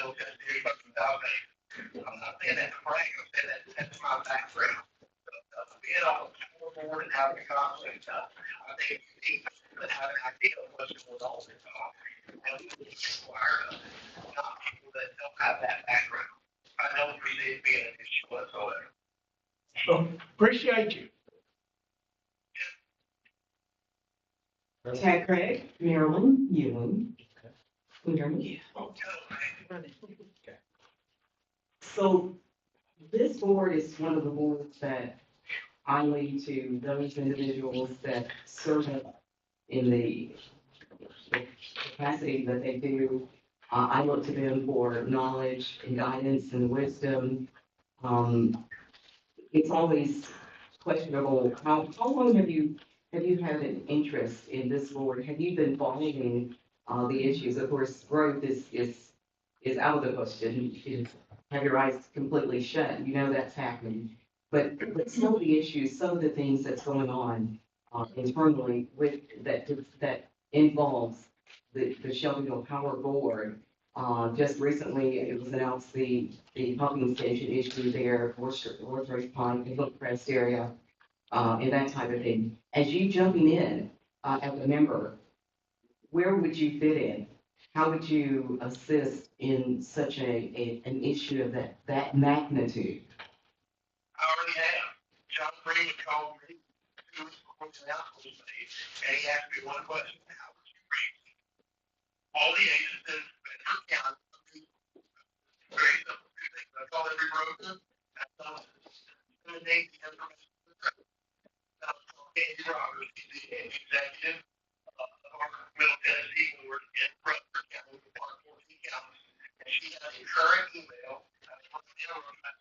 know that there's something about me. I'm not saying that to brag. I'm saying that that's my background. Being on the board and having a conversation, I think you need to have an idea of what's going on. And we require not people that don't have that background. I don't perceive it being an issue whatsoever. So, appreciate you. Tad Craig, Marilyn Ewing. Can you hear me? So this board is one of the boards that I lead to those individuals that serve in the capacity that they do. I look to them for knowledge and guidance and wisdom. It's always questionable. How long have you had an interest in this board? Have you been following the issues? Of course, growth is out of the question. You have your eyes completely shut. You know that's happening. But some of the issues, some of the things that's going on internally with that involves the Shelbyville Power Board. Just recently, it was announced the pumping station issue there, Orchard Pond, Hillcrest area, and that type of thing. As you jumping in as a member, where would you fit in? How would you assist in such an issue of that magnitude? I already have. John Freeman called me 2 weeks before the announcement was made, and he asked me one question: how would you rate all the agencies in her county? Very simple. 2 things. I call every broker. That's all. Disseminate the information to the president. Now, Andy Roberts, he's the executive of our Middle Tennessee board in Rutherford County, part of 14 counties, and she has a current email. That's from the interim at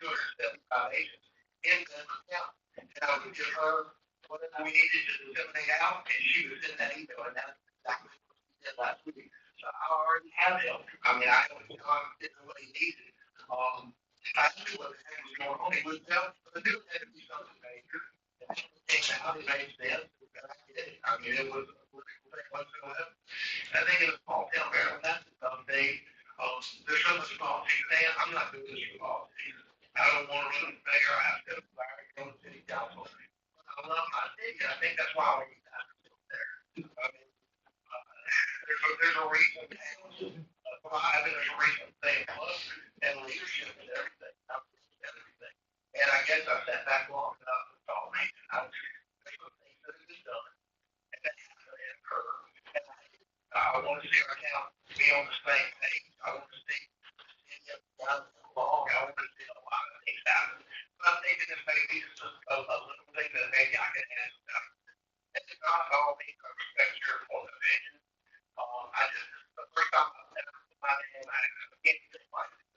275 agents in Denver County. And I would give her whatever we needed to disseminate out, and she would send that email, and that's exactly what she did last week. So I already have him. I mean, I know John didn't know what he needed. I knew what the heck was going on. He was telling me to do it had to be something major. And it came out, it made sense. And I did it. I mean, it was a political thing whatsoever. I think in a small town, Maryland, that's the dumb thing. There's so much politics. Man, I'm not doing this for politics. I don't want to run the mayor. I have to fire to go to city council. I love my city. I think that's why we need to have to there. I mean, there's a reason. There's a reason they love and leadership and everything. Everything. And I guess I sat back long enough and thought, man, there's some things that have been done. And that has to occur. And I want to see our town be on the same page. I want to see long. I want to see a lot of things happen. But I'm thinking this may be just a little thing that maybe I can ask about. And it's not all me. I respect your point of opinion. I just, the first time I've ever put my name, I can't think like this.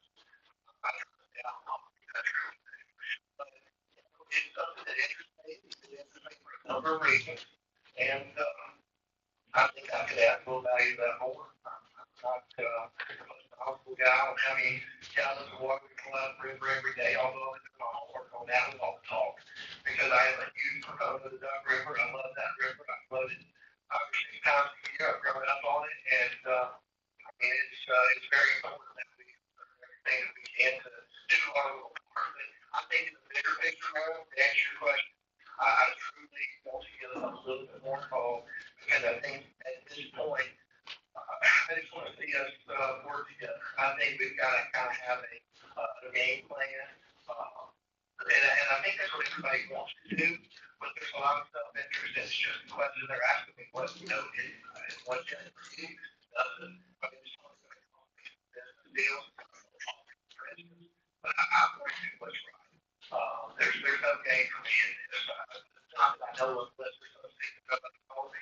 I don't know that's true. But it's something that interests me. It interests me for a number of reasons. And I think I could add more value to that more. I'm not the most knowledgeable guy on how many gallons of water we pull out of the river every day, although I do my homework on that with all the talk. Because I am a huge proponent of the Duck River. I love that river. I floated 6 times a year. I've grown up on it. And I mean, it's very important that we do everything that we can to do our little part. But I think in the bigger picture, Marilyn, to answer your question, I truly want to get a little bit more involved because I think at this point, I just want to see us work together. I think we've got to kind of have a game plan. And I think that's what everybody wants to do, but there's a lot of self-interest. It's just a question they're asking me, what and what can it do? Doesn't. I mean, it's not going to business deals, for instance, but I want to do what's right. There's no game for me in this. Not that I know of listeners of things that told me.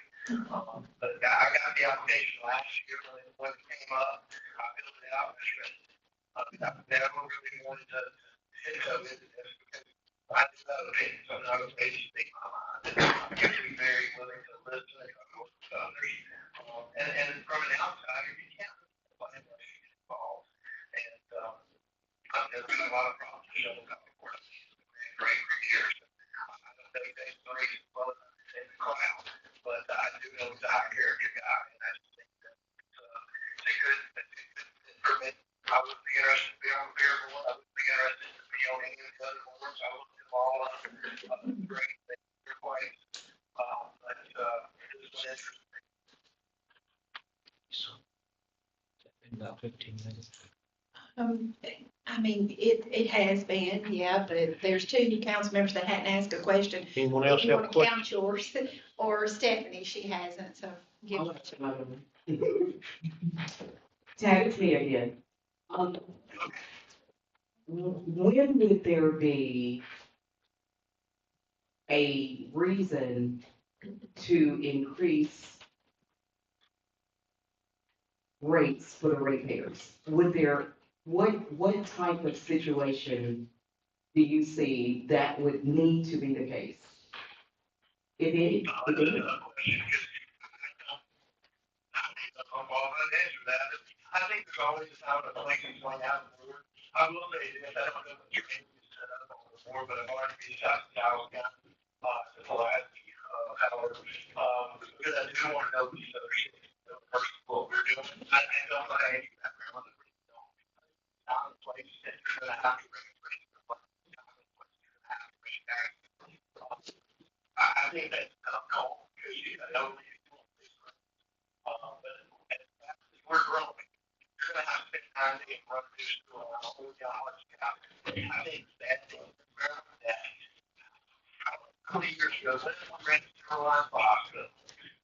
But I got the application last year when it came up. I filled it out and read it. I've never really wanted to go into this because I do have opinions. I'm not going to speak my mind. I have to be very willing to listen and go to others. And from an outsider, you can't really unless you get involved. And there's been a lot of problems to show about the court. It's been great for years. I don't know things as well as in the crowd, but I do know he's a high character guy, and I just think that it's a good fit for me. I would be interested to be on the beer board. I would be interested to be on any of the other boards. I looked at all of them. Great things are quite, but, this one interested. About 15 minutes. I mean, it has been, yeah, but there's two new council members that hadn't asked a question. Anyone else If you have a want to question? count yours, or Stephanie, she hasn't, so give. I'll let you know. Tag it to me again. When would there be a reason to increase rates for the ratepayers? What type of situation do you see that would need to be the case? If any, if any. I think there's always a time of elections going out of the board. I will say this, I don't know what your name is set up on the board, but I've already reached out to Dallas County, to Pulaski, however, because I do want to know these other cities, first what we're doing. I don't know any background, I really don't. Time and place, and you're gonna have to bring it, I think that's cool, because you know, but we're growing. You're gonna have to spend time to get run through school, and I'll hold you on what you got. I think that how many years ago, this one ran to Carolina Hospital.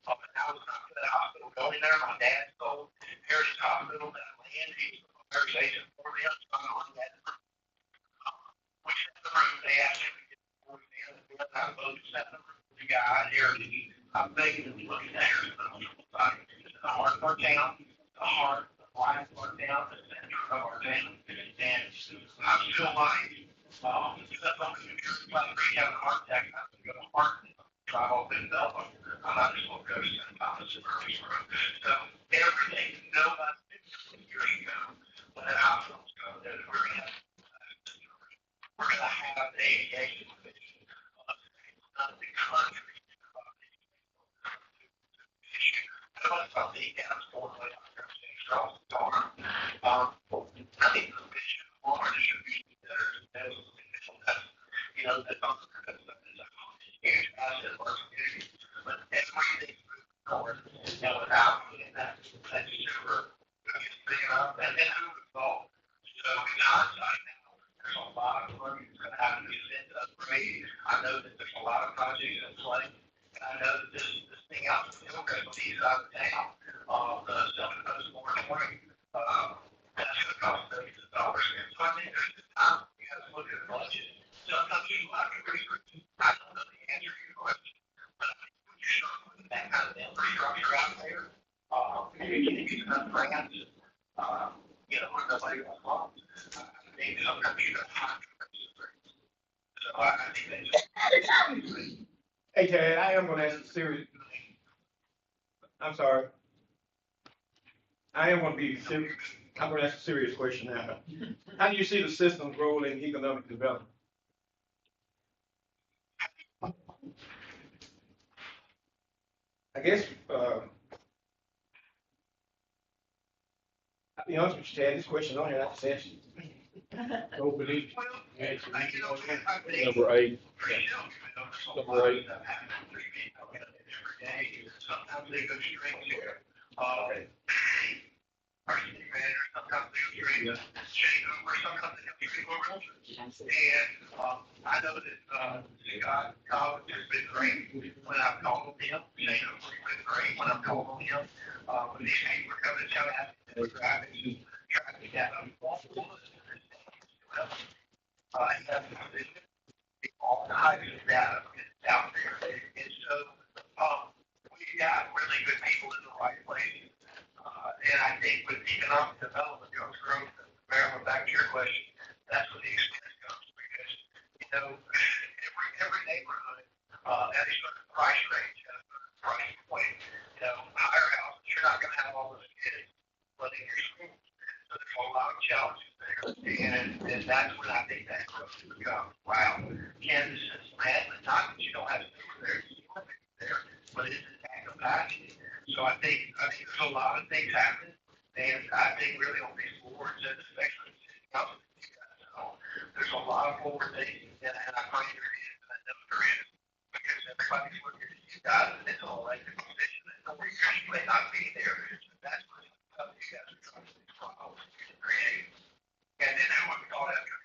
And I was not to that hospital going there. My dad sold Heritage Hospital, that land, he was a station for them, so I'm on that. We set the room, they asked me to get the board in, and I voted to set the room. The guy, Heritage, I'm begging him to look at that. It's the heart of our town, the heart, the life of our town, the center of our town. And I'm still like, because I'm going to have a heart attack, I'm going to go to heart, try all this stuff. I'm not just going to go to St. Thomas and Murfreesboro. So everything nobody did years ago, when that hospital was going, that we're going to have the ADA commission of the country. I don't know if the accounts for the across the farm. I think the mission of water distribution centers is, you know, that's a huge asset for our community. But everything's moving forward, and without that super, big enough, and then who's involved. So in hindsight now, there's a lot of money that's gonna have to be spent to upgrade. I know that there's a lot of projects in play. And I know that this thing out in the east side of town, the Southern Coast Moratorium, that's gonna cost millions of dollars. So I think there's this time, you have to look at the budget. Sometimes you have to research. I don't know the answer to your question, but I think when you start putting that kind of infrastructure out there, you get enough grants, you know, where nobody wants loans. I think sometimes you have to research. So I think that's. Hey, Ted, I am gonna ask a serious, I'm sorry. I am gonna be serious, I'm gonna ask a serious question now. How do you see the system's role in economic development? I guess, I'll be honest with you, Ted, this question on here, I just asked you. Don't believe. Number 8. Number 8. Sometimes they go straight here. Our city manager, sometimes they go straight to Shane Hoover, sometimes they go straight to Wilson. And, I know that, Scott Collins has been great when I've called him. Shane Hoover's been great when I've called him. When these people are coming to town, we're driving traffic down. He has a position, all the hydrogen data is out there. And so, we got really good people in the right place. And I think with economic development goes growth, Marilyn, back to your question, that's where the expense comes because, you know, every neighborhood, at a certain price range, at a certain price point, you know, higher houses, you're not gonna have all those kids running your schools. So there's a lot of challenges there. And that's when I think that growth becomes, wow, Kansas is mad, but not that you don't have to do there, you want to be there, but it's a capacity. So I think there's a lot of things happening, And I think really on these boards, and especially the city council, you guys know, there's a lot of forward thinking, and I pray there is, and I know there is, because everybody's looking at you guys, and it's all like the position, and the reason you may not be there, but that's what you guys are trying to create. And then when we got after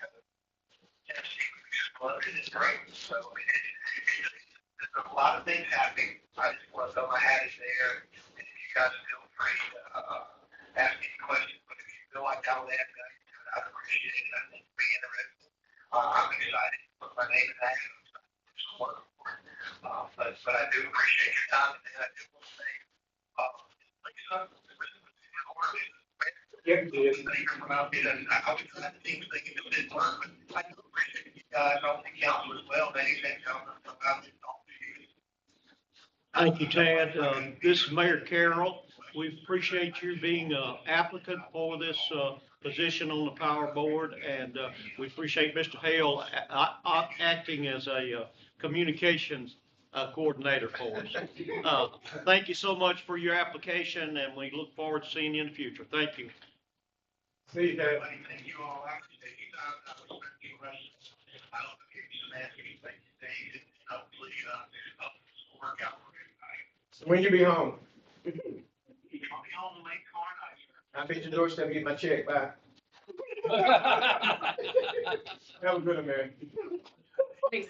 Tennessee, we exploded, it's great. So, I mean, there's a lot of things happening. I just want to throw my hat in there, and if you guys feel free to ask any questions, but if you feel like I'll add that, I'd appreciate it. I think it'd be interesting. I'm excited to put my name in that. But I do appreciate your time, and I do want to say, Lisa, Yeah, it is. I was trying to think thinking of this one, but I do appreciate you guys on the council as well. Anything coming about it, talk to you. Thank you, Tad. This is Mayor Carroll. We appreciate you being an applicant for this position on the Power Board, and we appreciate Mr. Hale acting as a communications coordinator for us. Thank you so much for your application, and we look forward to seeing you in the future. Thank you. See you, Dad. Thank you all. I appreciate you guys. I respect you. I don't know if you can ask anything today, and hopefully, work out for everybody. So when you be home? I'll be home late car night. I'll be at your doorstep and get my check. Bye. That was good, man. Good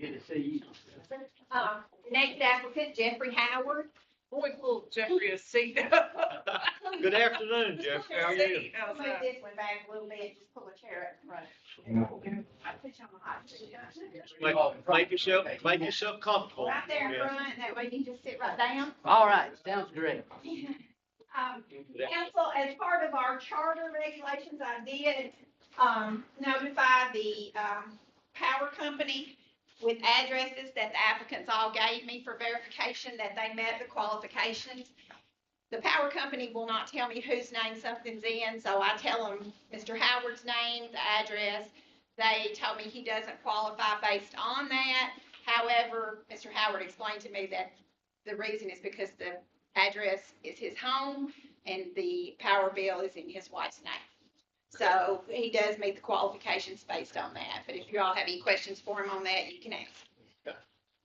to see you. Next applicant, Jeffrey Howard. Boy, pull Jeffrey a seat. Good afternoon, Jeff. How are you? How's Move that? this one back a little bit, just pull a chair up in front. I'll put you on the hot seat. Make yourself comfortable. Right there in Yeah. front, that way you can just sit right down. All right, sounds great. Council, as part of our charter regulations, I did, notify the, power company with addresses that the applicants all gave me for verification that they met the qualifications. The power company will not tell me whose name something's in, so I tell them Mr. Howard's name, the address. They told me he doesn't qualify based on that. However, Mr. Howard explained to me that the reason is because the address is his home and the power bill is in his wife's name. So he does meet the qualifications based on that. But if you all have any questions for him on that, you can ask.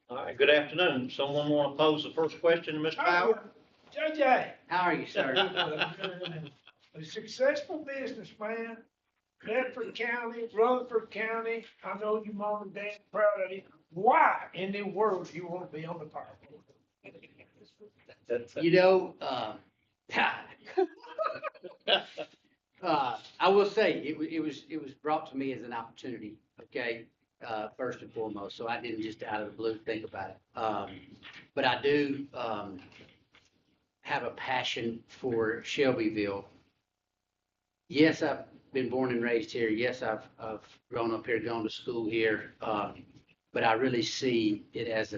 All right, good afternoon. Someone want to pose the first question to Mr. Howard? JJ, How are you, sir? a successful businessman, Bedford County, Rutherford County. I know your mom and dad are proud of you. Why in the world do you want to be on the power board? You know, I will say, it was brought to me as an opportunity, okay? First and foremost, so I didn't just out of the blue think about it. But I do, have a passion for Shelbyville. Yes, I've been born and raised here. Yes, I've grown up here, gone to school here. But I really see it as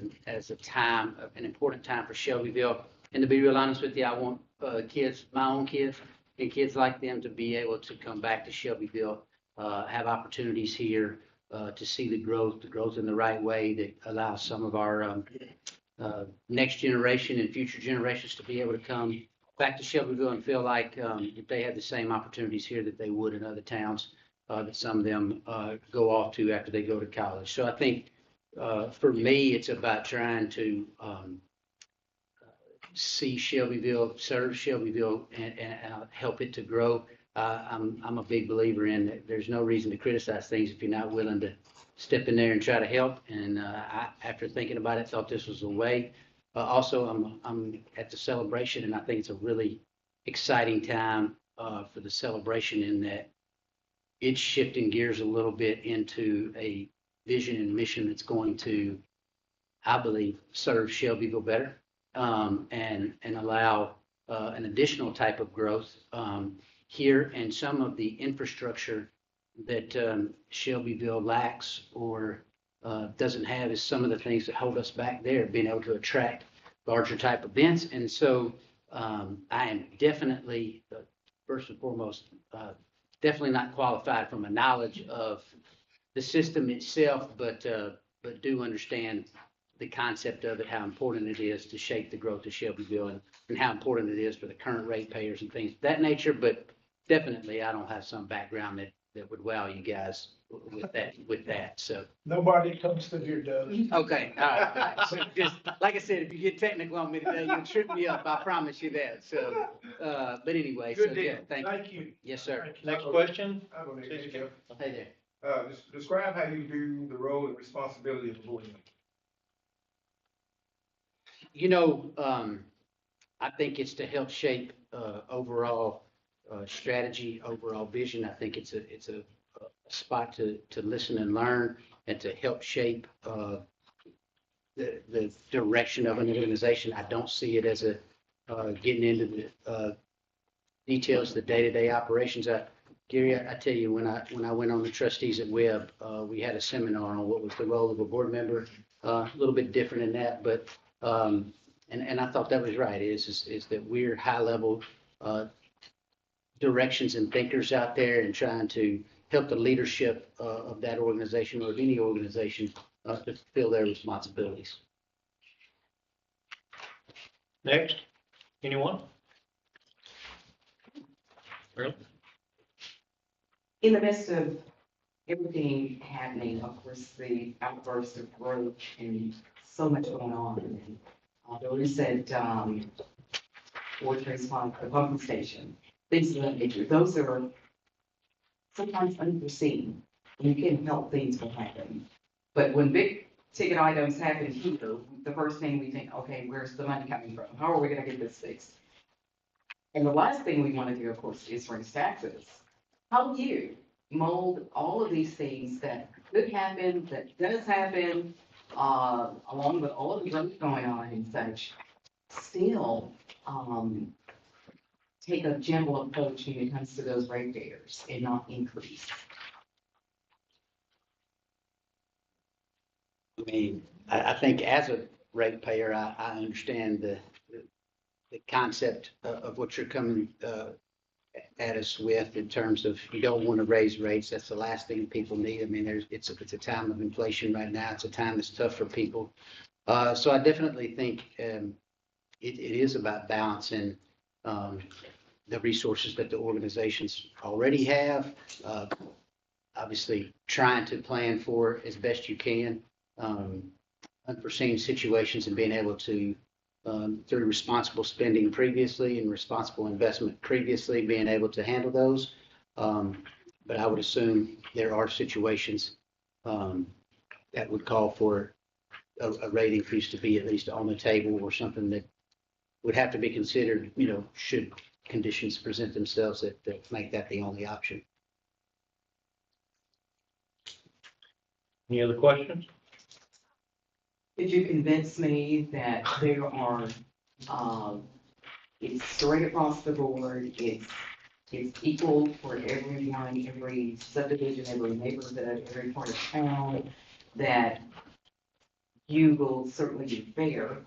a time, an important time for Shelbyville. And to be real honest with you, I want kids, my own kids, and kids like them to be able to come back to Shelbyville, have opportunities here, to see the growth in the right way that allows some of our next generation and future generations to be able to come back to Shelbyville and feel like if they had the same opportunities here that they would in other towns that some of them go off to after they go to college. So I think for me, it's about trying to see Shelbyville, serve Shelbyville, and help it to grow. I'm a big believer in that there's no reason to criticize things if you're not willing to step in there and try to help. And after thinking about it, thought this was the way. Also, I'm at the celebration, and I think it's a really exciting time for the celebration in that it's shifting gears a little bit into a vision and mission that's going to, I believe, serve Shelbyville better and allow an additional type of growth here, and some of the infrastructure that Shelbyville lacks or doesn't have is some of the things that hold us back there, being able to attract larger type events. And so I am definitely, first and foremost, definitely not qualified from a knowledge of the system itself, but do understand the concept of it, how important it is to shape the growth of Shelbyville and how important it is for the current ratepayers and things of that nature. But definitely, I don't have some background that would wow you guys with that. So, Nobody comes through here does. okay, all right. So just, like I said, if you get technical on me today, you'll trip me up. I promise you that. So, but anyway, so Good yeah, deal. thank you. Thank you. Yes, sir. Thank you. Next question? I believe City it. Council. Hey there. Describe how you view the role and responsibility of the board member. You know, I think it's to help shape, overall, strategy, overall vision. I think it's a spot to listen and learn and to help shape, the direction of an organization. I don't see it as getting into the, details, the day-to-day operations. Gary, I tell you, when I went on the trustees at Webb, we had a seminar on what was the role of a board member, a little bit different in that, but, and I thought that was right, is that we're high-level, directions and thinkers out there and trying to help the leadership, of that organization or of any organization, to fulfill their responsibilities. Next, anyone? Earl? In the midst of everything happening, of course, the outburst of growth and so much going on. And although you said, Ford Trace Pond, the pumping station, things of that nature, those are sometimes unforeseen. And you can't help things from happening. But when big ticket items happen here, the first thing we think, okay, where's the money coming from? How are we gonna get this fixed? And the last thing we want to do, of course, is raise taxes. How do you mold all of these things that could happen, that does happen, along with all of the growth going on and such, still, take a gentle approach when it comes to those ratepayers and not increase? I mean, I think as a ratepayer, I understand the concept of what you're coming at us with in terms of you don't want to raise rates. That's the last thing people need. I mean, it's a time of inflation right now. It's a time that's tough for people. So I definitely think it is about balancing the resources that the organizations already have. Obviously, trying to plan for as best you can unforeseen situations and being able to, through responsible spending previously and responsible investment previously, being able to handle those. But I would assume there are situations that would call for a rate increase to be at least on the table or something that would have to be considered, should conditions present themselves that make that the only option. Any other questions? Could you convince me that there are, it's straight across the board, it's equal for everyone, every subdivision, every neighborhood, every part of town, that you will certainly be fair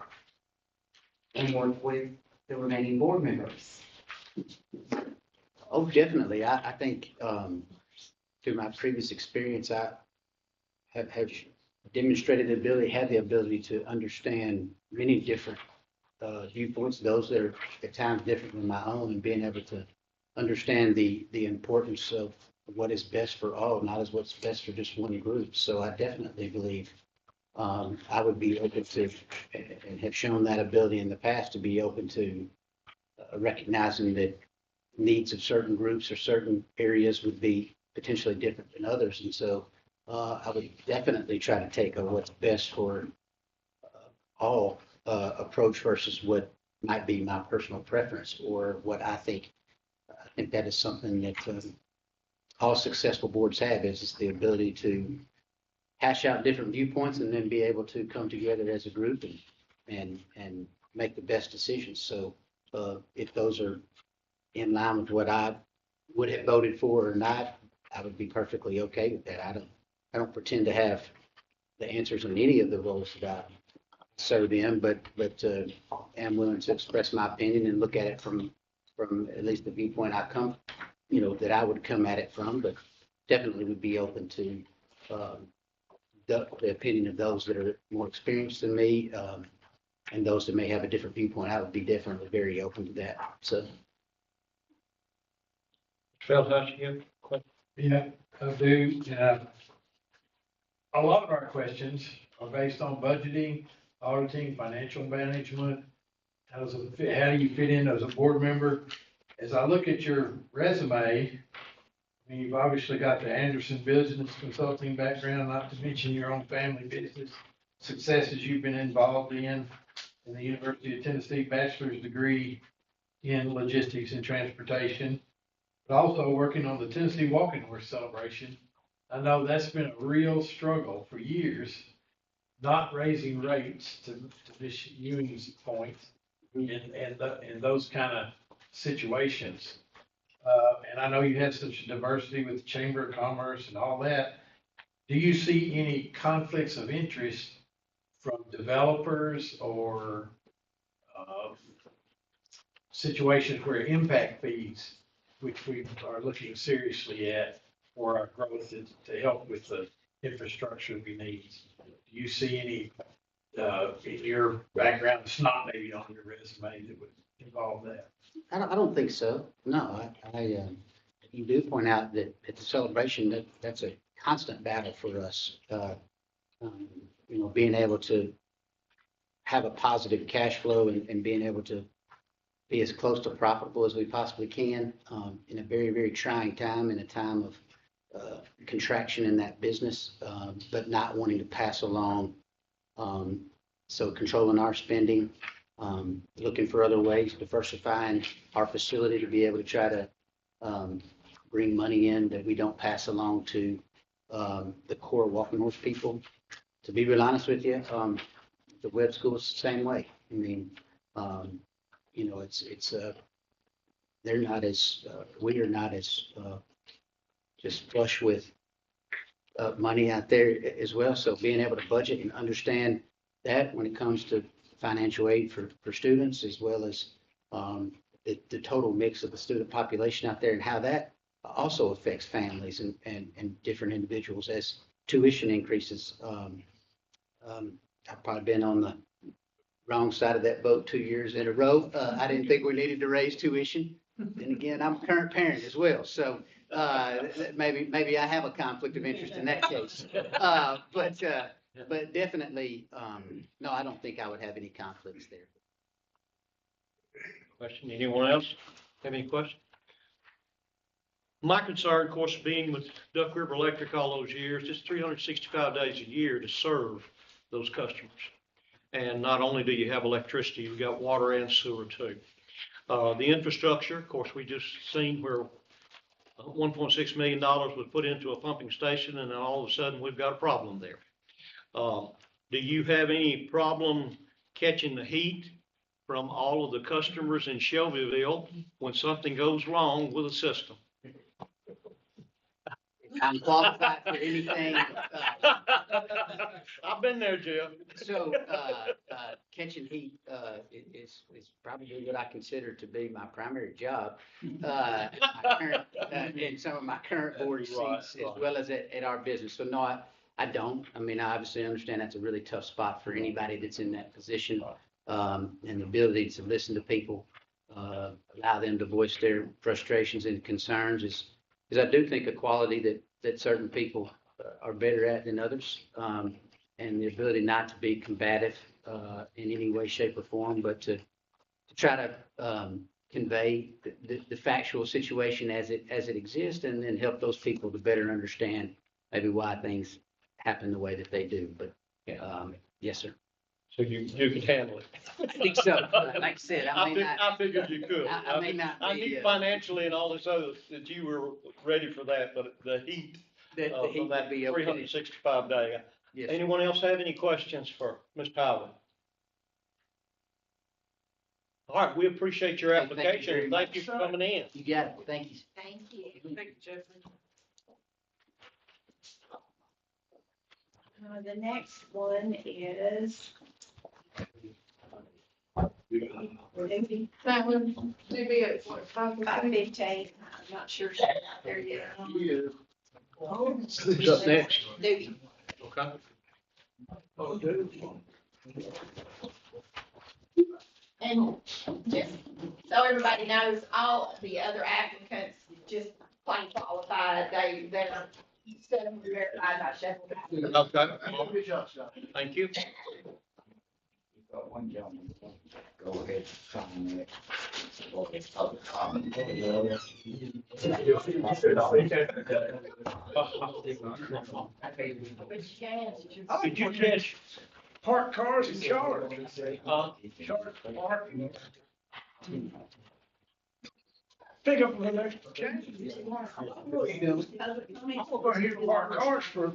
and work with the remaining board members? Oh, definitely. I think through my previous experience, I have demonstrated have the ability to understand many different viewpoints, those that are at times different than my own, and being able to understand the importance of what is best for all, not as what's best for just one group. So I definitely believe I would be open to, and have shown that ability in the past, to be open to recognizing that needs of certain groups or certain areas would be potentially different than others. And so I would definitely try to take a what's best for all approach versus what might be my personal preference or what I think. I think that is something that all successful boards have, is the ability to hash out different viewpoints and then be able to come together as a group and make the best decisions. So if those are in line with what I would have voted for or not, I would be perfectly okay with that. I don't pretend to have the answers in any of the roles that I serve in, but am willing to express my opinion and look at it from at least the viewpoint I come, that I would come at it from, but definitely would be open to the opinion of those that are more experienced than me, and those that may have a different viewpoint, I would be definitely very open to that. So. Feldhouse, you have a question? Yeah, I do. A lot of our questions are based on budgeting, auditing, financial management. How do you fit in as a board member? As I look at your resume, I mean, you've obviously got the Anderson Business Consulting background, not to mention your own family business successes you've been involved in the University of Tennessee bachelor's degree in logistics and transportation, but also working on the Tennessee Walking Horse Celebration. I know that's been a real struggle for years, not raising rates to Ms. Ewing's point in those kind of situations. And I know you had such diversity with the Chamber of Commerce and all that. Do you see any conflicts of interest from developers or situations where impact fees, which we are looking seriously at for our growth to help with the infrastructure we need? Do you see any in your background, it's not maybe on your resume, that would involve that? I don't think so. No, you do point out that at the celebration, that's a constant battle for us. Being able to have a positive cash flow and being able to be as close to profitable as we possibly can, in a very, very trying time, in a time of contraction in that business, but not wanting to pass along. So controlling our spending, looking for other ways, diversifying our facility to be able to try to bring money in that we don't pass along to the core Walking Horse people. To be real honest with you, the web school is the same way. I mean, they're not as, we are not as just flush with money out there as well. So being able to budget and understand that when it comes to financial aid for students, as well as the total mix of the student population out there and how that also affects families and different individuals as tuition increases. I've probably been on the wrong side of that boat 2 years in a row. I didn't think we needed to raise tuition. Then again, I'm a current parent as well. So maybe I have a conflict of interest in that case. But definitely, no, I don't think I would have any conflicts there. Question, anyone else have any questions? My concern, of course, being with Duck River Electric all those years, it's 365 days a year to serve those customers. And not only do you have electricity, you've got water and sewer too. The infrastructure, of course, we just seen where $1.6 million was put into a pumping station, and then all of a sudden we've got a problem there. Do you have any problem catching the heat from all of the customers in Shelbyville when something goes wrong with the system? I'm qualified for anything. I've been there, Jeff. So catching heat is probably what I consider to be my primary job. My current, in some of my current board seats, as well as at our business. So no, I don't. I mean, I obviously understand that's a really tough spot for anybody that's in that position, and the ability to listen to people, allow them to voice their frustrations and concerns is I do think a quality that certain people are better at than others, and the ability not to be combative in any way, shape, or form, but to try to convey the factual situation as it exists, and then help those people to better understand maybe why things happen the way that they do. But yes, sir. So you can handle it. I think so. Like I said, I figured you could. I may not I be, knew financially and all this other, that you were ready for that, but the heat the heat of that would be okay. 365 day. Yes. Anyone else have any questions for Ms. Powell? All right, we appreciate your Thank you very application. Thank you for coming in. You got it. Thank you. Thank you. Thank you, Jeffrey. The next one is. Maybe That one, maybe it's what, 5:15. I'm not sure she's out there yet. Who's up next? Dewey. Okay. Oh, dude. And just so everybody knows, all of the other applicants just plain qualified, they're verified by Sheffield County. Okay, Good job, Scott. thank you. Got one gentleman, go ahead, sign it. Or it's public comment. Did you catch, Park cars and charge. uh, Charge for parking. Pick up a little extra change. I'm gonna hear park cars for.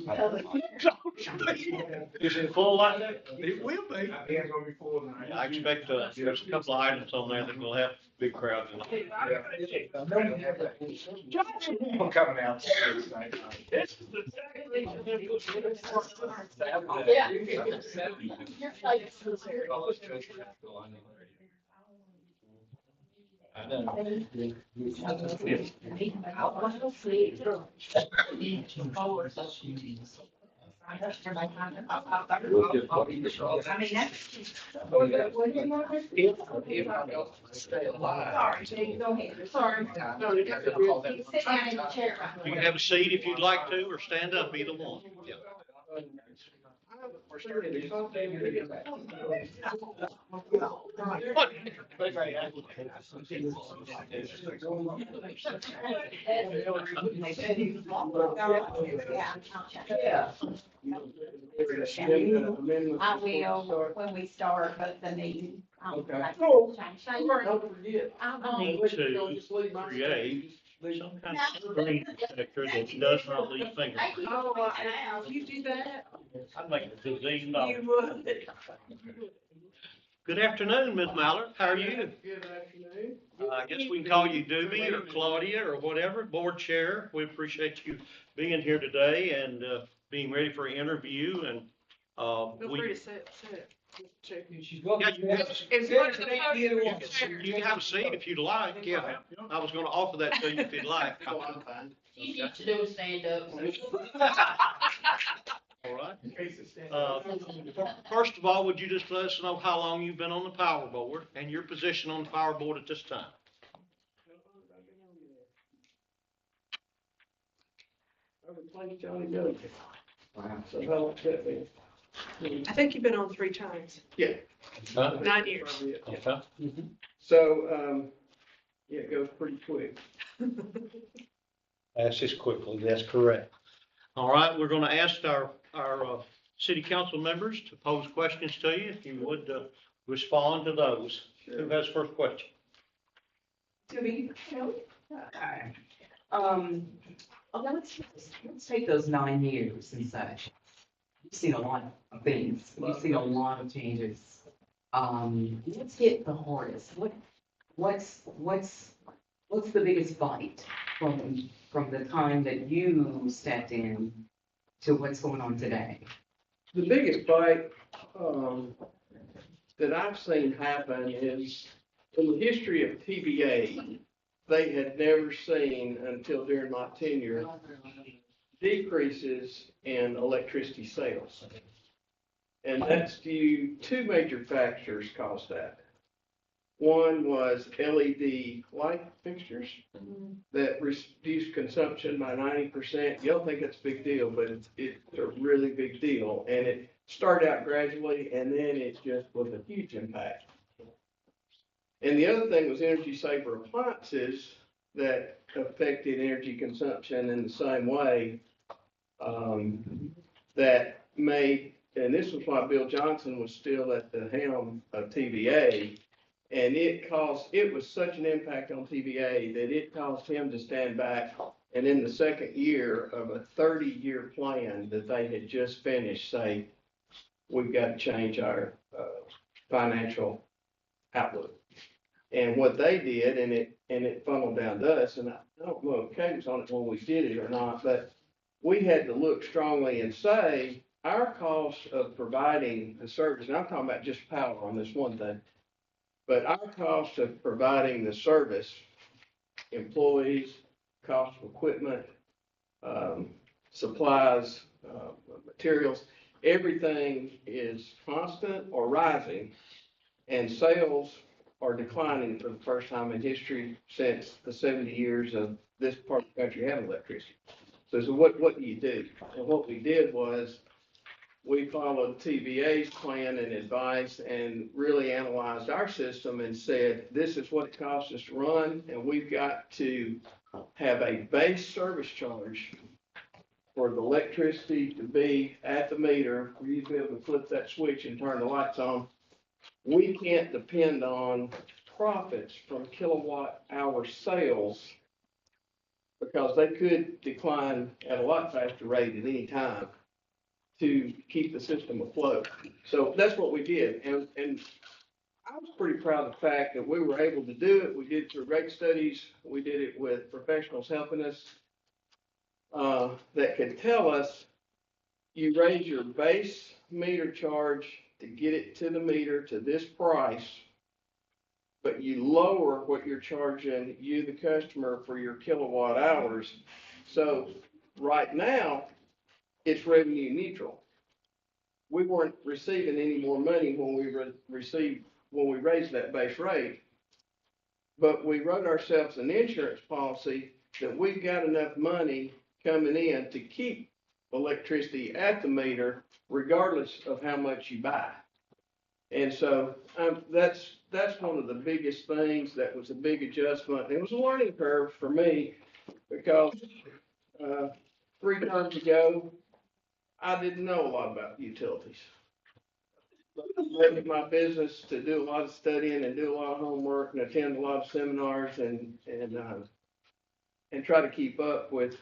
is it full like that? It will be. I expect, there's a couple of items on there that will have big crowds in it. I'm coming out. This is the Sorry. You sit down in the chair. You can have a seat if you'd like to, or stand up, either one. Yeah. What? Yeah. I will when we start, but the meeting. Okay. Don't Need to create some kind of screen protector that does not leave fingerprints. You do that? I'd make a gazillion dollars. You would. Good afternoon, Ms. Mallard. How are you? Good afternoon. I guess we can call you Doobie or Claudia or whatever, board chair. We appreciate you being here today and being ready for an interview and Feel free we. to sit. Check. Yeah, you can have a- Is one of the podium you can have a seat if you'd like, yeah. I was gonna offer that to you if you'd like. You need to do a stand-up. All right. First of all, would you just let us know how long you've been on the power board and your position on the power board at this time? I think you've been on 3 times. Yeah. 9 years. Okay. So, yeah, it goes pretty quick. That's just quickly, that's correct. All right, we're gonna ask our city council members to pose questions to you, if you would, respond to those. Who has first question? To be, okay. Okay, let's take those 9 years and such. You've seen a lot of things. You've seen a lot of changes. Let's hit the hardest. What's the biggest bite from the time that you stepped in to what's going on today? The biggest bite, that I've seen happen is in the history of TVA, they had never seen until during my tenure decreases in electricity sales. And that's due, 2 major factors caused that. One was LED light fixtures that reduced consumption by 90%. You don't think that's a big deal, but it's a really big deal. And it started out gradually, and then it just was a huge impact. And the other thing was energy saver appliances that affected energy consumption in the same way, that made, and this was why Bill Johnson was still at the helm of TVA. And it was such an impact on TVA that it caused him to stand back. And in the second year of a 30-year plan that they had just finished, say, we've got to change our financial outlook. And what they did, and it funneled down to us, and I don't know if Kate was on it when we did it or not, but we had to look strongly and say, our cost of providing the service, and I'm talking about just power on this one thing, but our cost of providing the service, employees, cost of equipment, supplies, materials, everything is constant or rising, and sales are declining for the first time in history since the 70 years of this part of the country having electricity. So what do you do? And what we did was, we followed TVA's plan and advice and really analyzed our system and said, this is what it costs us to run, and we've got to have a base service charge for the electricity to be at the meter, for you to be able to flip that switch and turn the lights on. We can't depend on profits from kilowatt hour sales, because they could decline at a lot faster rate at any time to keep the system afloat. So that's what we did. And I was pretty proud of the fact that we were able to do it. We did it through rate studies. We did it with professionals helping us, that could tell us, you raise your base meter charge to get it to the meter to this price, but you lower what you're charging you, the customer, for your kilowatt hours. So right now, it's revenue neutral. We weren't receiving any more money when we raised that base rate, but we wrote ourselves an insurance policy that we've got enough money coming in to keep electricity at the meter regardless of how much you buy. And so that's one of the biggest things. That was a big adjustment. It was a learning curve for me, because 3 terms ago, I didn't know a lot about utilities. It was my business to do a lot of studying and do a lot of homework and attend a lot of seminars and try to keep up with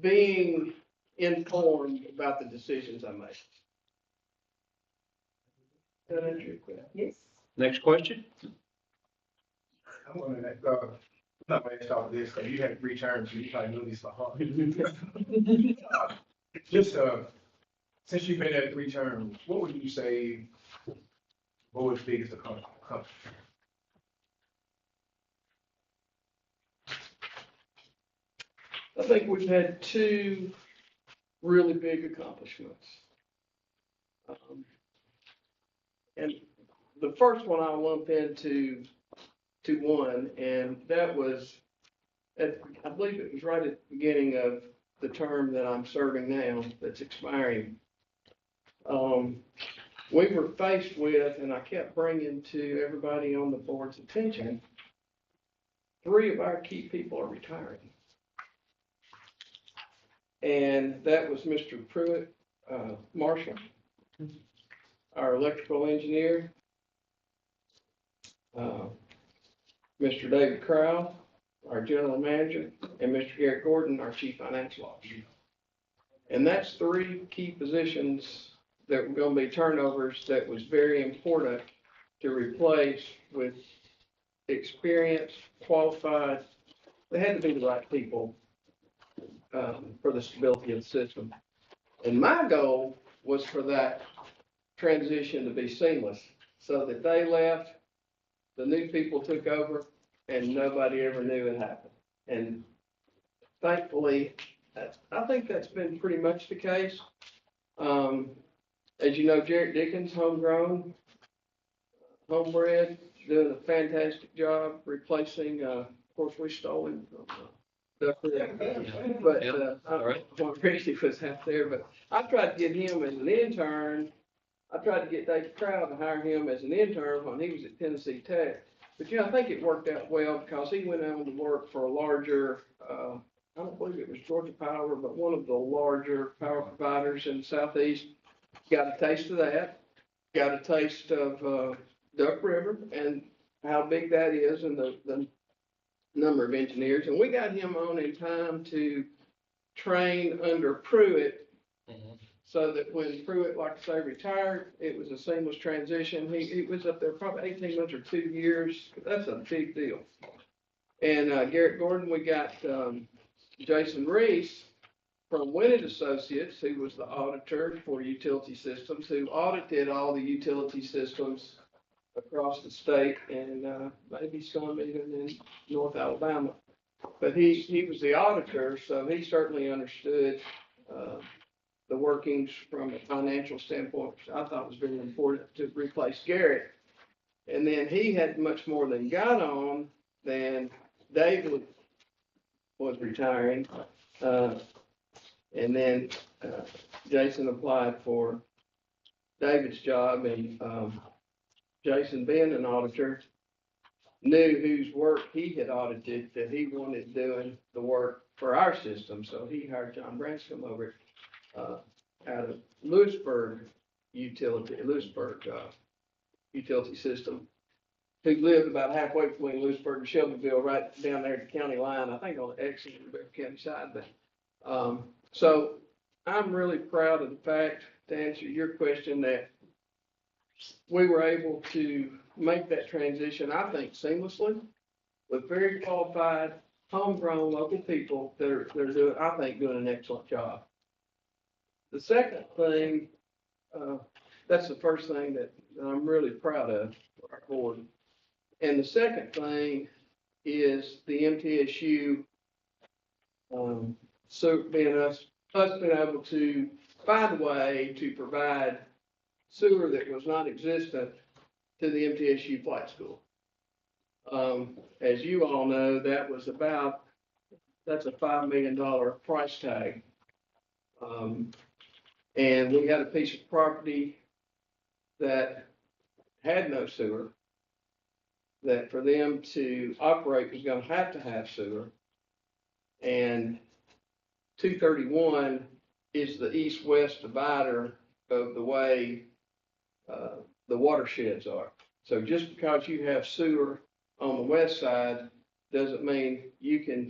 being informed about the decisions I make. Did that answer your question? Yes. Next question? I'm gonna, not gonna ask all this, because you had 3 terms, so you probably know this by heart. Just, since you've been at 3 terms, what would you say board's biggest accomplishment? I think we've had 2 really big accomplishments. And the first one I lump into one, and that was, I believe it was right at the beginning of the term that I'm serving now, that's expiring. We were faced with, and I kept bringing to everybody on the board's attention, 3 of our key people are retiring. And that was Mr. Pruitt Marshall, our electrical engineer, Mr. David Crowell, our general manager, and Mr. Garrett Gordon, our chief financial officer. And that's 3 key positions that were going to be turnovers that was very important to replace with experienced, qualified. They had to be the right people for the stability of the system. And my goal was for that transition to be seamless, so that they left, the new people took over, and nobody ever knew it happened. And thankfully, I think that's been pretty much the case. As you know, Jarrett Dickens, homegrown, homebred, doing a fantastic job replacing, of course, we stole him from Duck River. But I don't know what Richie was out there, but I tried to get him as an intern. I tried to get David Crowell to hire him as an intern when he was at Tennessee Tech. But, I think it worked out well, because he went on to work for a larger, I don't believe it was Georgia Power, but one of the larger power providers in the Southeast. Got a taste of that, got a taste of Duck River and how big that is, and the number of engineers. And we got him on in time to train under Pruitt, so that when Pruitt, like I say, retired, it was a seamless transition. He was up there probably 18 months or 2 years. That's a big deal. And Garrett Gordon, we got Jason Reese from Winnet Associates, who was the auditor for utility systems, who audited all the utility systems across the state, and maybe some even in North Alabama. But he was the auditor, so he certainly understood the workings from a financial standpoint, which I thought was very important to replace Garrett. And then he had much more than got on than David was retiring. And then, Jason applied for David's job, and, Jason being an auditor, knew whose work he had audited, that he wanted doing the work for our system, so he hired John Branscombe over, out of Lewisburg utility system, who lived about halfway between Lewisburg and Shelbyville, right down there at the county line, I think on the Exeter and Bear County side, but, so I'm really proud of the fact, to answer your question, that we were able to make that transition, I think, seamlessly, with very qualified, homegrown local people that are doing, I think, doing an excellent job. The second thing, that's the first thing that I'm really proud of for our board. And the second thing is the MTSU, so being us being able to find a way to provide sewer that was not existent to the MTSU flight school. As you all know, that's a $5 million price tag. And we had a piece of property that had no sewer, that for them to operate was gonna have to have sewer. And 231 is the east-west divider of the way the watersheds are. So just because you have sewer on the west side doesn't mean you can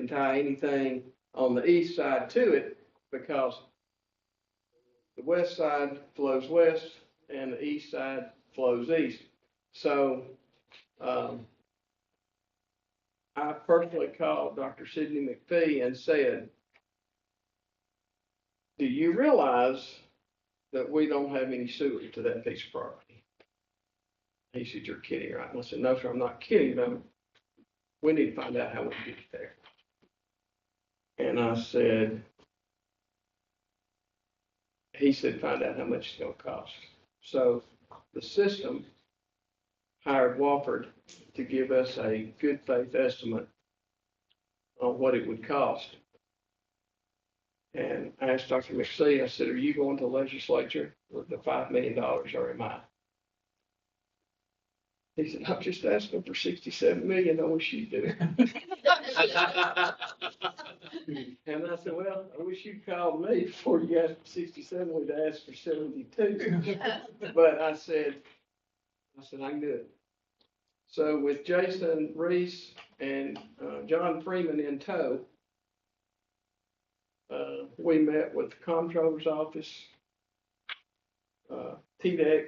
tie anything on the east side to it, because the west side flows west and the east side flows east. So I personally called Dr. Sidney McPhee and said, do you realize that we don't have any sewer to that piece of property? He said, you're kidding, right? And I said, no, sir, I'm not kidding. No, we need to find out how we get it there. And I said, he said, find out how much it's going to cost. So the system hired Wofford to give us a good faith estimate on what it would cost. And I asked Dr. McPhee, I said, are you going to the legislature with the $5 million or am I? He said, I'm just asking for 67 million. I wish you'd do it. And I said, well, I wish you'd called me before you asked for 67. We'd asked for 72. But I said, I can do it. So with Jason Reese and John Freeman in tow, we met with the comptroller's office, TDEC,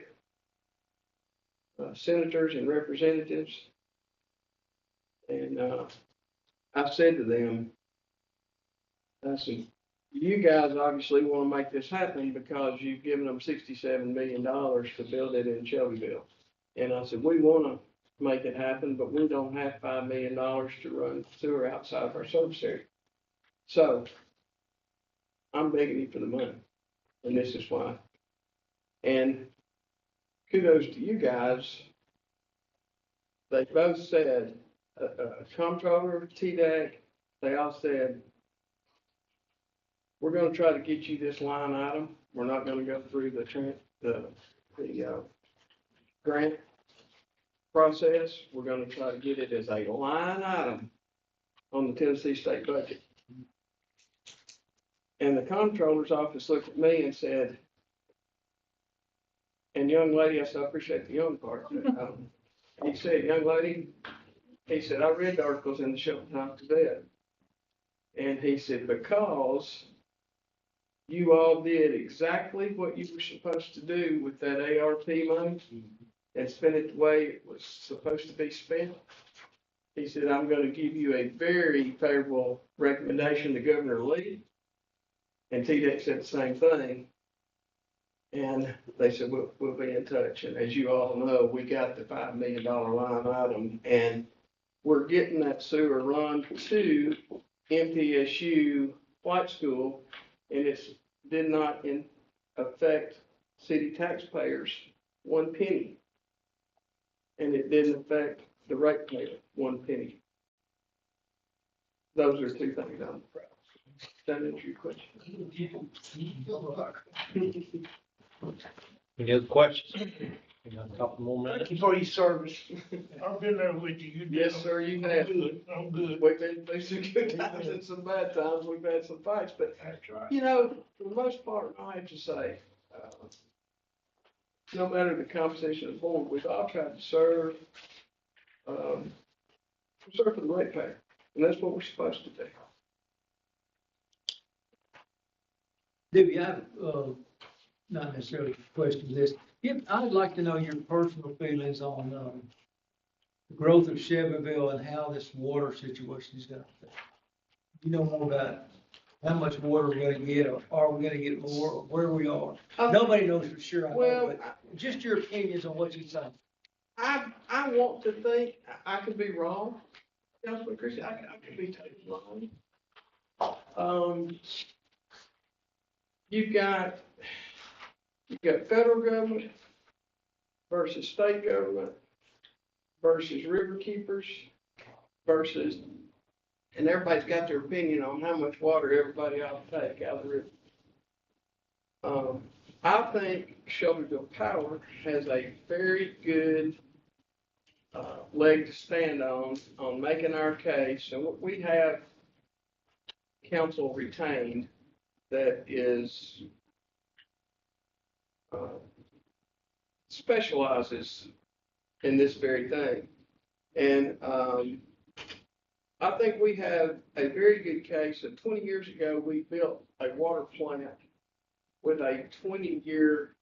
senators and representatives. And I said to them, I said, you guys obviously want to make this happen because you've given them $67 million to build it in Shelbyville. And I said, we want to make it happen, but we don't have $5 million to run sewer outside of our service area. So I'm begging you for the money, and this is why. And kudos to you guys. They both said, comptroller, TDEC, they all said, we're going to try to get you this line item. We're not going to go through the grant process. We're going to try to get it as a line item on the Tennessee state budget. And the comptroller's office looked at me and said, and young lady, I said, I appreciate the young part. He said, young lady, he said, I read the articles in the Shelton Times Gazette. And he said, because you all did exactly what you were supposed to do with that ARP money and spend it the way it was supposed to be spent. He said, I'm going to give you a very favorable recommendation to Governor Lee. And TDEC said the same thing. And they said, we'll be in touch. And as you all know, we got the $5 million line item, and we're getting that sewer run to MTSU Flight School. And it's did not affect city taxpayers one penny. And it didn't affect the ratepayer one penny. Those are two things I'm proud of. Does that answer your question? Any other questions? We got a couple more Thank minutes. you for your service. I've been there with you. You did. Yes, sir, you have. I'm good. I'm good. We've been through some good times and some bad times. We've had some fights, but That's right. you know, for the most part, I have to say, no matter the composition of the board, we've all tried to serve for the ratepayer, and that's what we're supposed to do. Debbie, I have, not necessarily a question this. I'd like to know your personal feelings on, the growth of Shelbyville and how this water situation is gonna affect. You know more about how much water we're gonna get, or are we gonna get more, or where we are? Nobody knows for sure, I know, Well, but just your opinions on what you think. I want to think, I could be wrong. Councilman Christie, I could be totally wrong. You've got federal government versus state government versus river keepers versus, and everybody's got their opinion on how much water everybody ought to take out of the river. I think Shelbyville Power has a very good leg to stand on making our case. And we have counsel retained that is specializes in this very thing. And I think we have a very good case. And 20 years ago, we built a water plant with a 20-year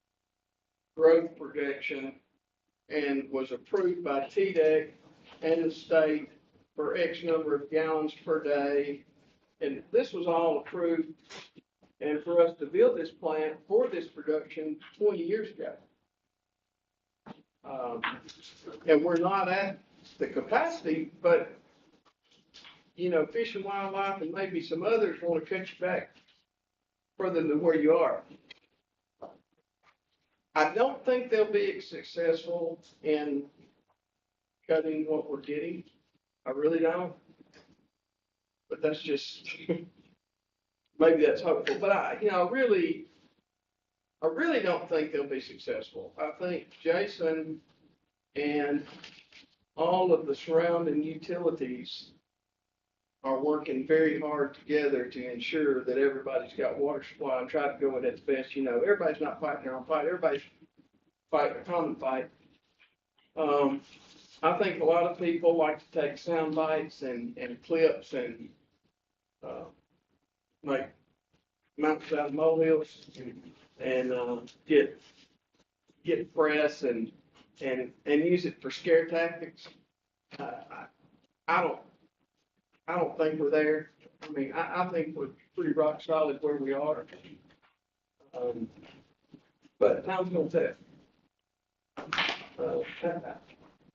growth projection and was approved by TDEC and the state for X number of gallons per day. And this was all approved and for us to build this plant for this production 20 years ago. And we're not at the capacity, but, you know, Fish and Wildlife and maybe some others want to cut you back further than where you are. I don't think they'll be successful in cutting what we're getting. I really don't. But that's just, maybe that's hopeful. But I really don't think they'll be successful. I think Jason and all of the surrounding utilities are working very hard together to ensure that everybody's got water supply and try to go in its best. You know, everybody's not fighting their own fight. Everybody's fighting a common fight. I think a lot of people like to take sound bites and clips and make mountains out of molehills and get press and use it for scare tactics. I don't think we're there. I mean, I think we're pretty rock solid where we are. But time's gonna tell.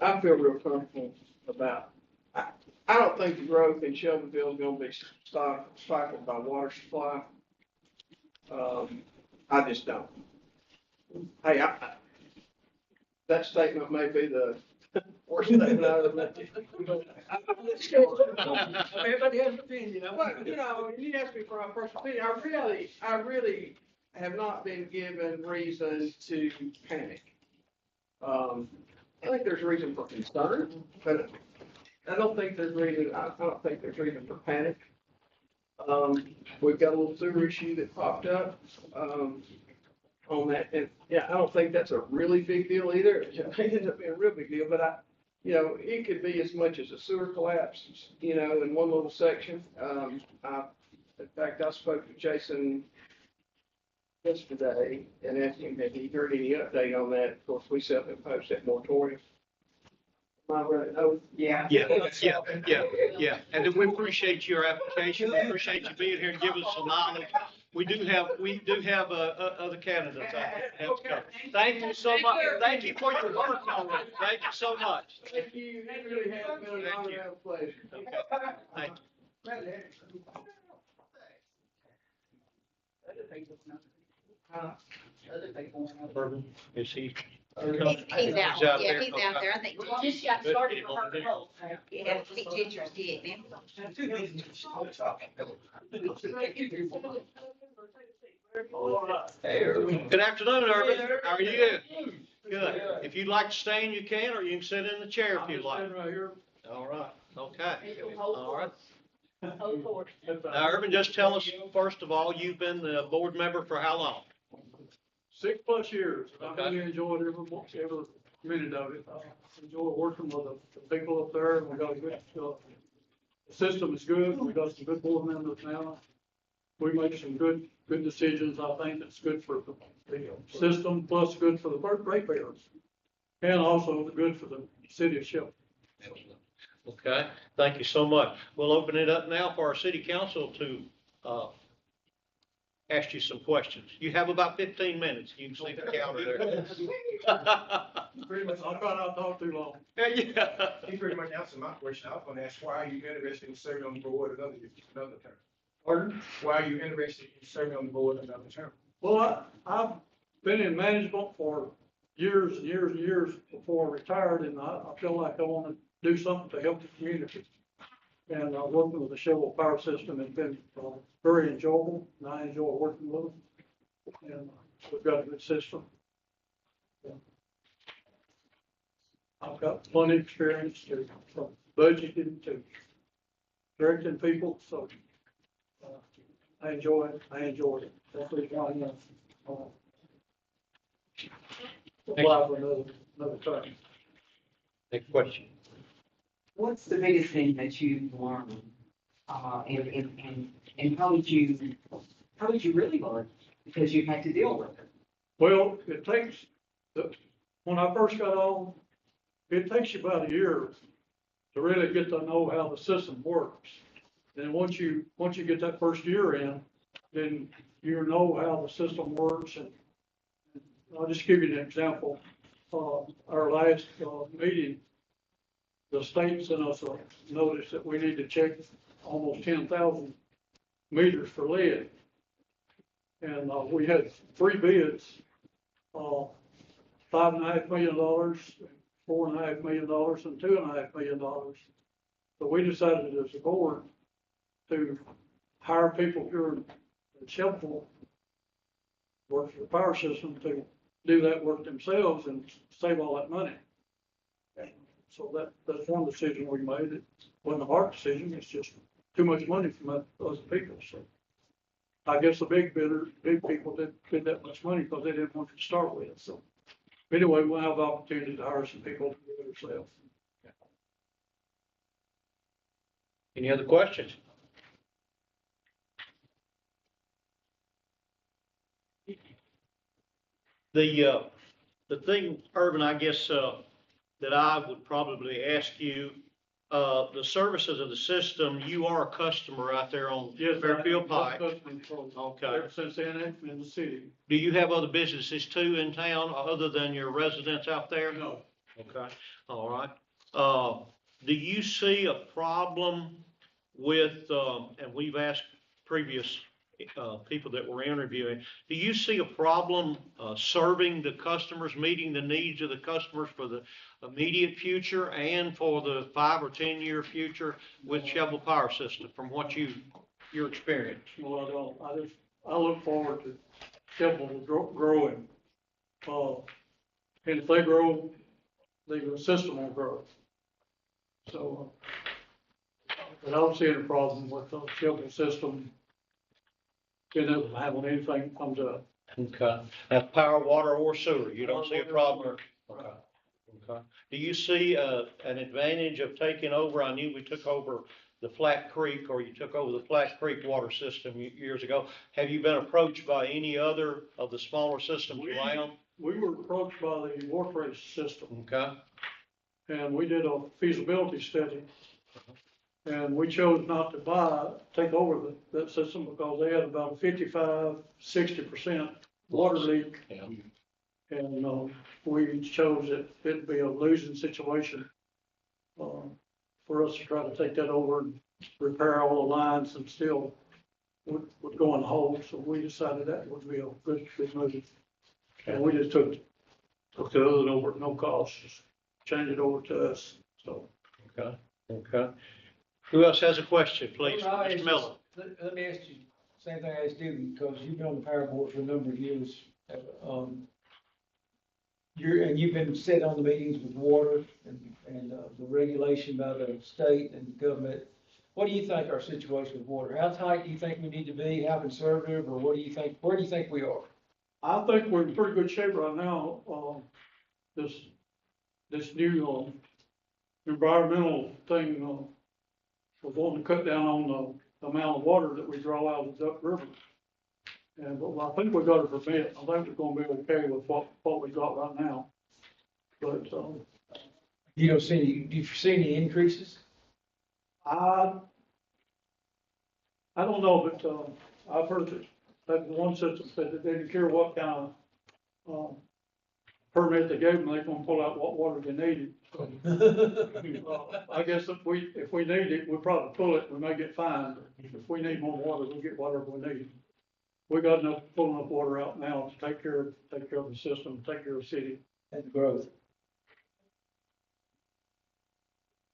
I feel real comfortable about, I don't think the growth in Shelbyville is gonna be stifled by water supply. I just don't. Hey, that statement may be the worst statement I've ever made. Everybody has an opinion. Well, you know, you asked me for my personal opinion. I really have not been given reason to panic. I think there's reason for concern, but I don't think there's reason for panic. We've got a little sewer issue that popped up, on that, and yeah, I don't think that's a really big deal either. It may end up being a real big deal, but it could be as much as a sewer collapse, in one little section. In fact, I spoke to Jason yesterday and asked him if he heard any update on that. Of course, we self-imposed that moratorium. Am I right? Oh, yeah. Yeah. And then we appreciate your application. We appreciate you being here and giving us some knowledge. We do have other candidates out there. Okay. Thank you so much. Thank you for your work on it. Thank you so much. Thank you. It really has been an honor and a pleasure. Okay. Thank you. Urban, is he? He's out, He's out yeah, there. he's out there, I think. Just got started for her role. Yeah, see pictures, yeah, Good afternoon, Urban. How are you? Good. If you'd like to stand, you can, or you can sit in the chair if you'd like. Right here. All right, okay. All right. Oh, Lord. Now, Urban, just tell us, first of all, you've been the board member for how long? 6+ years. I Okay. really enjoyed every minute of it. I enjoy working with the people up there, and we got a good, the system is good, we got some good board members now. We make some good decisions, I think that's good for the system, plus good for the ratepayers. And also good for the city of Shelby. Okay, thank you so much. We'll open it up now for our city council to, ask you some questions. You have about 15 minutes. You can see the counter there. Pretty much, I'll try not to talk too long. Yeah. He pretty much answered my question. I was gonna ask, why are you interested in serving on the board another term? Pardon? Why are you interested in serving on the board another term? Well, I've been in management for years and years and years before I retired, and I feel like I want to do something to help the community. And working with the Shelby Power System has been very enjoyable, and I enjoy working with them. And we've got a good system. Yeah. I've got plenty of experience from budgeting to directing people, so I enjoy it. That's the reason why apply for another term. Next question. What's the biggest thing that you've learned, and how would you really learn? Because you had to deal with it. Well, it takes, when I first got on, it takes you about a year to really get to know how the system works. And once you get that first year in, then you know how the system works. And I'll just give you an example. Our last meeting, the state sent us a notice that we need to check almost 10,000 meters for lead. And we had 3 bids, $5.5 million, $4.5 million, and $2.5 million. So we decided as a board to hire people here in Shelbyville, work for the power system, to do that work themselves and save all that money. So that's one decision we made. It wasn't a hard decision. It's just too much money from other people. So I guess the big people didn't bid that much money because they didn't want to start with. So anyway, we'll have the opportunity to hire some people to do it ourselves. Any other questions? The thing, Urban, I guess, that I would probably ask you, the services of the system, you are a customer out there on Fairfield Pike. Okay. Ever since the annexment in the city. Do you have other businesses too in town other than your residents out there? No. Okay, all right. Do you see a problem with, and we've asked previous people that we're interviewing, do you see a problem serving the customers, meeting the needs of the customers for the immediate future and for the 5 or 10 year future with Shelbyville Power System from what your experience? No, I don't. I look forward to Shelbyville growing. And if they grow, the system will grow. So, but I don't see any problem with the Shelbyville system being able to handle anything that comes up. Okay. Now, power, water, or sewer, you don't see a problem? Okay. Okay. Do you see an advantage of taking over? I knew we took over the Flat Creek, or you took over the Flat Creek water system years ago. Have you been approached by any other of the smaller systems around? We were approached by the Warface system. Okay. And we did a feasibility study. And we chose not to take over that system because they had about 55-60% water leak. Yeah. And we chose that it'd be a losing situation for us to try to take that over and repair all the lines and still would go in the hole, so we decided that would be a good move. And we just took the other over at no cost, just changed it over to us, so. Okay, okay. Who else has a question, please? Well, Mr. Miller. Let me ask you, same thing I asked you, because you've been on the power board for a number of years. And you've been sitting on the meetings with water and the regulation by the state and the government. What do you think our situation with water? How tight do you think we need to be? How conservative, or what do you think, where do you think we are? I think we're in pretty good shape right now. This new, environmental thing, we're going to cut down on the amount of water that we draw out of the Duck River. And, but I think we got it permit. I think we're gonna be okay with what we got right now. But, You don't see any, do you see any increases? I don't know, but, I've heard that one system said that they didn't care what kind of, permit they gave them, they're gonna pull out what water they needed. I guess if we need it, we'll probably pull it, we may get fined. If we need more water, we'll get whatever we need. We got pull enough water out now to take care of the system, take care of the city. And the growth.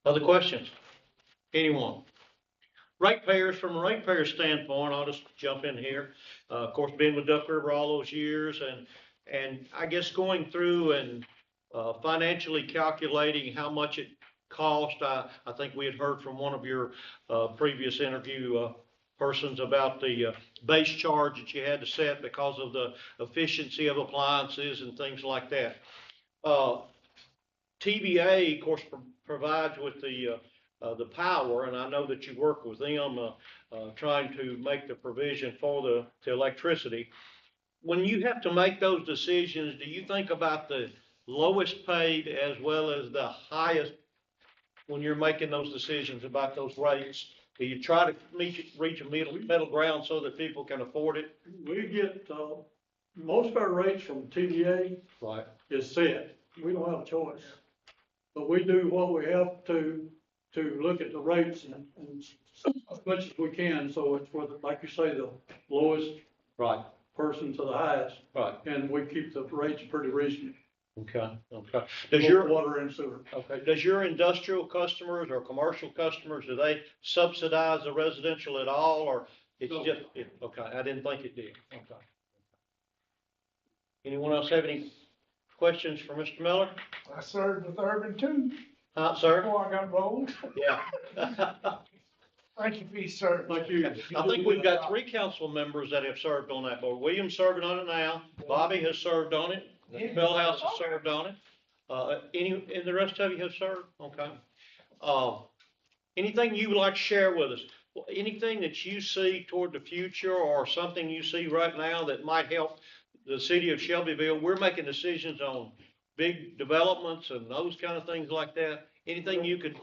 Other questions? Anyone? Ratepayers, from a ratepayer standpoint, I'll just jump in here. Of course, been with Duck River all those years, and I guess going through and financially calculating how much it cost. I think we had heard from one of your previous interview persons about the base charge that you had to set because of the efficiency of appliances and things like that. TVA, of course, provides with the power, and I know that you work with them trying to make the provision for the electricity. When you have to make those decisions, do you think about the lowest paid as well as the highest when you're making those decisions about those rates? Do you try to reach a middle ground so that people can afford it? We get, most of our rates from TVA Right. is set. We don't have a choice. But we do what we have to look at the rates and as much as we can, so it's whether, like you say, the lowest Right. person to the highest. Right. And we keep the rates pretty reasonable. Okay, okay. Does your water and sewer? Okay, does your industrial customers or commercial customers, do they subsidize the residential at all, or it's No. just, okay, I didn't think it did, okay. Anyone else have any questions for Mr. Miller? I served with Urban too, Sir? before I got rolled. Yeah. Thank you for your service. Thank you. I think we've got 3 council members that have served on that board. William's serving on it now, Bobby has served on it, Mr. Bellhouse has served on it. And the rest of you have served? Okay. Anything you would like to share with us? Anything that you see toward the future or something you see right now that might help the city of Shelbyville? We're making decisions on big developments and those kind of things like that. Anything you could,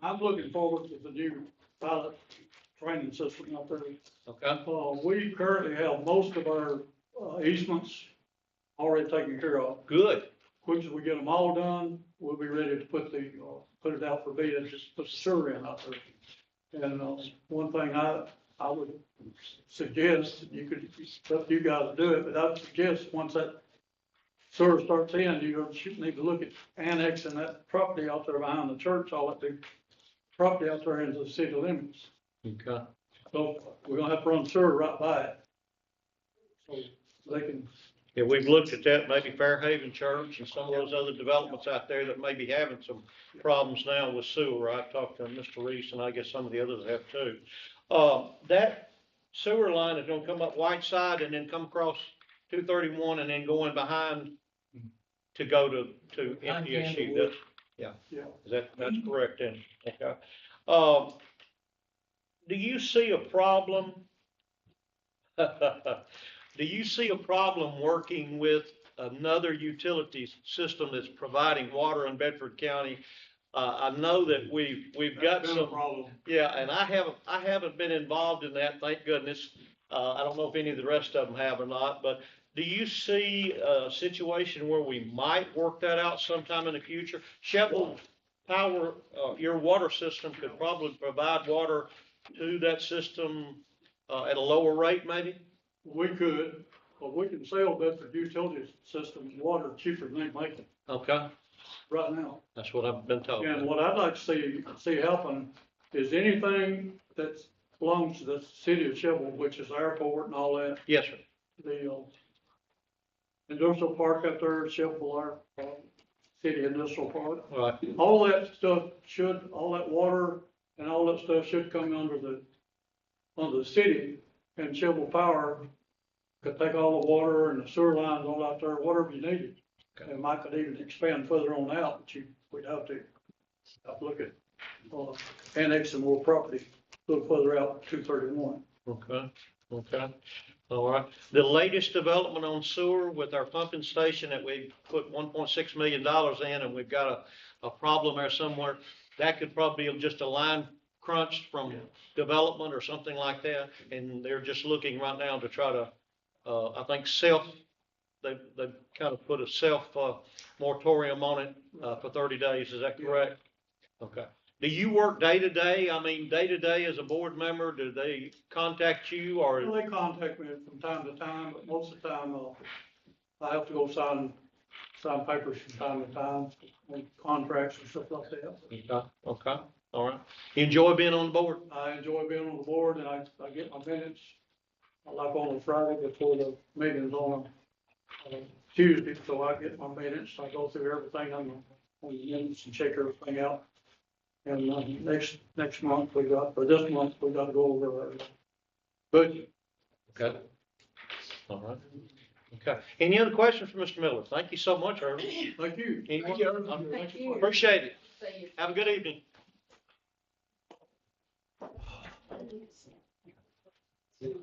I'm looking forward to the new pilot training system out there. okay, We currently have most of our easements already taken care of. good. Quick as we get them all done, we'll be ready to put it out for bid, just put the sewer in out there. And, one thing I would suggest, it's up to you guys to do it, but I would suggest once that sewer starts in, you need to look at annexing that property out there behind the church, all that big property out there into the city limits. Okay. So we're gonna have to run sewer right by it. So they can. Yeah, we've looked at that, maybe Fairhaven Church and some of those other developments out there that may be having some problems now with sewer. I've talked to Mr. Reese, and I guess some of the others have too. That sewer line is gonna come up Whiteside and then come across 231 and then go in behind to go to MTSU. That's, Yeah. that's correct then? Okay. Do you see a problem? Do you see a problem working with another utility system that's providing water in Bedford County? I know that we've got That's been a some, problem. yeah, and I haven't been involved in that, thank goodness. I don't know if any of the rest of them have or not, but do you see a situation where we might work that out sometime in the future? Sheffield Power, your water system could probably provide water to that system at a lower rate maybe? We could, but we can sell Bedford utility system water cheaper than they make it Okay, right now. that's what I've been told. And what I'd like to see happen is anything that belongs to the city of Chevrolet, which is the airport and all that, Yes, sir. the, industrial park up there, Chevrolet, city industrial park. Right, All that stuff all that water and all that stuff should come under the city, and Chevrolet Power could take all the water and the sewer lines all out there, whatever you needed. Okay. And Mike could even expand further on out, but we'd have to look at, annexing more property a little further out, 231. okay, okay. All right. The latest development on sewer with our pumping station that we put $1.6 million in, and we've got a problem there somewhere. That could probably be just a line crunched from development or something like that. And they're just looking right now to try to, I think they've kind of put a moratorium on it, for 30 days. Is that correct? Okay. Do you work day to day? I mean, day to day as a board member, do they contact you or? Well, they contact me from time to time, but most of the time, I have to go sign papers from time to time, and contracts and stuff like that. Okay, okay, all right. You enjoy being on the board? I enjoy being on the board, and I get my minutes, like on a Friday before the meeting's on Tuesday, so I get my minutes, I go through everything on the minutes and check everything out. And, next month or this month, we got to go over our budget. Okay. All right. Okay. Any other questions for Mr. Miller? Thank you so much, Irvin. Thank you. Anyone? Thank you. Appreciate it. Have a good evening.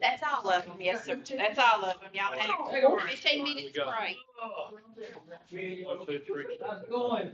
That's all of them, yes, sir. That's all of them. Y'all have 15 minutes break. How's it going?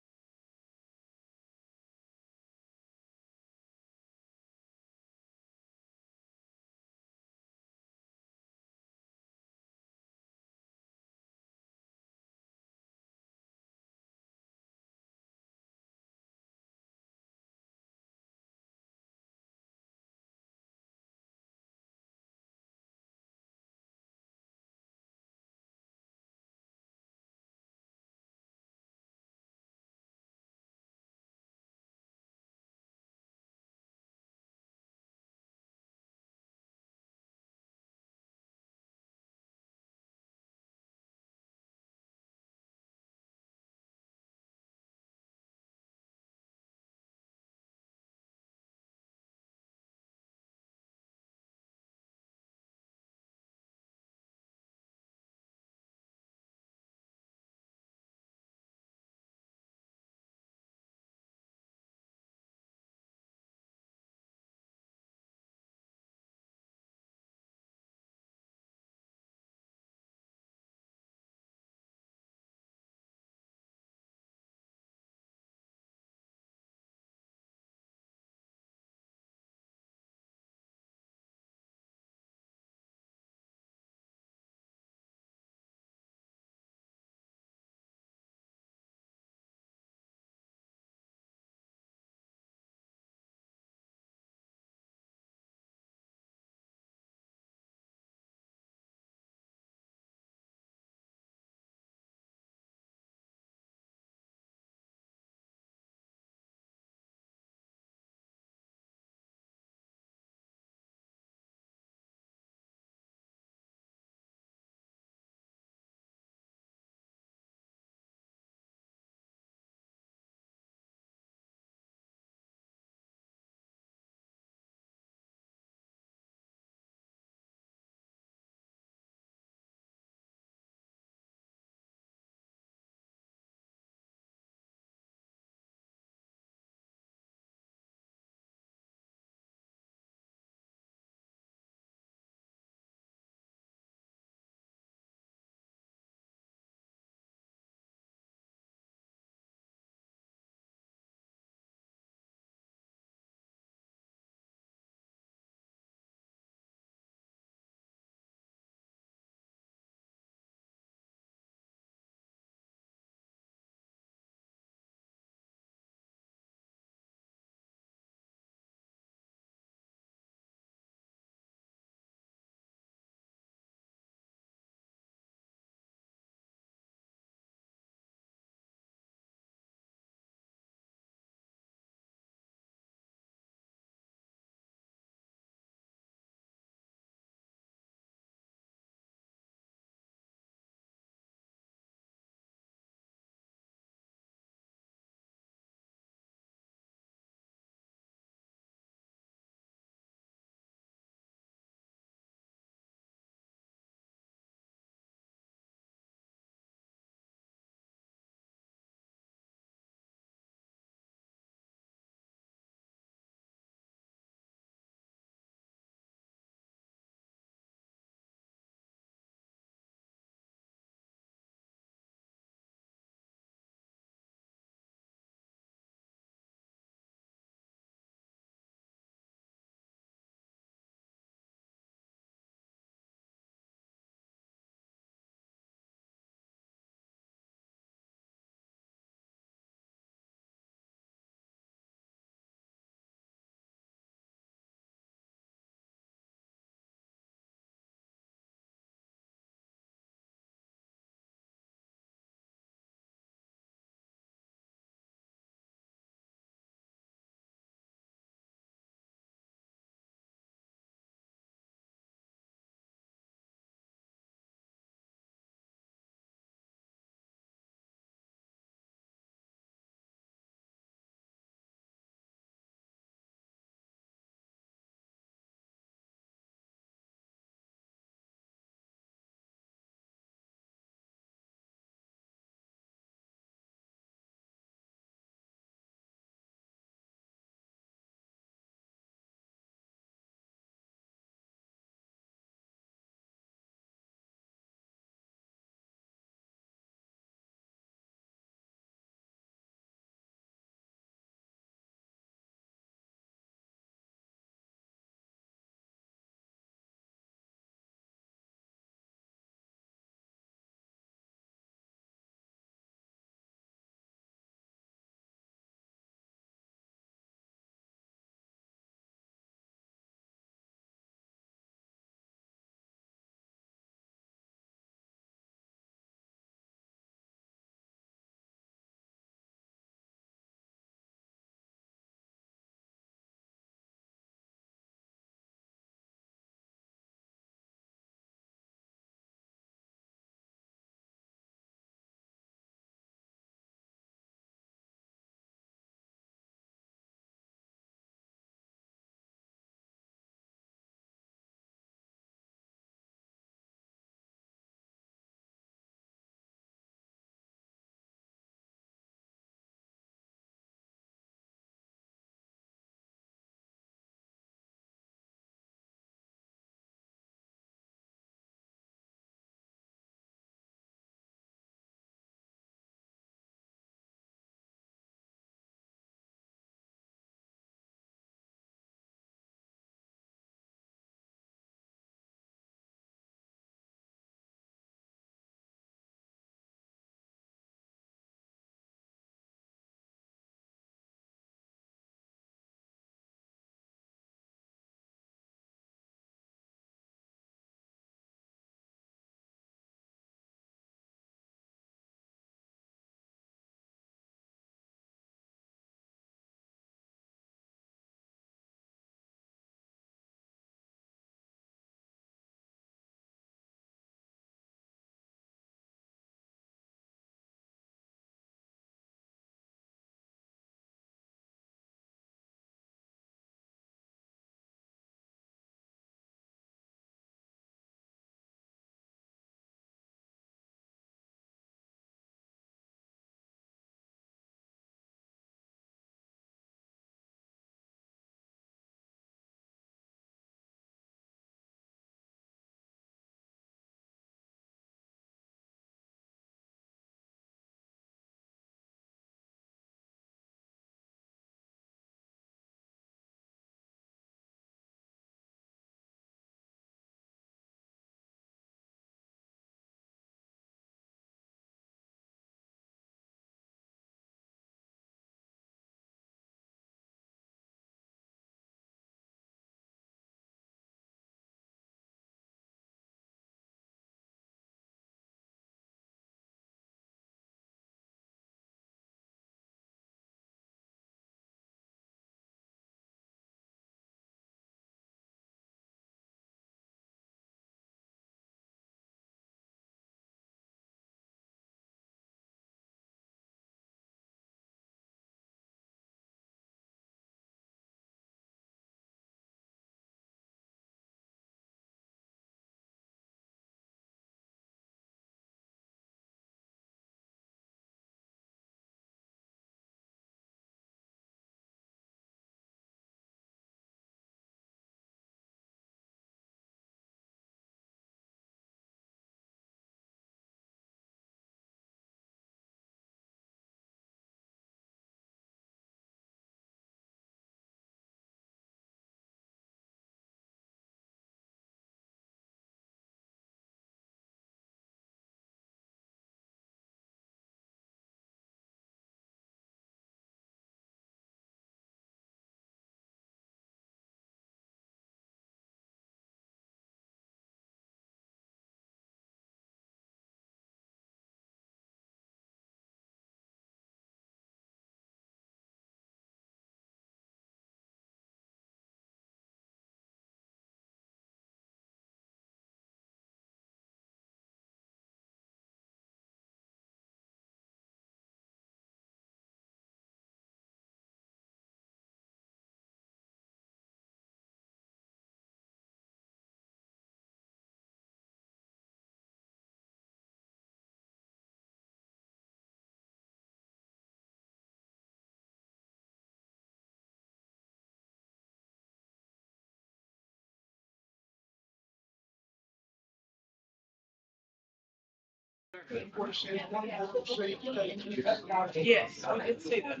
Yes, I did see that.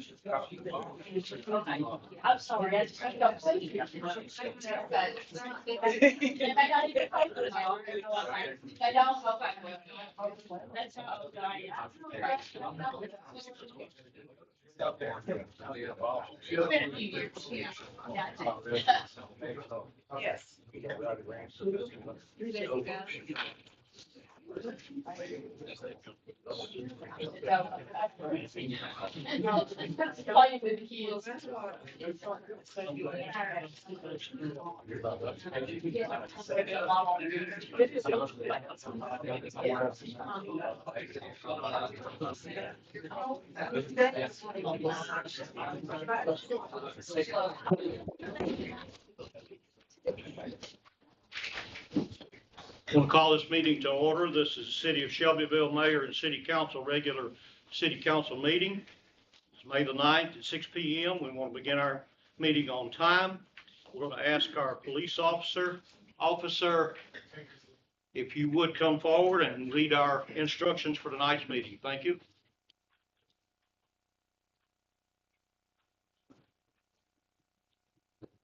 I'm sorry, I just got plenty. They don't go back. That's how it's been a few years, yeah. Yes. Playing with the kids. I want to call this meeting to order. This is the City of Shelbyville Mayor and City Council regular City Council meeting. It's May the 9th at 6 p.m. We want to begin our meeting on time. We're going to ask our police officer, if you would come forward and read our instructions for tonight's meeting. Thank you.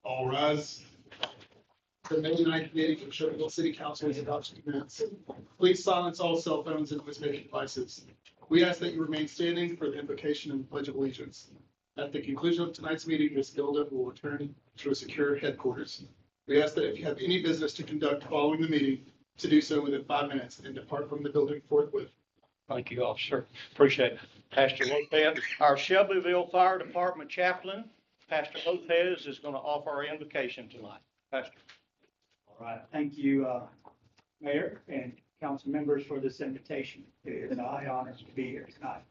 All rise. The May 9th meeting of Shelbyville City Council is about to commence. Please silence all cell phones and noise-making devices. We ask that you remain standing for the invocation and pledge of allegiance. At the conclusion of tonight's meeting, Ms. Gilda will return to a secure headquarters. We ask that if you have any business to conduct following the meeting, to do so within 5 minutes and depart from the building forthwith. Thank you, officer. Appreciate it. Pastor Lopez, our Shelbyville Fire Department chaplain, Pastor Lopez, is going to offer our invocation tonight. Pastor. All right, thank you, Mayor and council members for this invitation. It is an honor to be here tonight.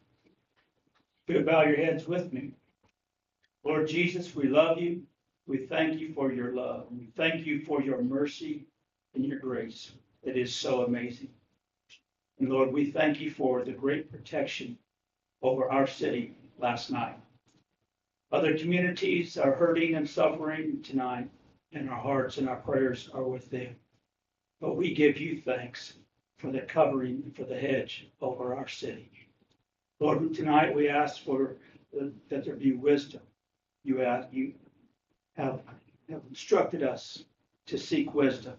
If you bow your heads with me. Lord Jesus, we love you. We thank you for your love. We thank you for your mercy and your grace. It is so amazing. And Lord, we thank you for the great protection over our city last night. Other communities are hurting and suffering tonight, and our hearts and our prayers are with them. But we give you thanks for the covering and for the hedge over our city. Lord, tonight we ask for that there be wisdom. You have instructed us to seek wisdom.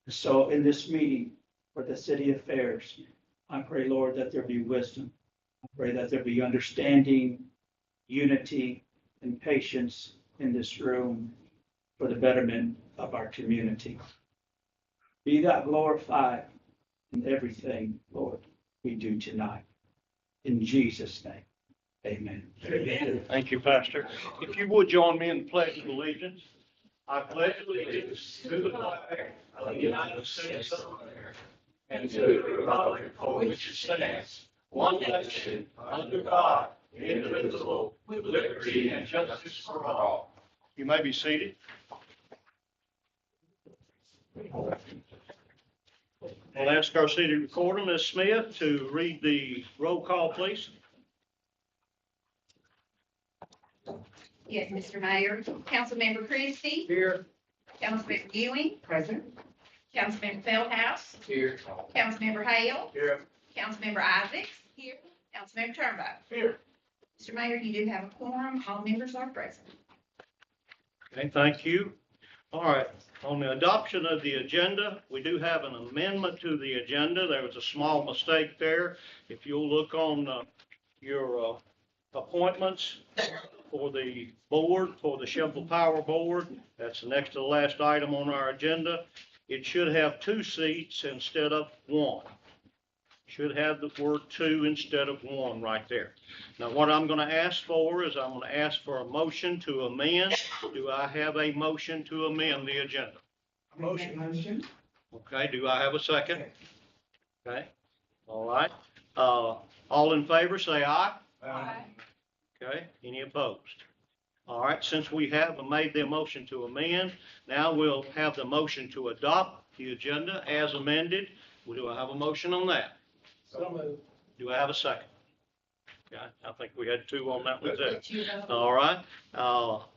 So in this meeting for the city affairs, I pray, Lord, that there be wisdom. I pray that there be understanding, unity, and patience in this room for the betterment of our community. Be thou glorified in everything, Lord, we do tonight. In Jesus' name, amen. Amen. Thank you, Pastor. If you would join me in the Pledge of Allegiance. I pledge allegiance to the flag of the United States of America and to the republic for which it stands, one nation, under God, indivisible, with liberty and justice for all. You may be seated. I'll ask our city recorder, Ms. Smith, to read the roll call, please. Yes, Mr. Mayor. Councilmember Christie. Here. Councilmember Ewing. Present. Councilmember Feldhouse. Here. Councilmember Hale. Here. Councilmember Isaacs. Here. Councilmember Turnbow. Here. Mr. Mayor, you do have a quorum. All members are present. Okay, thank you. All right, on the adoption of the agenda, we do have an amendment to the agenda. There was a small mistake there. If you'll look on your appointments for the board, for the Shelbyville Power Board, that's the next to the last item on our agenda. It should have 2 seats instead of 1. Should have the word 2 instead of 1 right there. Now, what I'm going to ask for is I'm going to ask for a motion to amend. Do I have a motion to amend the agenda? Motion. Okay, do I have a second? Okay, all right. All in favor, say aye. Aye. Okay, any opposed? All right, since we have made the motion to amend, now we'll have the motion to adopt the agenda as amended. Do I have a motion on that? So moved. Do I have a second? Okay, I think we had 2 on that one too. All right, all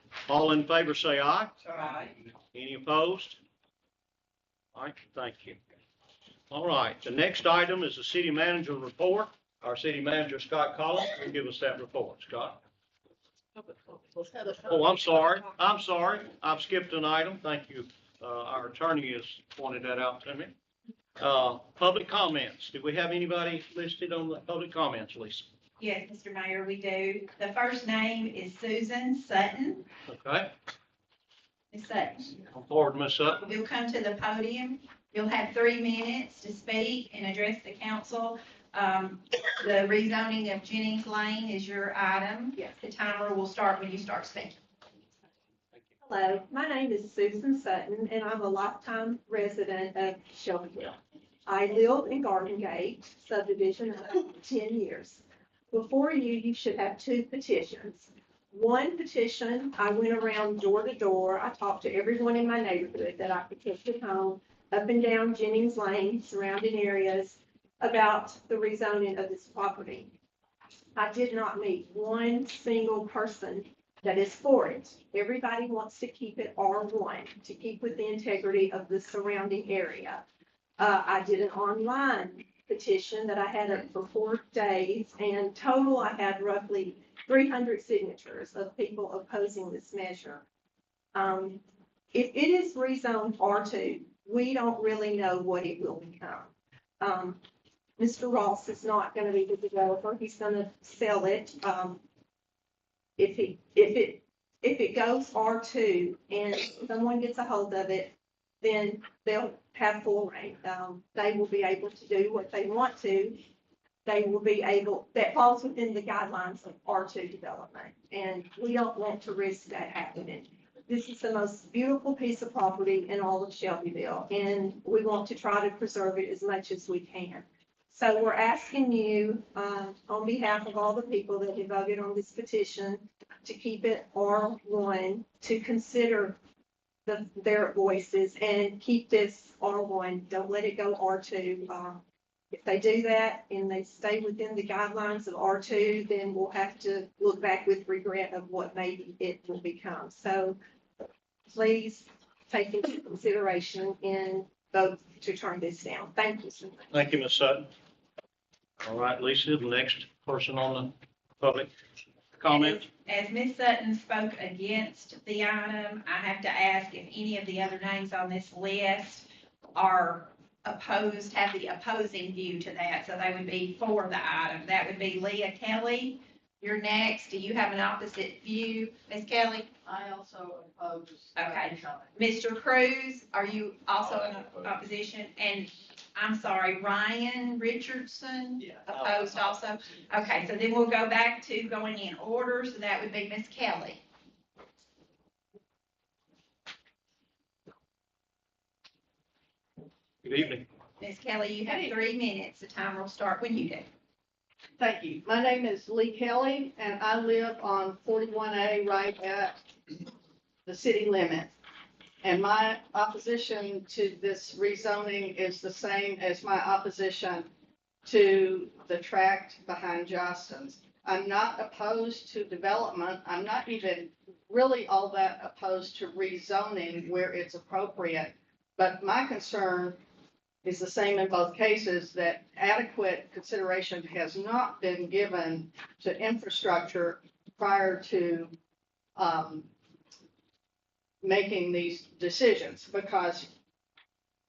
in favor say aye. Aye. Any opposed? All right, thank you. All right, the next item is the city manager report. Our city manager, Scott Collins, will give us that report. Scott? Oh, I'm sorry. I've skipped an item. Thank you. Our attorney has pointed that out to me. Public comments. Do we have anybody listed on the public comments, Lisa? Yes, Mr. Mayor, we do. The first name is Susan Sutton. Okay, Ms. Sutton, come forward, Ms. Sutton. you'll come to the podium. You'll have 3 minutes to speak and address the council. The rezoning of Jennings Lane is your item. Yes. The timer will start when you start speaking. Hello, my name is Susan Sutton, and I'm a lifetime resident of Shelbyville. I live in Garden Gate subdivision for 10 years. Before you, you should have 2 petitions. One petition, I went around door to door. I talked to everyone in my neighborhood that I could get to home, up and down Jennings Lane, surrounding areas, about the rezoning of this property. I did not meet one single person that is for it. Everybody wants to keep it R1, to keep with the integrity of the surrounding area. I did an online petition that I had up for 4 days, and total I had roughly 300 signatures of people opposing this measure. If it is rezoned R2, we don't really know what it will become. Mr. Ross is not going to be the developer. He's going to sell it. If it goes R2 and someone gets a hold of it, then they'll have full reign. They will be able to do what they want to. They will be able, that falls within the guidelines of R2 development. And we don't want to risk that happening. This is the most beautiful piece of property in all of Shelbyville, and we want to try to preserve it as much as we can. So we're asking you, on behalf of all the people that have voted on this petition, to keep it R1, to consider their voices and keep this R1. Don't let it go R2. If they do that and they stay within the guidelines of R2, then we'll have to look back with regret of what maybe it will become. So please take into consideration and vote to turn this down. Thank you so much. Thank you, Ms. Sutton. All right, Lisa, the next person on the public comment. As Ms. Sutton spoke against the item, I have to ask if any of the other names on this list are opposed, have the opposing view to that. So they would be for the item. That would be Leah Kelly. You're next. Do you have an opposite view, Ms. Kelly? I also oppose. Okay. Mr. Cruz, are you also in opposition? And I'm sorry, Ryan Richardson? Yeah. Opposed also? Okay, so then we'll go back to going in order. So that would be Ms. Kelly. Good evening. Ms. Kelly, you have 3 minutes. The timer will start when you do. Thank you. My name is Lee Kelly, and I live on 41A right at the city limit. And my opposition to this rezoning is the same as my opposition to the tract behind Johnston's. I'm not opposed to development. I'm not even really all that opposed to rezoning where it's appropriate. But my concern is the same in both cases, that adequate consideration has not been given to infrastructure prior to making these decisions, because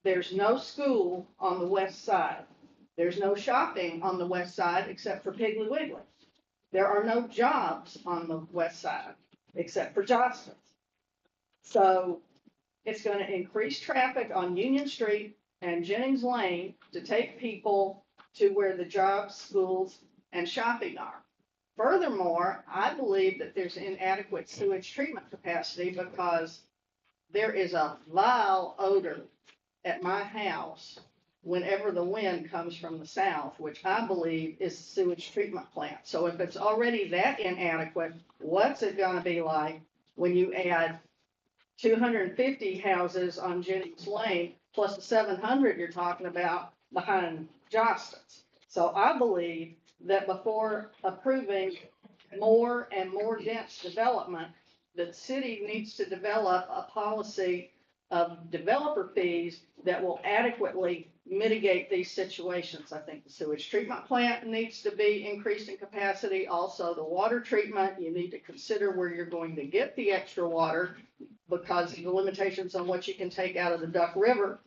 there's no school on the west side. There's no shopping on the west side except for Piggly Wiggly. There are no jobs on the west side except for Johnston's. So it's going to increase traffic on Union Street and Jennings Lane to take people to where the jobs, schools, and shopping are. Furthermore, I believe that there's inadequate sewage treatment capacity because there is a vile odor at my house whenever the wind comes from the south, which I believe is the sewage treatment plant. So if it's already that inadequate, what's it going to be like when you add 250 houses on Jennings Lane plus the 700 you're talking about behind Johnston's? So I believe that before approving more and more dense development, the city needs to develop a policy of developer fees that will adequately mitigate these situations. I think the sewage treatment plant needs to be increased in capacity. Also, the water treatment, you need to consider where you're going to get the extra water because of the limitations on what you can take out of the Duck River.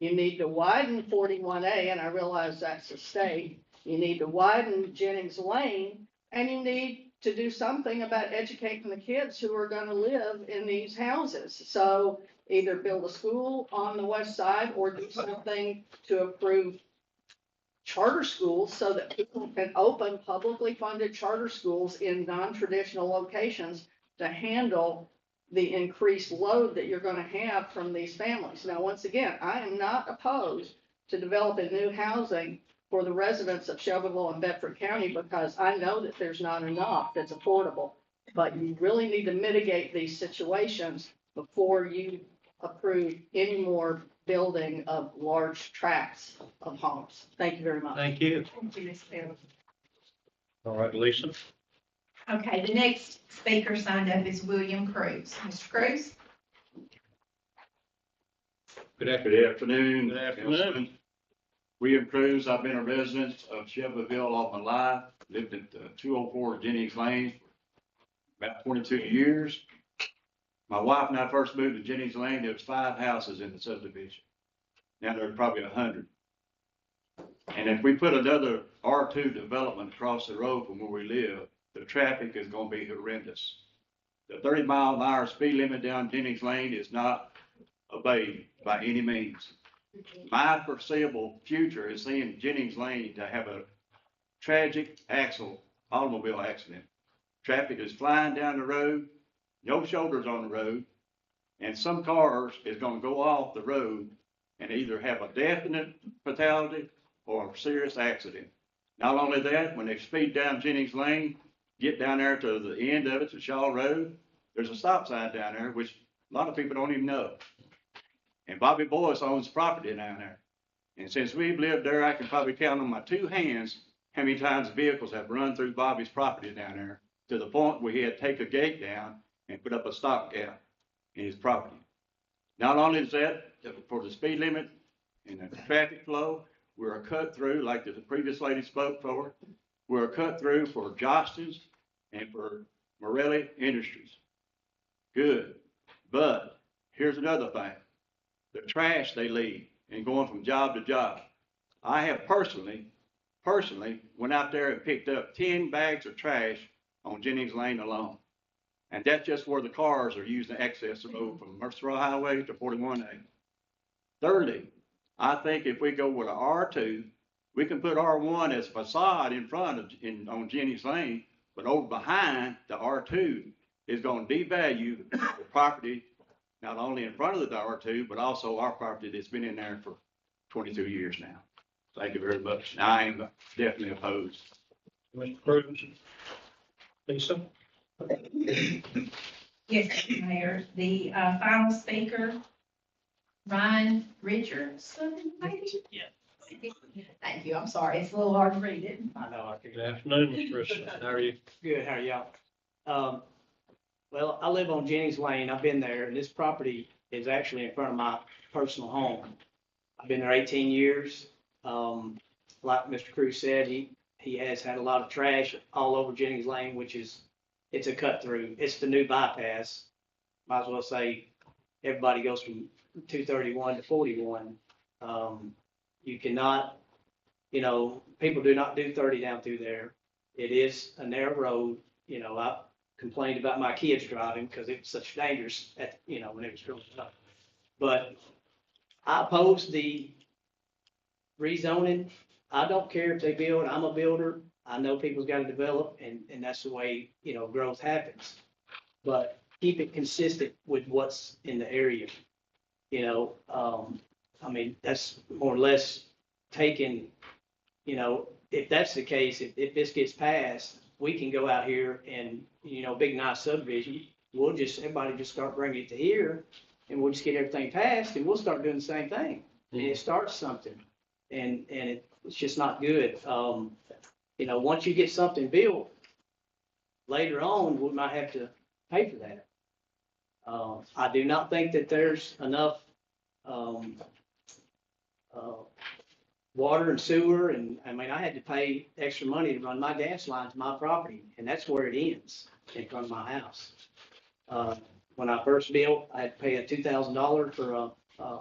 You need to widen 41A, and I realize that's a state. You need to widen Jennings Lane, and you need to do something about educating the kids who are going to live in these houses. So either build a school on the west side or do something to approve charter schools so that people can open publicly funded charter schools in non-traditional locations to handle the increased load that you're going to have from these families. Now, once again, I am not opposed to developing new housing for the residents of Shelbyville and Bedford County because I know that there's not enough that's affordable. But you really need to mitigate these situations before you approve any more building of large tracts of homes. Thank you very much. Thank you. Thank you, Ms. Taylor. All right, Lisa. Okay, the next speaker signed up is William Cruz. Mr. Cruz? Good afternoon. Good afternoon. William Cruz, I've been a resident of Shelbyville all my life, lived at 204 Jennings Lane for about 22 years. My wife and I first moved to Jennings Lane, there was 5 houses in the subdivision. Now there's probably 100. And if we put another R2 development across the road from where we live, the traffic is going to be horrendous. The 30-mile-an-hour speed limit down Jennings Lane is not obeyed by any means. My foreseeable future is seeing Jennings Lane to have a tragic automobile accident. Traffic is flying down the road, no shoulders on the road, and some cars is going to go off the road and either have a definite fatality or a serious accident. Not only that, when they speed down Jennings Lane, get down there to the end of it, to Shaw Road, there's a stop sign down there, which a lot of people don't even know. And Bobby Boyce owns property down there. And since we've lived there, I can probably count on my 2 hands how many times vehicles have run through Bobby's property down there to the point where he had to take a gate down and put up a stopgap in his property. Not only is that for the speed limit and the traffic flow, we're a cut through, like the previous lady spoke for, we're a cut through for Johnston's and for Morelli Industries. Good. But here's another thing. The trash they leave and going from job to job. I have personally went out there and picked up 10 bags of trash on Jennings Lane alone. And that's just where the cars are using to access the road from Murfreesboro Highway to 41A. Thirdly, I think if we go with an R2, we can put R1 as a facade in front of on Jennings Lane, but over behind the R2 is going to devalue the property, not only in front of the R2, but also our property that's been in there for 22 years now. Thank you very much. I am definitely opposed. Mr. Cruz. Lisa? Yes, Mayor. The final speaker, Ryan Richardson, maybe? Yeah. Thank you. I'm sorry. It's a little hard to read it. I know. Good afternoon, Mr. Richardson. How are you? Good, how are y'all? Well, I live on Jennings Lane. I've been there, and this property is actually in front of my personal home. I've been there 18 years. Like Mr. Cruz said, he has had a lot of trash all over Jennings Lane, it's a cut through. It's the new bypass. Might as well say everybody goes from 231 to 41. You cannot, people do not do 30 down through there. It is a narrow road. I complained about my kids driving because it was such dangerous when it was growing up. But I oppose the rezoning. I don't care if they build. I'm a builder. I know people's got to develop, and that's the way, growth happens. But keep it consistent with what's in the area. That's more or less taken, if that's the case, if this gets passed, we can go out here and, big nice subdivision, everybody just start bringing it to here, and we'll just get everything passed, and we'll start doing the same thing. And it starts something, and it's just not good. Once you get something built, later on, we might have to pay for that. I do not think that there's enough, water and sewer, and, I mean, I had to pay extra money to run my gas line to my property, and that's where it ends, in front of my house. When I first built, I had to pay a $2,000 for a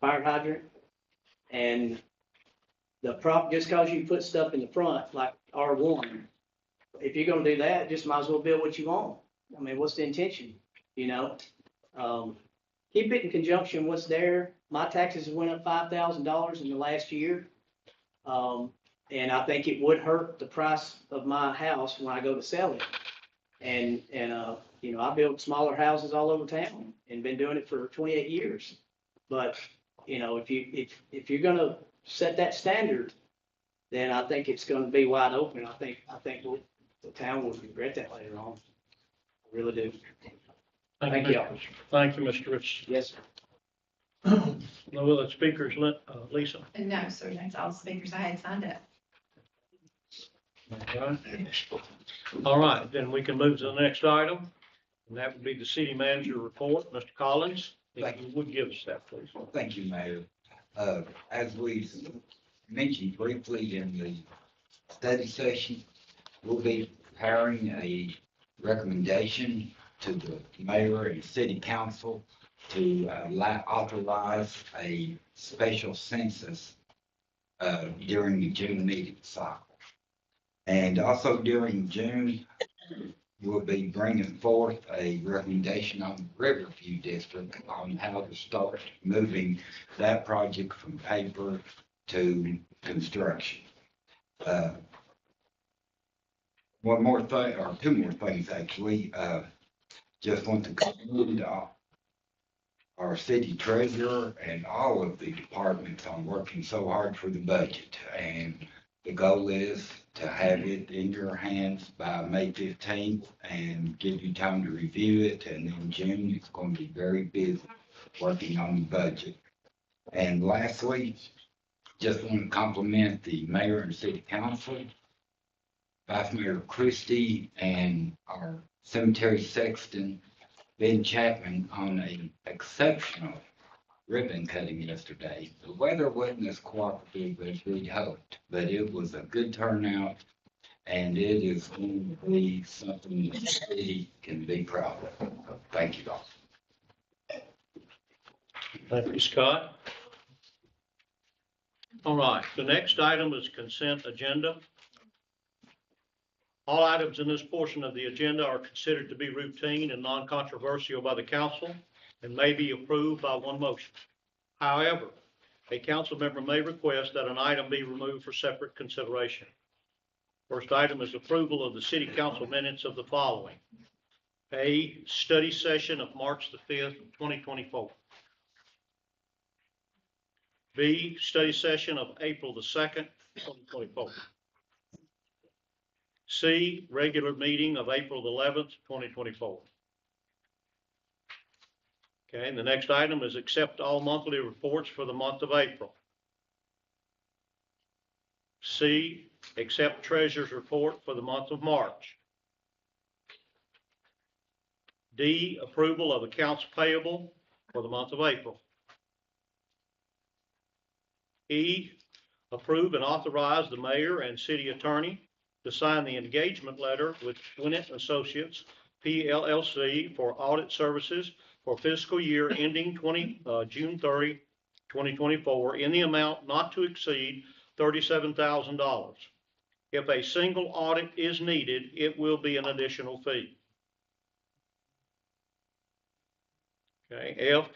fire hydrant, and just cause you put stuff in the front, like R1, if you're gonna do that, just might as well build what you want. I mean, what's the intention, you know? Keep it in conjunction what's there. My taxes went up $5,000 in the last year. And I think it would hurt the price of my house when I go to sell it. And you know, I built smaller houses all over town and been doing it for 28 years. But, you know, if you're gonna set that standard, then I think it's gonna be wide open. I think the town will regret that later on. I really do. Thank you. Thank you, Mr. Richardson. Yes, sir. No other speakers, Lisa? No, sir, that's all the speakers I had signed up. All right, then we can move to the next item, and that would be the city manager report. Mr. Collins, if you would give us that, please. Thank you, Mayor. As we mentioned briefly in the study session, we'll be preparing a recommendation to the mayor and city council to authorize a special census during the June meeting cycle. And also during June, we'll be bringing forth a recommendation on the Riverview District on how to start moving that project from paper to construction. One more thing, or two more things actually. Just want to commend our city treasurer and all of the departments on working so hard for the budget. And the goal is to have it in your hands by May 15th and give you time to review it. And in June, it's going to be very busy working on the budget. And lastly, just want to compliment the mayor and city council, Vice Mayor Christie, and our cemetery sexton, Ben Chapman, on an exceptional ribbon cutting yesterday. The weather wasn't as cooperative as we'd hoped, but it was a good turnout, and it is going to be something the city can be proud of. Thank you all. Thank you, Scott. All right, the next item is consent agenda. All items in this portion of the agenda are considered to be routine and non-controversial by the council and may be approved by one motion. However, a council member may request that an item be removed for separate consideration. First item is approval of the city council minutes of the following. A, study session of March the 5th, 2024. B, study session of April the 2nd, 2024. C, regular meeting of April the 11th, 2024. Okay, and the next item is accept all monthly reports for the month of April. C, accept treasurer's report for the month of March. D, approval of accounts payable for the month of April. E, approve and authorize the mayor and city attorney to sign the engagement letter with Gwinnett Associates, PLLC, for audit services for fiscal year ending June 30, 2024, in the amount not to exceed $37,000. If a single audit is needed, it will be an additional fee. Okay, F,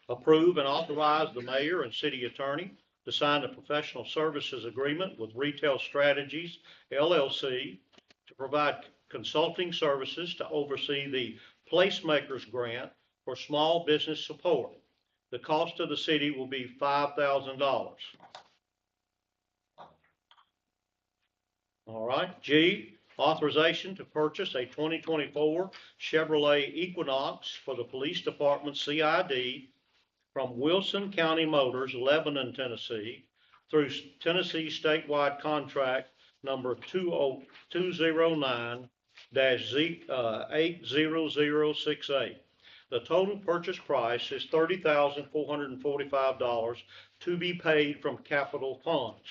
approve and authorize the mayor and city attorney to sign a professional services agreement with Retail Strategies, LLC, to provide consulting services to oversee the Placemakers Grant for small business support. The cost to the city will be $5,000. All right. G, authorization to purchase a 2024 Chevrolet Equinox for the police department CID from Wilson County Motors, Lebanon, Tennessee, through Tennessee statewide contract number 209-80068 The total purchase price is $30,445 to be paid from capital funds.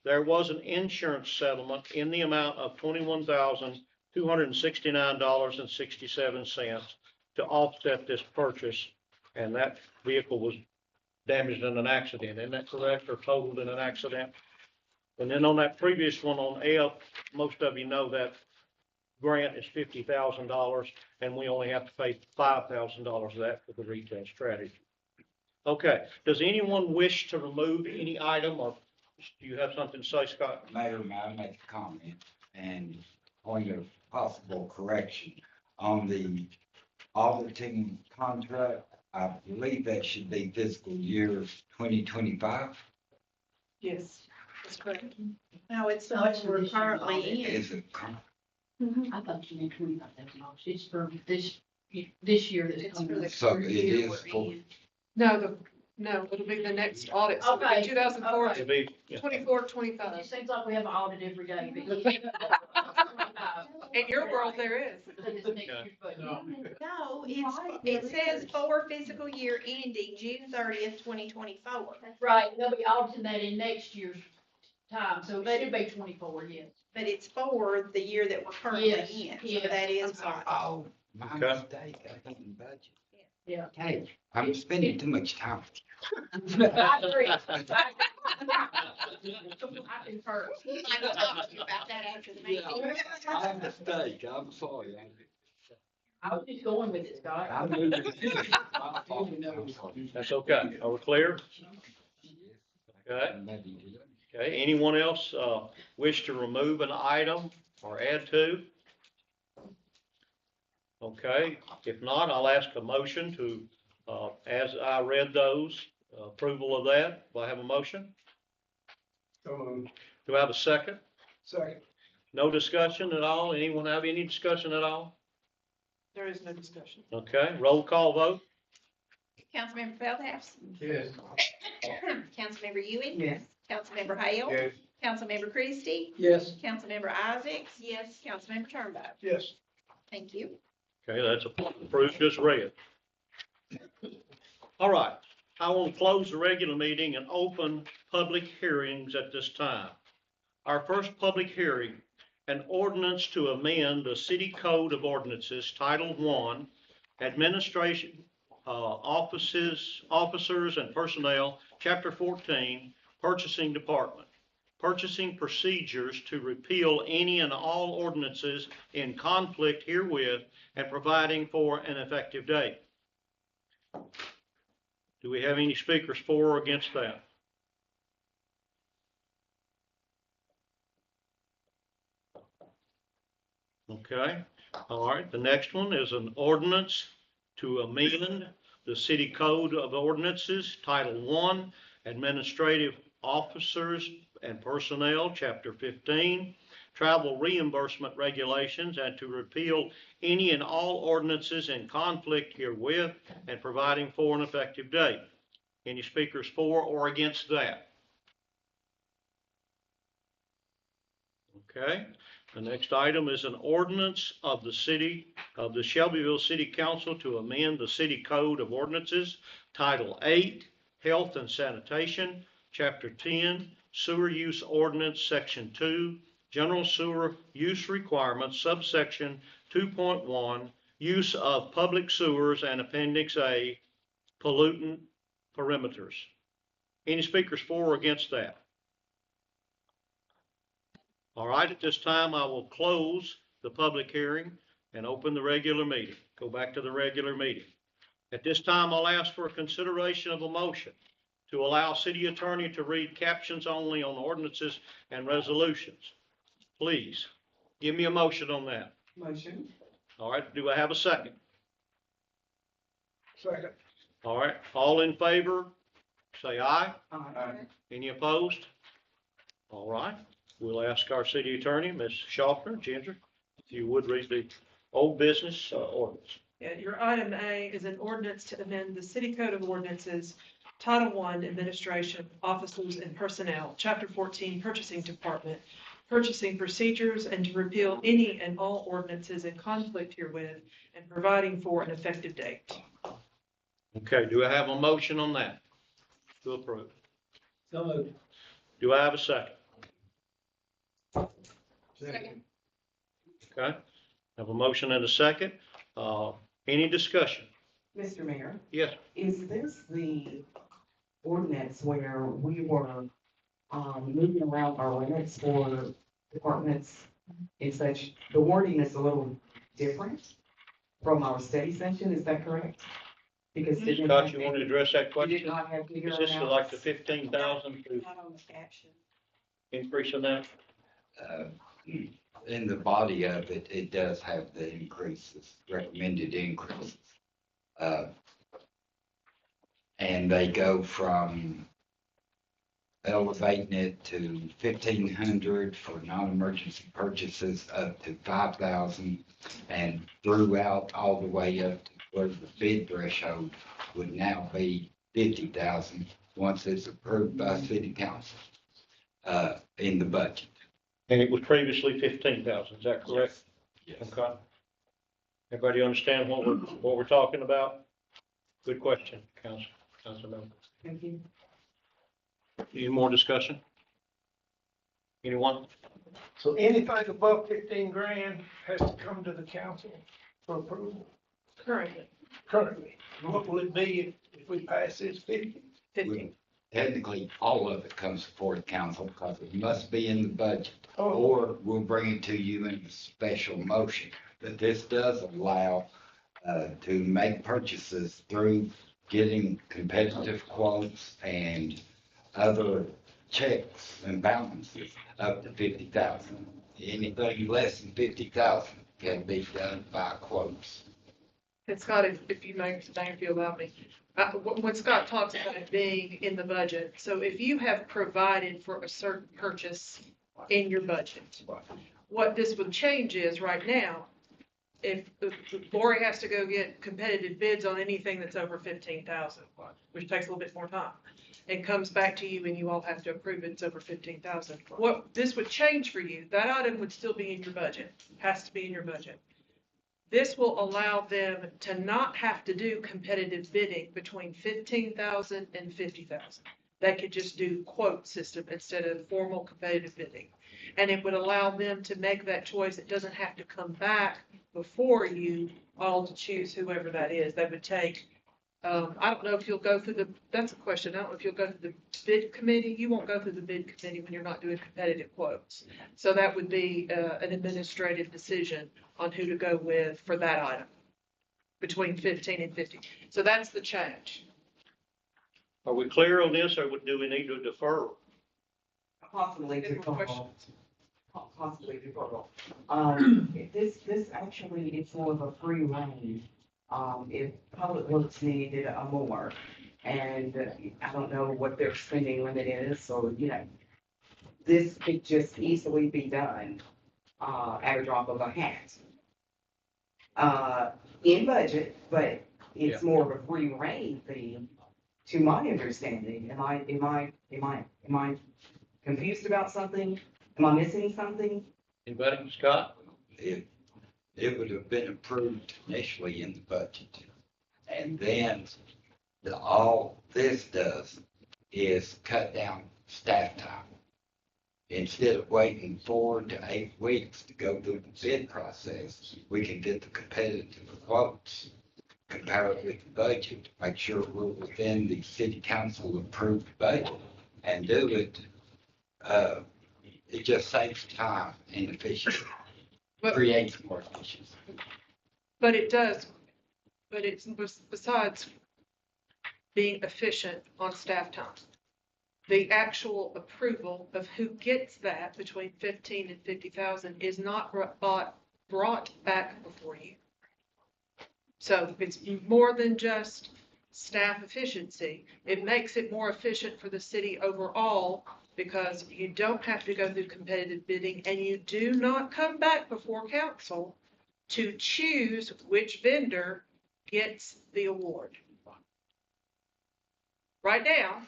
There was an insurance settlement in the amount of $21,269.67 to offset this purchase, and that vehicle was damaged in an accident. Isn't that correct, or totaled in an accident? And then on that previous one on F, most of you know that grant is $50,000, and we only have to pay $5,000 of that for the retail strategy. Okay, does anyone wish to remove any item, or do you have something to say, Scott? Mayor, may I make a comment and point of possible correction on the auditing contract? I believe that should be fiscal year 2025. Yes, that's correct. No, it's not, we're currently in. Is it? I thought you meant $25,000. It's for this year that's It's for coming. the So current it year is we're for, in. No, it'll be the next audit, so it'll Okay, be 2004, It'll be, yeah. 24, It 25. just seems like we have an audit every day. In your world, there is. No, it says for fiscal year ending June 30th, 2024. Right, they'll be auditing that in next year's time, so it should be 24, yes. But it's for the year that we're currently Yes, in, so yes. that is right. oh, my Okay. mistake, I didn't budget. Yeah. Hey, I'm spending too much time. I agree. I concur. I will talk to you about that after the meeting. My mistake, I'm sorry. I was just going with it, Scott. I'm moving. That's okay. Are we clear? Okay. Okay, anyone else, wish to remove an item or add to? Okay, if not, I'll ask a motion to, as I read those, approval of that. Do I have a motion? So moved. Do I have a second? Second. No discussion at all? Anyone have any discussion at all? There is no discussion. Okay, roll call vote? Councilmember Feldhouse? Yes. Councilmember Ewing? Yes. Councilmember Hale? Yes. Councilmember Christie? Yes. Councilmember Isaacs? Yes. Councilmember Turnbow? Yes. Thank you. Okay, that's approved as read. All right, I will close the regular meeting and open public hearings at this time. Our first public hearing, an ordinance to amend the City Code of Ordinances, Title I, Administration, Officers and Personnel, Chapter 14, Purchasing Department. Purchasing procedures to repeal any and all ordinances in conflict herewith and providing for an effective date. Do we have any speakers for or against that? Okay, all right. The next one is an ordinance to amend the City Code of Ordinances, Title I, Administrative Officers and Personnel, Chapter 15, Travel Reimbursement Regulations, and to repeal any and all ordinances in conflict herewith and providing for an effective date. Any speakers for or against that? Okay. The next item is an ordinance of the Shelbyville City Council to amend the City Code of Ordinances, Title 8, Health and Sanitation, Chapter 10, Sewer Use Ordinance, Section 2, General Sewer Use Requirements, Subsection 2.1, Use of Public Sewers, and Appendix A, Pollutant Perimeters. Any speakers for or against that? All right, at this time, I will close the public hearing and open the regular meeting. Go back to the regular meeting. At this time, I'll ask for a consideration of a motion to allow city attorney to read captions only on ordinances and resolutions. Please, give me a motion on that. Motion. All right, do I have a second? Second. All right, all in favor, say aye. Aye. Any opposed? All right, we'll ask our city attorney, Ms. Schaffner, Ginger, if you would read the old business ordinance. Yeah, your item A is an ordinance to amend the City Code of Ordinances, Title I, Administration, Officers and Personnel, Chapter 14, Purchasing Department, purchasing procedures, and to repeal any and all ordinances in conflict herewith, and providing for an effective date. Okay, do I have a motion on that? To approve. So moved. Do I have a second? Second. Okay, have a motion and a second. Any discussion? Mr. Mayor, Yes. is this the ordinance where we were, moving around our limits for departments and such? The wording is a little different from our study session, is that correct? Because didn't it Scott, have you to- want to address that you question? did not have to figure Is it this out? like the 15,000 to Not on the caption. increase in that? In the body of it, it does have the increases, recommended increases. And they go from elevating it to 1,500 for non-emergency purchases up to 5,000, and throughout all the way up to where the bid threshold would now be 50,000 once it's approved by city council in the budget. And it was previously 15,000, is that correct? Yes. Okay. Everybody understand what we're talking about? Good question, Councilmember. Thank you. Any more discussion? Anyone? So anything above 15 grand has to come to the council for approval currently. What will it be if we pass this 50? 50. Technically, all of it comes before the council because it must be in the budget. Oh. Or we'll bring it to you in a special motion. But this does allow to make purchases through getting competitive quotes and other checks and balances up to 50,000. Anything less than 50,000 can be done by quotes. And Scott, if you may allow me, when Scott talks about it being in the budget, so if you have provided for a certain purchase in your budget, what this would change is right now, if Lori has to go get competitive bids on anything that's over 15,000, which takes a little bit more time, and comes back to you and you all have to approve it's over 15,000. What this would change for you, that item would still be in your budget, has to be in your budget. This will allow them to not have to do competitive bidding between 15,000 and 50,000. They could just do quote system instead of formal competitive bidding. And it would allow them to make that choice. It doesn't have to come back before you all to choose whoever that is. They would take, I don't know if you'll go through that's a question. I don't know if you'll go through the bid committee. You won't go through the bid committee when you're not doing competitive quotes. So that would be an administrative decision on who to go with for that item between 15 and 50. So that's the change. Are we clear on this, or do we need to defer? Possibly Any more deferral. Possibly deferral. This actually, it's more of a free rein. If Public Works needed a more, and I don't know what their spending limit is, so, this could just easily be done, at a drop of a hat. In budget, but it's more of a free rein thing, to my understanding. Am I confused about something? Am I missing something? Anybody, Scott? It would have been approved initially in the budget. And then all this does is cut down staff time. Instead of waiting 4 to 8 weeks to go through the bid process, we can get the competitive quotes, compare it with the budget, make sure we're within the city council approved budget, and do it. It just saves time and efficiency, creates more efficiency. But it does, but it's besides being efficient on staff time. The actual approval of who gets that between 15 and 50,000 is not brought back before you. So it's more than just staff efficiency. It makes it more efficient for the city overall because you don't have to go through competitive bidding and you do not come back before council to choose which vendor gets the award. Right now,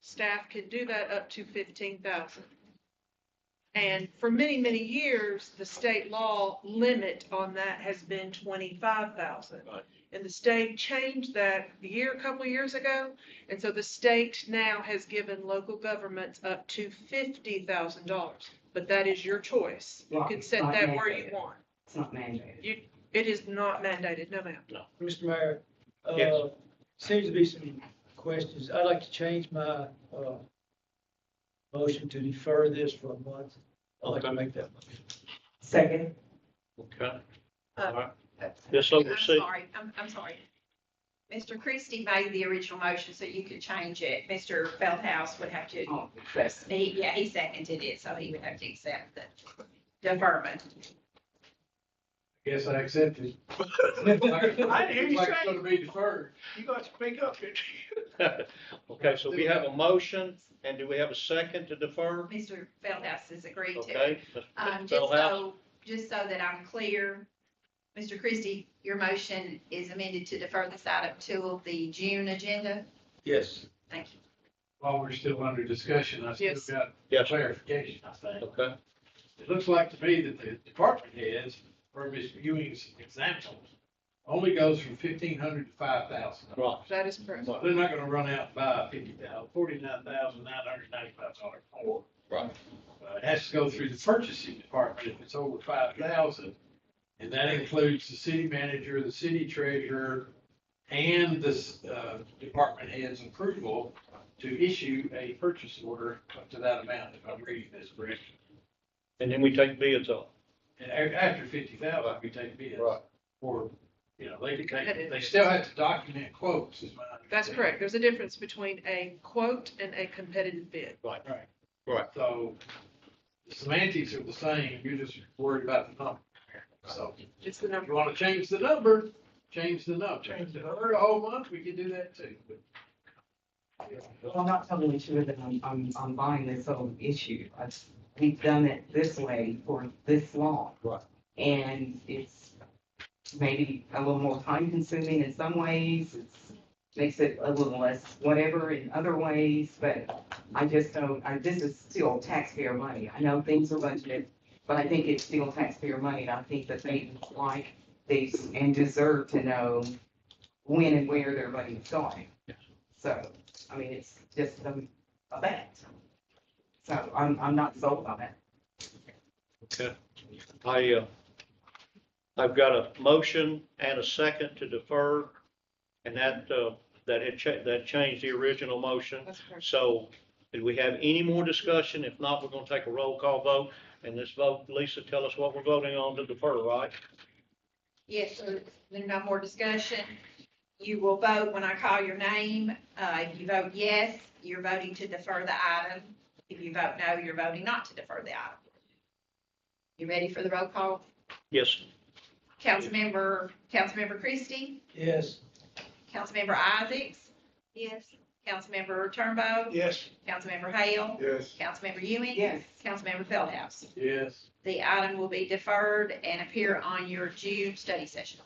staff can do that up to 15,000. And for many, many years, the state law limit on that has been 25,000. Right. And the state changed that a couple of years ago. And so the state now has given local governments up to $50,000. But that is your choice. You can set that where you want. It's not mandated. It is not mandated, no ma'am. No. Mr. Mayor, Yes. seems to be some questions. I'd like to change my, motion to defer this for a month. I'd like to Okay. make that motion. Second. Okay. Uh, All right. Yes, oversee. I'm sorry. Mr. Christie made the original motion, so you could change it. Mr. Feldhouse would have to, he seconded it, so he would have to accept the deferment. Guess I accept it. I didn't hear you Like say it's gonna be deferred. You got to speak up, didn't you? Okay, so we have a motion, and do we have a second to defer? Mr. Feldhouse has agreed to. Okay. Mr. Just Feldhouse? just so that I'm clear, Mr. Christie, your motion is amended to defer this item till the June agenda. Yes. Thank you. While we're still under discussion, I still Yes. got Yes. clarification, I think. Okay. It looks like to me that the department heads, for Ms. Ewing's example, only goes from 1,500 to 5,000. Right. That is correct. So they're not gonna run out and buy $49,995 more. Right. It has to go through the purchasing department if it's over 5,000. And that includes the city manager, the city treasurer, and the department head's approval to issue a purchase order up to that amount, if I'm reading this correctly. And then we take bids on. And after 50,000, we take bids. Right. Or, they still have to document quotes, is my understanding. That's correct. There's a difference between a quote and a competitive bid. Right. Right. Right. So the semantics are the same, you're just worried about the number. So It's the if number. you want to change the number, change the number. Change the number a whole month, we can do that too. Well, I'm not totally sure that I'm buying this whole issue. We've done it this way for this long. Right. And it's maybe a little more time consuming in some ways. Makes it a little less whatever in other ways, but I just don't, this is still taxpayer money. I know things are budgeted, but I think it's still taxpayer money. And I think that they like these and deserve to know when and where their money is going. So, I mean, it's just a bet. So I'm not sold on it. Okay. I've got a motion and a second to defer, and that changed the original motion. That's correct. So, did we have any more discussion? If not, we're gonna take a roll call vote, and this vote, Lisa, tell us what we're voting on to defer, right? Yes, sir. There's no more discussion. You will vote when I call your name. If you vote yes, you're voting to defer the item. If you vote no, you're voting not to defer the item. You ready for the roll call? Yes. Councilmember Christie? Yes. Councilmember Isaacs? Yes. Councilmember Turnbow? Yes. Councilmember Hale? Yes. Councilmember Ewing? Yes. Councilmember Feldhouse? Yes. The item will be deferred and appear on your June study session.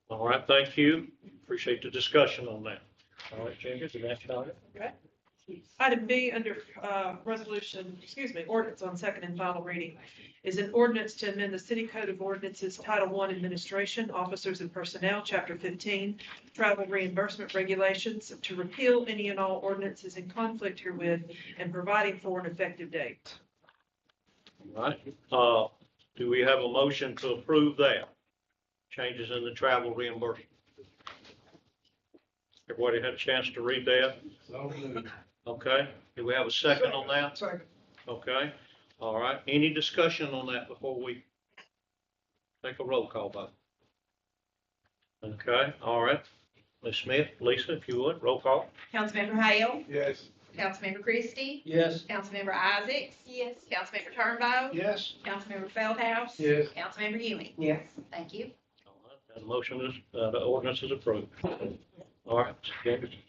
All right, thank you. Appreciate the discussion on that. All right, Jamie, the next item. Okay. Item B under ordinance on second and final reading is an ordinance to amend the City Code of Ordinances, Title I, Administration, Officers and Personnel, Chapter 15, Travel Reimbursement Regulations, to repeal any and all ordinances in conflict herewith and providing for an effective date. All right, do we have a motion to approve that? Changes in the travel reimbursement. Everybody had a chance to read that? So moved. Okay, do we have a second on that? Second. Okay, all right, any discussion on that before we take a roll call vote? Okay, all right, Ms. Smith, Lisa, if you would, roll call. Councilmember Hale? Yes. Councilmember Christie? Yes. Councilmember Isaacs? Yes. Councilmember Turnbow? Yes. Councilmember Feldhouse? Yes. Councilmember Ewing? Yes. Thank you. All right, that motion is, the ordinance is approved. All right, Jamie.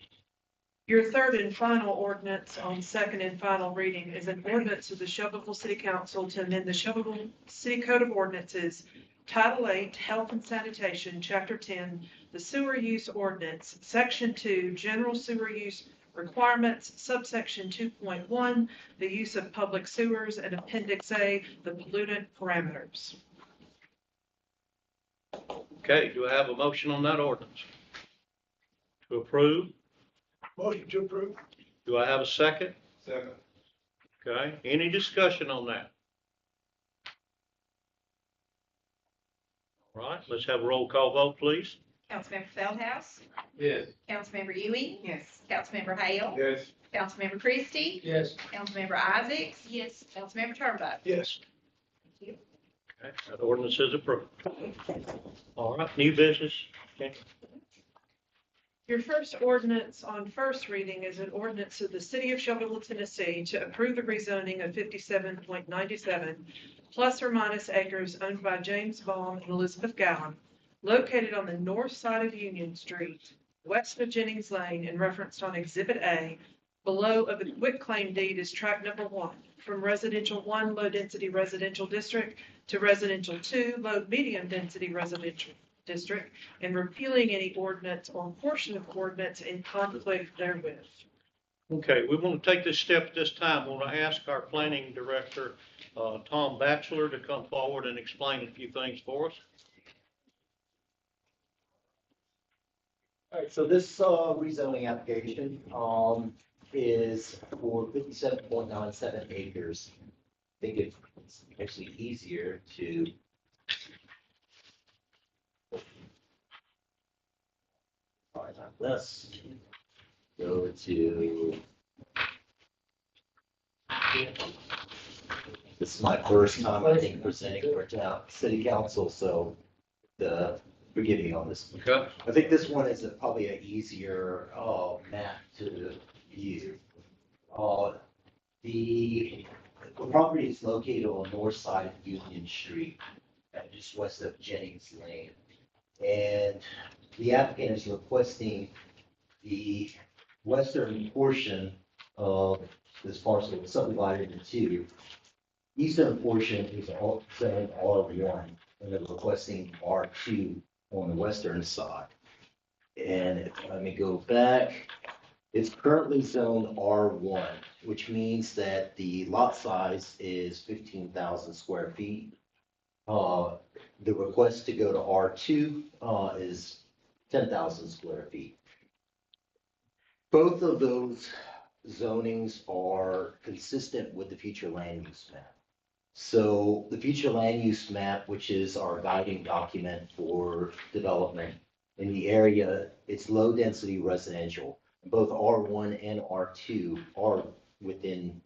Your third and final ordinance on second and final reading is an ordinance of the Shelbyville City Council to amend the Shelbyville City Code of Ordinances, Title 8, Health and Sanitation, Chapter 10, the Sewer Use Ordinance, Section 2, General Sewer Use requirements, subsection 2.1, the use of public sewers, and Appendix A, the pollutant parameters. Okay, do I have a motion on that ordinance? To approve? Motion to approve. Do I have a second? Second. Okay, any discussion on that? All right, let's have a roll call vote, please. Councilmember Feldhouse, Yes. Councilmember Ewing, Yes. Councilmember Hale, Yes. Councilmember Christie, Yes. Councilmember Isaacs. Yes. Councilmember Turnbull. Yes. Okay, that ordinance is approved. All right, new business. Okay. Your first ordinance on first reading is an ordinance of the City of Shelbyville, Tennessee to approve the rezoning of 57.97 plus or minus acres owned by James Baum and Elizabeth Gowan, located on the north side of Union Street, west of Jennings Lane, and referenced on Exhibit A, below of the quitclaim deed is tract number 1, from residential 1 low-density residential district to residential 2 low-medium-density residential district, and repealing any ordinance or portion of ordinance in conflict therewith. Okay, we want to take this step at this time. We want to ask our planning director, Tom Batchelor, to come forward and explain a few things for us. All right, so this rezoning application is for 57.97 acres. I think it's actually easier to let's go to, this is my first time, I think, presenting for city council, so forgive me on this. Okay. I think this one is probably an easier map to view. The property is located on the north side of Union Street, just west of Jennings Lane. And the applicant is requesting the western portion of this parcel subdivided into two. Eastern portion is all zoned R1, and they're requesting R2 on the western side. And let me go back. It's currently zoned R1, which means that the lot size is 15,000 square feet. The request to go to R2 is 10,000 square feet. Both of those zonings are consistent with the future land use map. So the future land use map, which is our guiding document for development in the area, it's low density residential. Both R1 and R2 are within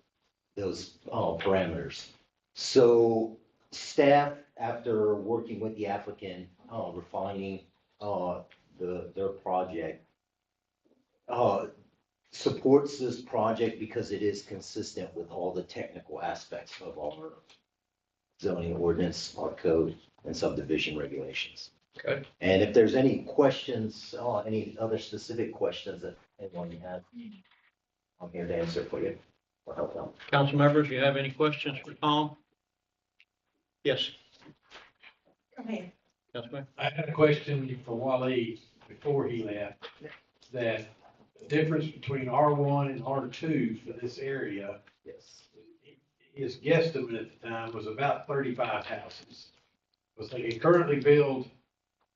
those parameters. So staff, after working with the applicant, refining their project, supports this project because it is consistent with all the technical aspects of our zoning ordinance, our code, and subdivision regulations. Okay. And if there's any questions, any other specific questions that anyone has, I'm here to answer for you or help out. Council members, you have any questions for Tom? Yes. Go ahead. Councilman. I had a question for Wally before he left, that the difference between R1 and R2 for this area. Yes. His guesstimate at the time was about 35 houses. Was they can currently build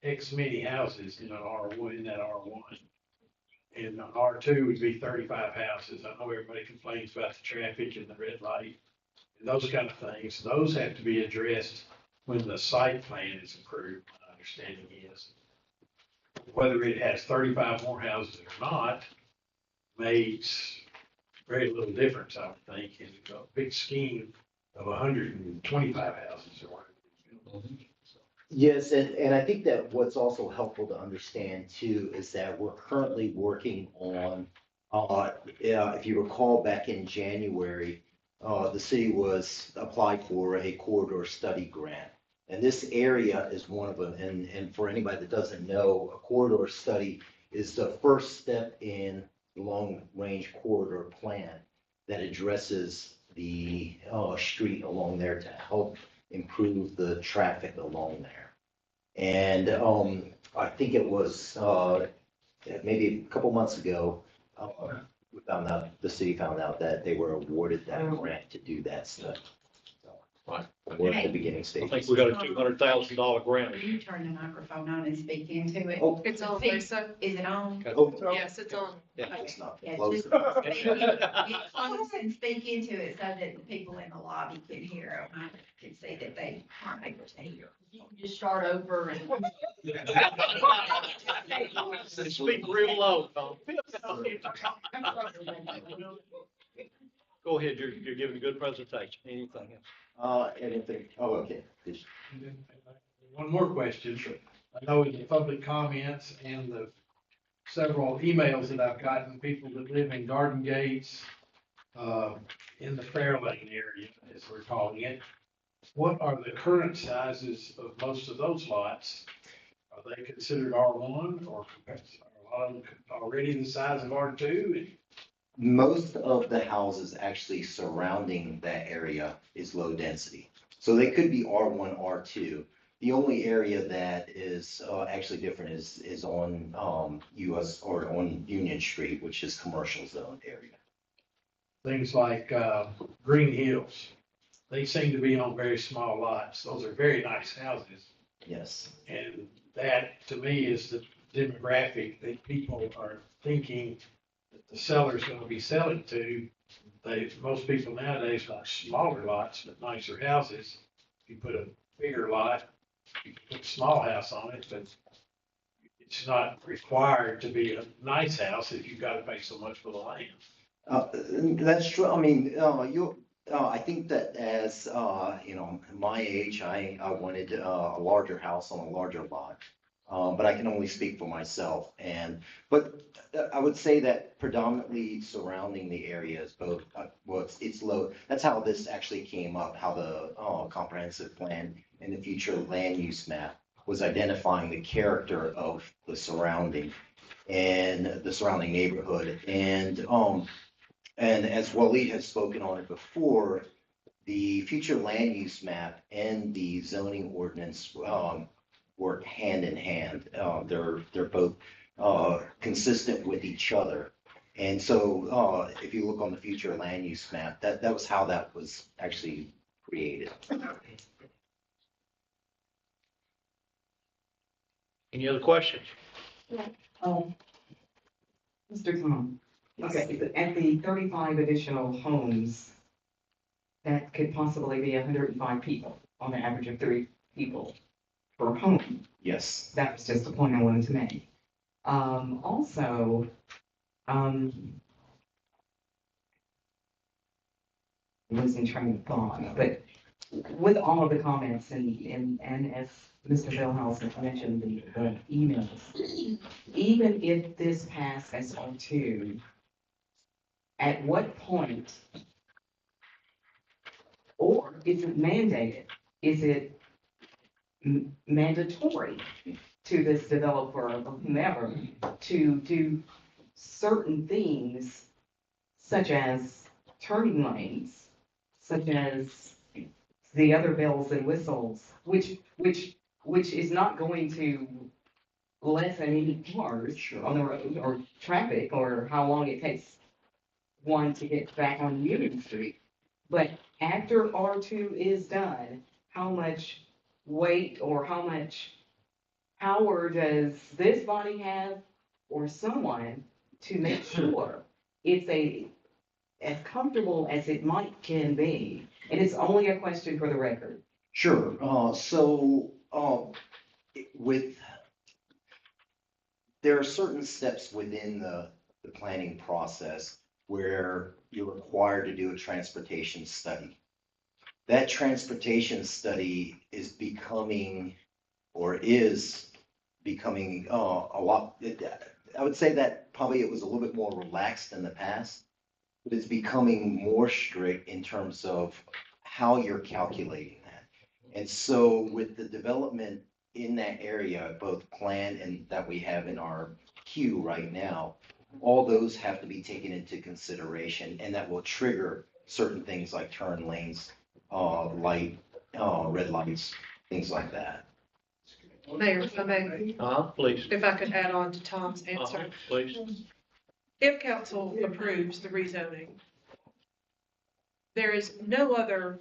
X many houses in an R1, in that R1. And R2 would be 35 houses. I know everybody complains about the traffic and the red light and those kind of things. Those have to be addressed when the site plan is approved, my understanding is. Whether it has 35 more houses or not makes very little difference, I would think, in a big scheme of 125 houses or whatever. Yes, and I think that what's also helpful to understand too is that we're currently working on, if you recall back in January, the city was applied for a corridor study grant. And this area is one of them. And for anybody that doesn't know, a corridor study is the first step in the long-range corridor plan that addresses the street along there to help improve the traffic along there. And I think it was maybe a couple months ago, we found out, the city found out that they were awarded that grant to do that study. Right. We're at the beginning I stages. think we got a $200,000 grant. Will you turn the microphone on and speak into it? Oh. It's on, Lisa. Is it on? Oh, Yes, it's on. Yeah. it's not Yeah, close. just get close and speak into it so that the people in the lobby can hear, can see that they aren't able to hear. You can just start over and. Speak real low, Tom. Go ahead, you're giving a good presentation. Anything else? Anything, oh, okay. Just- One more question. I know in the public comments and the several emails that I've gotten, people that live in Garden Gates, in the Fairlane area, as we're calling it. What are the current sizes of most of those lots? Are they considered R1 or are a lot of them already the size of R2? Most of the houses actually surrounding that area is low density. So they could be R1, R2. The only area that is actually different is on US or on Union Street, which is commercial zone area. Things like Green Hills, they seem to be on very small lots. Those are very nice houses. Yes. And that, to me, is the demographic that people are thinking that the seller's gonna be selling to. Most people nowadays want smaller lots, but nicer houses. If you put a bigger lot, you can put a small house on it, but it's not required to be a nice house if you've gotta pay so much for the land. That's true. I mean, I think that as, my age, I wanted a larger house on a larger lot. But I can only speak for myself but I would say that predominantly surrounding the area is both, it's low. That's how this actually came up, how the comprehensive plan and the future land use map was identifying the character of the surrounding and the surrounding neighborhood. And as Waleed has spoken on it before, the future land use map and the zoning ordinance work hand in hand. They're both consistent with each other. And so if you look on the future land use map, that was how that was actually created. Any other questions? Mr. Tom, okay, at the 35 additional homes, that could possibly be 105 people on an average of 3 people per home. Yes. That was just the point I wanted to make. Also, losing train of thought, but with all of the comments and as Mr. Bellhouse has mentioned, the emails, even if this passed as R2, at what point, or is it mandated? Is it mandatory to this developer or whomever to do certain things such as turning lanes, such as the other bells and whistles, which is not going to lessen any cars on the road or traffic or how long it takes one to get back on Union Street. But after R2 is done, how much weight or how much power does this body have or someone to make sure it's as comfortable as it can be? And it's only a question for the record. Sure. There are certain steps within the planning process where you're required to do a transportation study. That transportation study is becoming a lot, I would say that probably it was a little bit more relaxed in the past, but it's becoming more strict in terms of how you're calculating that. And so with the development in that area, both planned and that we have in our queue right now, all those have to be taken into consideration, and that will trigger certain things like turn lanes, red lights, things like that. Mayor, if I may, Please. if I could add on to Tom's answer. Please. if council approves the rezoning, there is no other,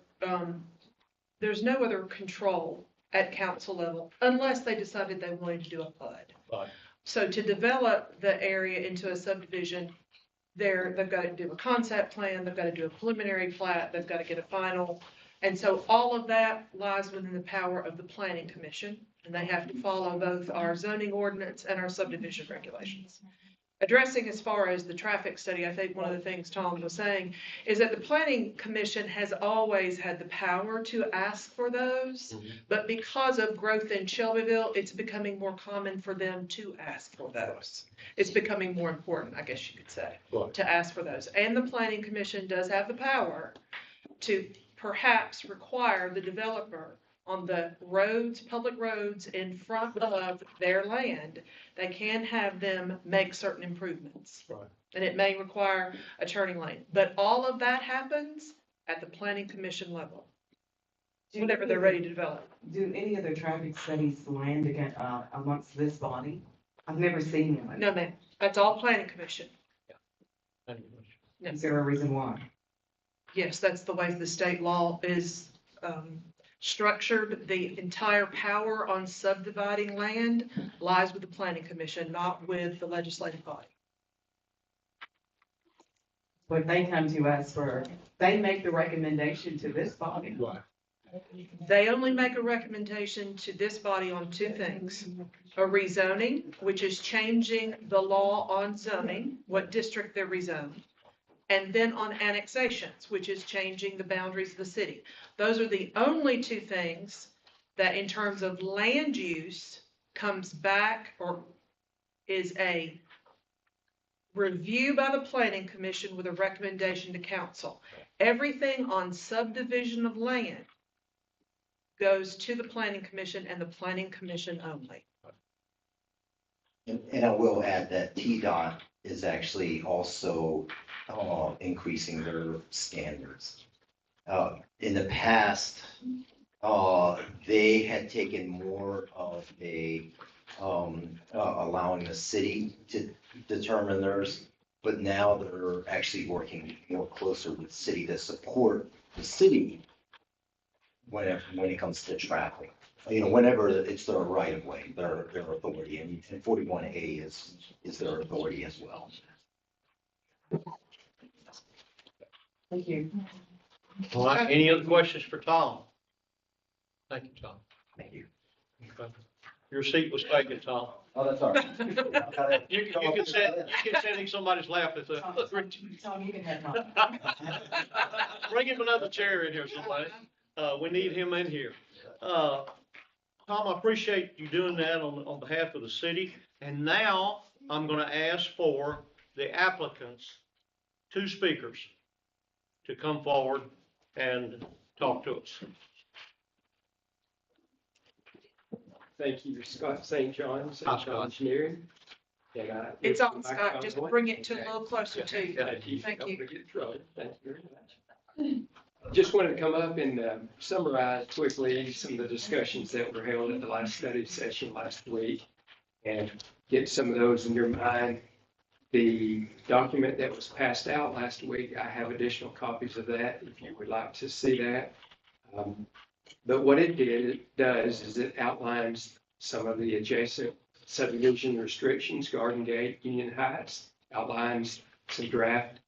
there's no other control at council level unless they decided they wanted to do a PUD. Right. So to develop the area into a subdivision, they've got to do a concept plan, they've got to do a preliminary plat, they've got to get a final. And so all of that lies within the power of the planning commission, and they have to follow both our zoning ordinance and our subdivision regulations. Addressing as far as the traffic study, I think one of the things Tom was saying is that the planning commission has always had the power to ask for those, but because of growth in Shelbyville, it's becoming more common for them to ask for those. It's becoming more important, I guess you could say, to ask for those. And the planning commission does have the power to perhaps require the developer on the roads, public roads in front of their land, they can have them make certain improvements. Right. And it may require a turning lane, but all of that happens at the planning commission level, whenever they're ready to develop. Do any of the traffic studies land again, amongst this body? I've never seen one. No, ma'am, that's all planning commission. Is there a reason why? Yes, that's the way the state law is, structured. The entire power on subdividing land lies with the planning commission, not with the legislative body. When they come to us for, they make the recommendation to this body. Right. They only make a recommendation to this body on two things. A rezoning, which is changing the law on zoning, what district they're rezoned. And then on annexations, which is changing the boundaries of the city. Those are the only two things that in terms of land use comes back or is a review by the planning commission with a recommendation to council. Everything on subdivision of land goes to the planning commission and the planning commission only. And I will add that TDOT is actually also increasing their standards. In the past, they had taken more of a allowing the city to determine theirs, but now they're actually working more closer with the city to support the city when it comes to traffic. You know, whenever it's their right of way, their authority, and 41A is their authority as well. Thank you. All right, any other questions for Tom? Thank you, Tom. Thank you. Okay. Your seat was taken, Tom. Oh, that's all right. You can sit in somebody's lap if Tom, you can have mine. Bring him another chair in here, somebody. We need him in here. Tom, I appreciate you doing that on behalf of the city. And now I'm gonna ask for the applicants, 2 speakers, to come forward and talk to us. Thank you, Scott St. John, St. John Engineering. And, It's on, Scott, just bring it to a little closer to you. Thank you. Thank you. Thank you very much. Just wanted to come up and summarize quickly some of the discussions that were held at the last study session last week and get some of those in your mind. The document that was passed out last week, I have additional copies of that if you would like to see that. But what it does is it outlines some of the adjacent subdivision restrictions, Garden Gate, Union Heights, outlines some draft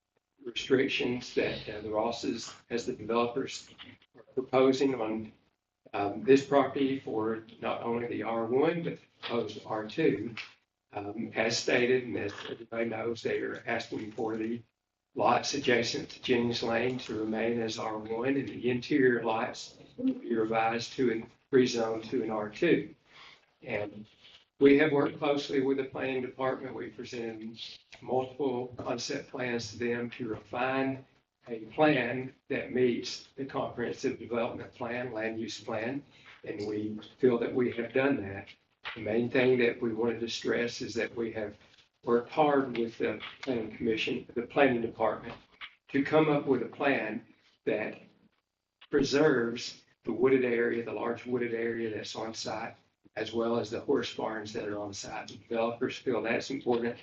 restrictions that the Rosses, as the developers, are proposing on this property for not only the R1, but proposed R2. As stated, and as everybody knows, they are asking for the lots adjacent to Jennings Lane to remain as R1 and the interior lots will be revised to and rezoned to an R2. And we have worked closely with the planning department. We presented multiple concept plans to them to refine a plan that meets the comprehensive development plan, land use plan, and we feel that we have done that. The main thing that we wanted to stress is that we have worked hard with the planning commission, the planning department, to come up with a plan that preserves the wooded area, the large wooded area that's on site, as well as the horse barns that are on site. The developers feel that's important.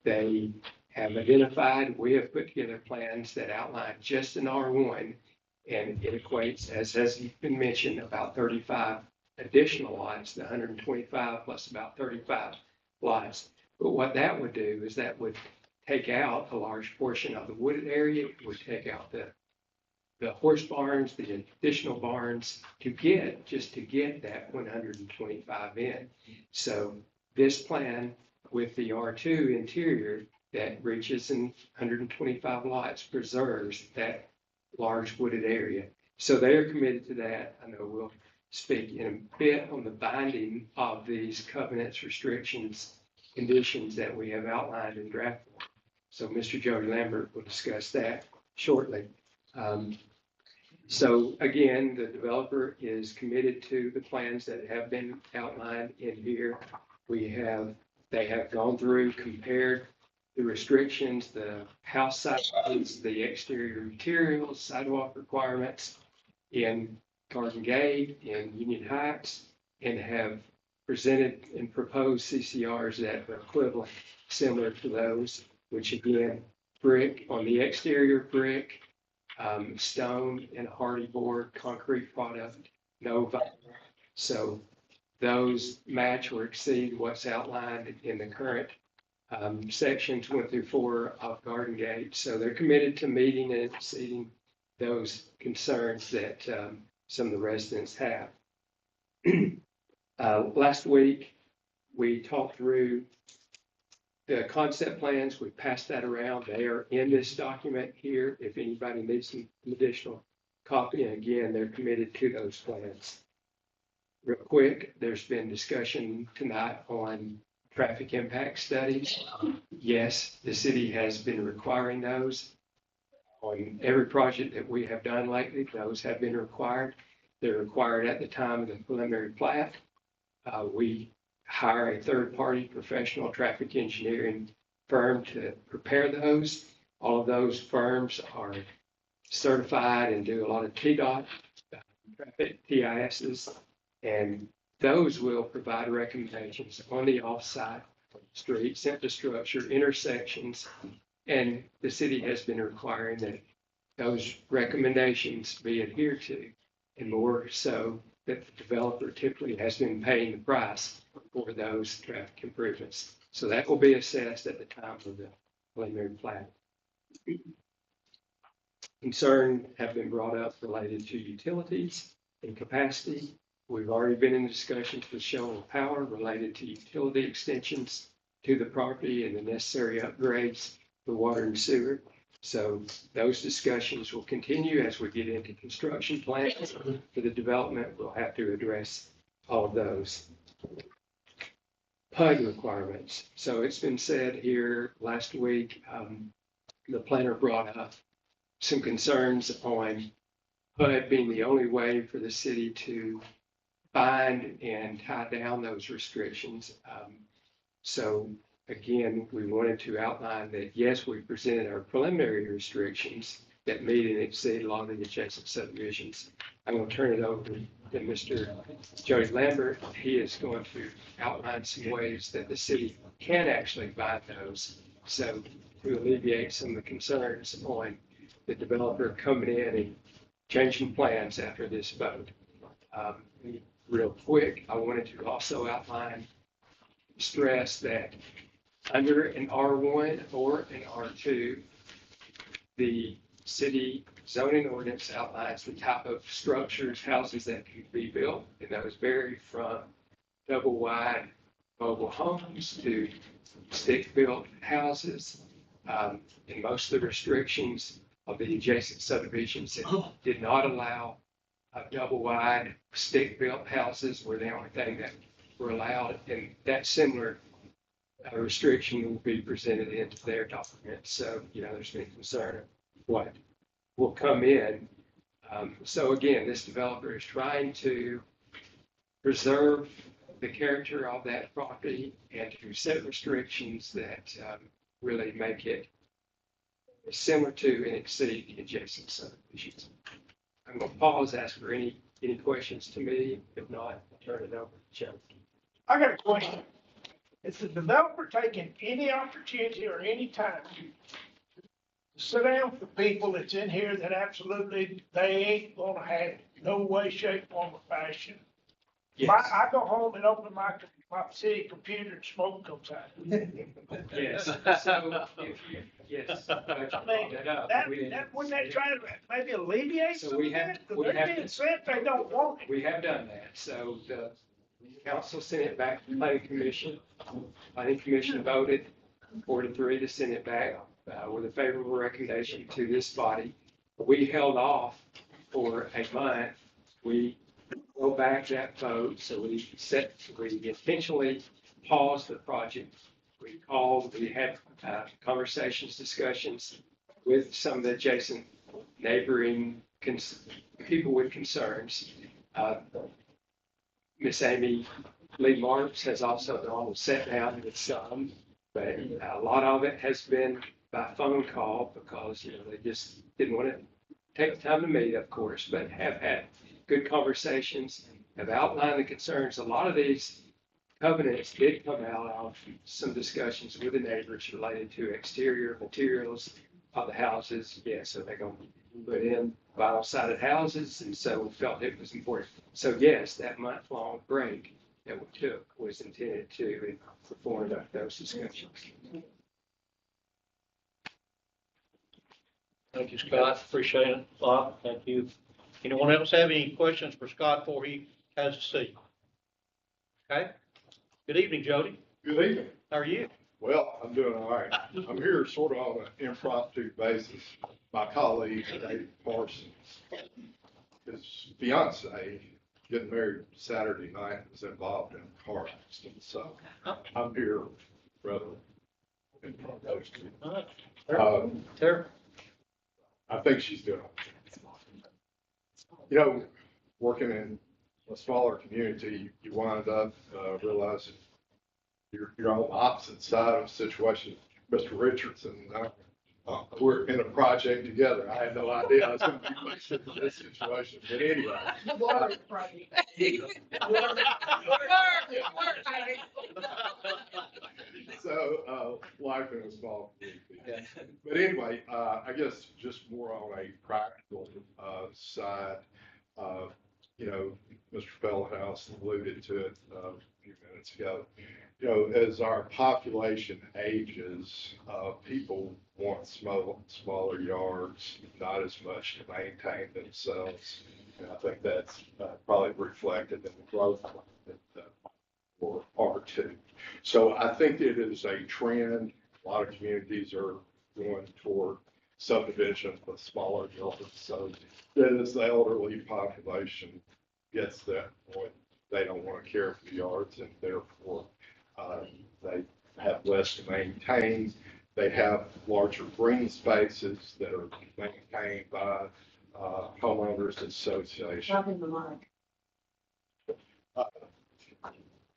They have identified, we have put together plans that outline just an R1, and it equates, as has been mentioned, about 35 additional lots, the 125 plus about 35 lots. But what that would do is that would take out a large portion of the wooded area, it would take out the horse barns, the additional barns to get that 125 in. So this plan with the R2 interior that reaches in 125 lots preserves that large wooded area. So they are committed to that. I know we'll speak in a bit on the binding of these covenants, restrictions, conditions that we have outlined in draft form. So Mr. Jody Lambert will discuss that shortly. So again, the developer is committed to the plans that have been outlined in here. They have gone through, compared the restrictions, the house sizes, the exterior materials, sidewalk requirements in Garden Gate, in Union Heights, and have presented and proposed CCRs that are equivalent, similar to those, which again, brick on the exterior, brick, stone and hardy board, concrete product, no vinyl. So those match or exceed what's outlined in the current sections 1 through 4 of Garden Gate. So they're committed to meeting and exceeding those concerns that some of the residents have. Last week, we talked through the concept plans. We passed that around. They are in this document here. If anybody needs some additional copy, and again, they're committed to those plans. Real quick, there's been discussion tonight on traffic impact studies. Yes, the city has been requiring those. On every project that we have done lately, those have been required. They're required at the time of the preliminary plat. We hire a third-party professional traffic engineering firm to prepare those. All of those firms are certified and do a lot of TDOT, traffic TISs, and those will provide recommendations on the off-site streets, infrastructure, intersections, and the city has been requiring that those recommendations be adhered to, and more so that the developer typically has been paying the price for those traffic improvements. So that will be assessed at the time of the preliminary plat. Concerns have been brought up related to utilities and capacity. We've already been in discussions with Shelville Power related to utility extensions to the property and the necessary upgrades for water and sewer. So those discussions will continue as we get into construction plans for the development. We'll have to address all of those. PUD requirements. So it's been said here last week, the planner brought up some concerns on PUD being the only way for the city to bind and tie down those restrictions. So again, we wanted to outline that, yes, we presented our preliminary restrictions that meet and exceed a lot of the adjacent subdivisions. I'm going to turn it over to Mr. Jody Lambert. He is going to outline some ways that the city can actually bind those. So to alleviate some of the concerns on the developer coming in and changing plans after this vote. Real quick, I wanted to also stress that under an R1 or an R2, the city zoning ordinance outlines the type of structures, houses that can be built, and those vary from double wide mobile homes to stick-built houses. And most of the restrictions of the adjacent subdivisions that did not allow double wide stick-built houses were the only thing that were allowed, and that similar restriction will be presented into their document. So, there's been concern of what will come in. So again, this developer is trying to preserve the character of that property and to set restrictions that really make it similar to and exceed the adjacent subdivisions. I'm going to pause, ask for any questions to me. If not, I'll turn it over to Joe. I got a question. It's the developer taking any opportunity or any time to sit down with the people that's in here that absolutely, they ain't gonna have it, no way, shape, form, or fashion. I go home and open my city computer and smoke comes out. Yes, so, yes. I mean, wouldn't that try to maybe alleviate So some we of have- that? we Because they're have being to- said they don't want it. We have done that, so the council sent it back to the planning commission. Planning commission voted 4-3 to send it back, with a favorable recommendation to this body. We held off for a month. We go back that vote, so we intentionally paused the project. We had conversations, discussions with some of the adjacent neighboring people with concerns. Miss Amy Lee Marks has also gone and sat down with some, but a lot of it has been by phone call because, they just didn't want to take the time to meet, of course, but have had good conversations, have outlined the concerns. A lot of these covenants did come out of some discussions with the neighbors related to exterior materials of the houses. Yeah, so they're going to put in vinyl sided houses, and so we felt it was important. So yes, that month-long break that we took was intended to perform those discussions. Thank you, Scott. Appreciate it a lot. Thank you. Anyone else have any questions for Scott before he has a seat? Okay. Good evening, Jody. Good evening. How are you? Well, I'm doing all right. I'm here sort of on an impromptu basis. My colleague, Dave Parsons, his fiance, getting married Saturday night, was involved in a car accident. So I'm here rather impromptu. Terrible. I think she's doing working in a smaller community, you wind up realizing you're on the opposite side of a situation. Mr. Richardson and I, we're in a project together. I had no idea I was going to be placed in this situation, but anyway. So, life in a small community. But anyway, I guess just more on a practical side. Mr. Feldhouse alluded to it a few minutes ago. As our population ages, people want smaller yards, not as much to maintain themselves. And I think that's probably reflected in the growth for R2. So I think it is a trend. A lot of communities are going toward subdivision with smaller yards. So as the elderly population gets to that point, they don't want to care for the yards, and therefore they have less to maintain. They have larger green spaces that are maintained by homeowners association.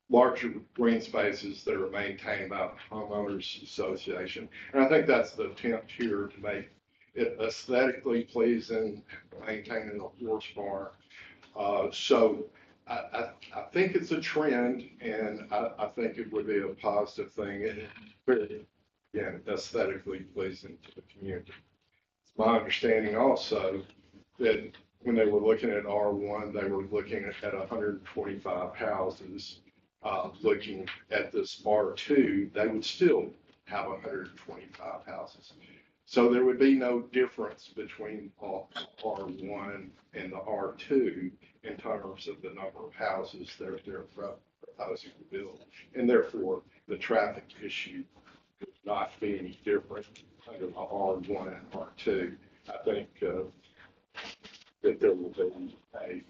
Larger green spaces that are maintained by homeowners association. And I think that's the attempt here to make it aesthetically pleasing, maintaining a horse farm. So I think it's a trend, and I think it would be a positive thing, and very, again, aesthetically pleasing to the community. It's my understanding also that when they were looking at R1, they were looking at 125 houses. Looking at this R2, they would still have 125 houses. So there would be no difference between R1 and the R2 in terms of the number of houses they're proposing to build. And therefore, the traffic issue would not be any different under the R1 and R2. I think that there will be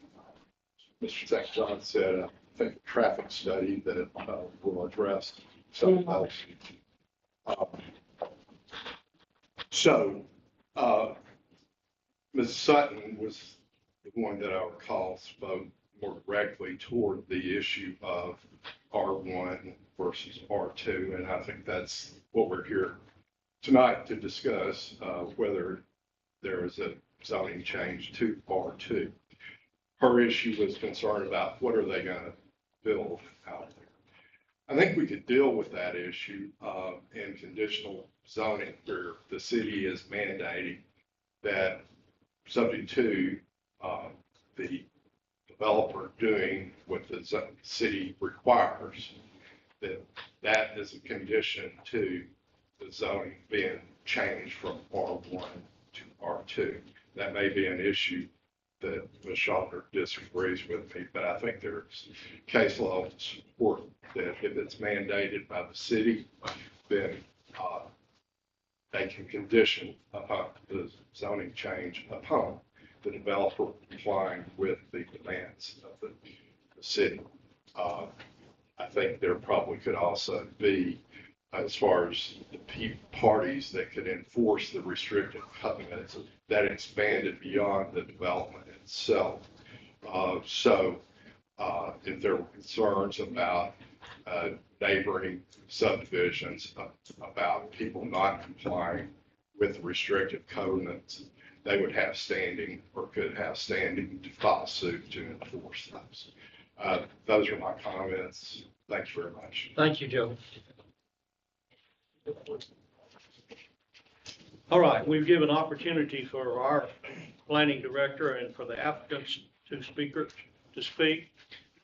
Mr. St. John said, I think a traffic study that will address some of those. So, Ms. Sutton was the one that I recall spoke more directly toward the issue of R1 versus R2, and I think that's what we're here tonight to discuss, whether there is a zoning change to R2. Her issue was concerned about what are they going to build out there. I think we could deal with that issue, in conditional zoning where the city is mandating that subject to, the developer doing what the city requires, that is a condition to the zoning being changed from R1 to R2. That may be an issue that Ms. Schopner disagrees with me, but I think there's case law to support that if it's mandated by the city, then they can condition upon the zoning change upon the developer complying with the demands of the city. I think there probably could also be, as far as the parties that could enforce the restrictive covenants, that expanded beyond the development itself. If there were concerns about neighboring subdivisions about people not complying with restrictive covenants, they would have standing or could have standing to file suit to enforce those. Those are my comments. Thanks very much. Thank you, Joe. All right, we've given opportunity for our planning director and for the applicants to speak.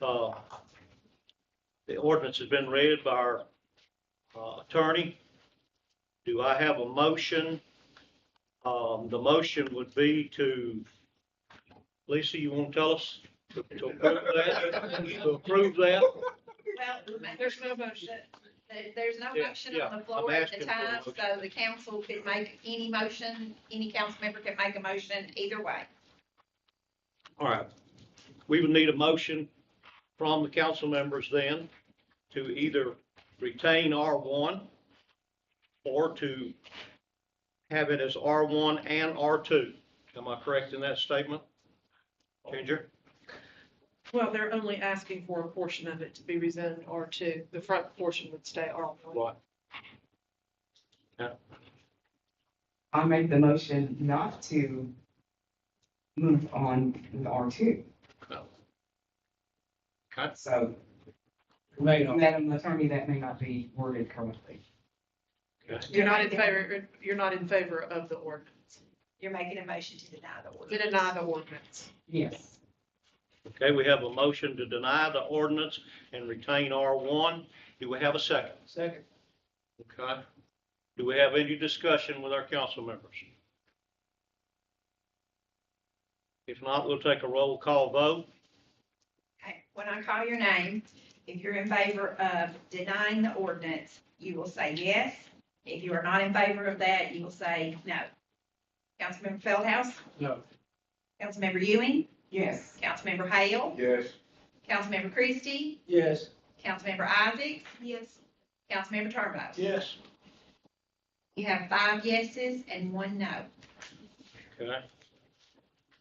The ordinance has been read by our attorney. Do I have a motion? The motion would be to, Lisa, you want to tell us to approve that? To approve that? Well, There's no motion. there's no Yeah, motion yeah, on the I'm floor at the asking for a time, motion. so the council could make any motion, any council member could make a motion either way. All right. We would need a motion from the council members then to either retain R1 or to have it as R1 and R2. Am I correct in that statement? Ginger? Well, they're only asking for a portion of it to be rezoned R2. The front portion would stay R1. Right. I make the motion not to move on with R2. Okay. So, Madam Attorney, that may not be worded correctly. You're not in favor of the ordinance. You're making a motion to deny the To ordinance. deny the ordinance. Yes. Okay, we have a motion to deny the ordinance and retain R1. Do we have a second? Second. Okay. Do we have any discussion with our council members? If not, we'll take a roll call vote. Okay, when I call your name, if you're in favor of denying the ordinance, you will say yes. If you are not in favor of that, you will say no. Councilmember Feldhouse? No. Councilmember Ewing? Yes. Councilmember Hale? Yes. Councilmember Christie? Yes. Councilmember Isaacs? Yes. Councilmember Turnbow? Yes. You have 5 yeses and 1 no. Okay.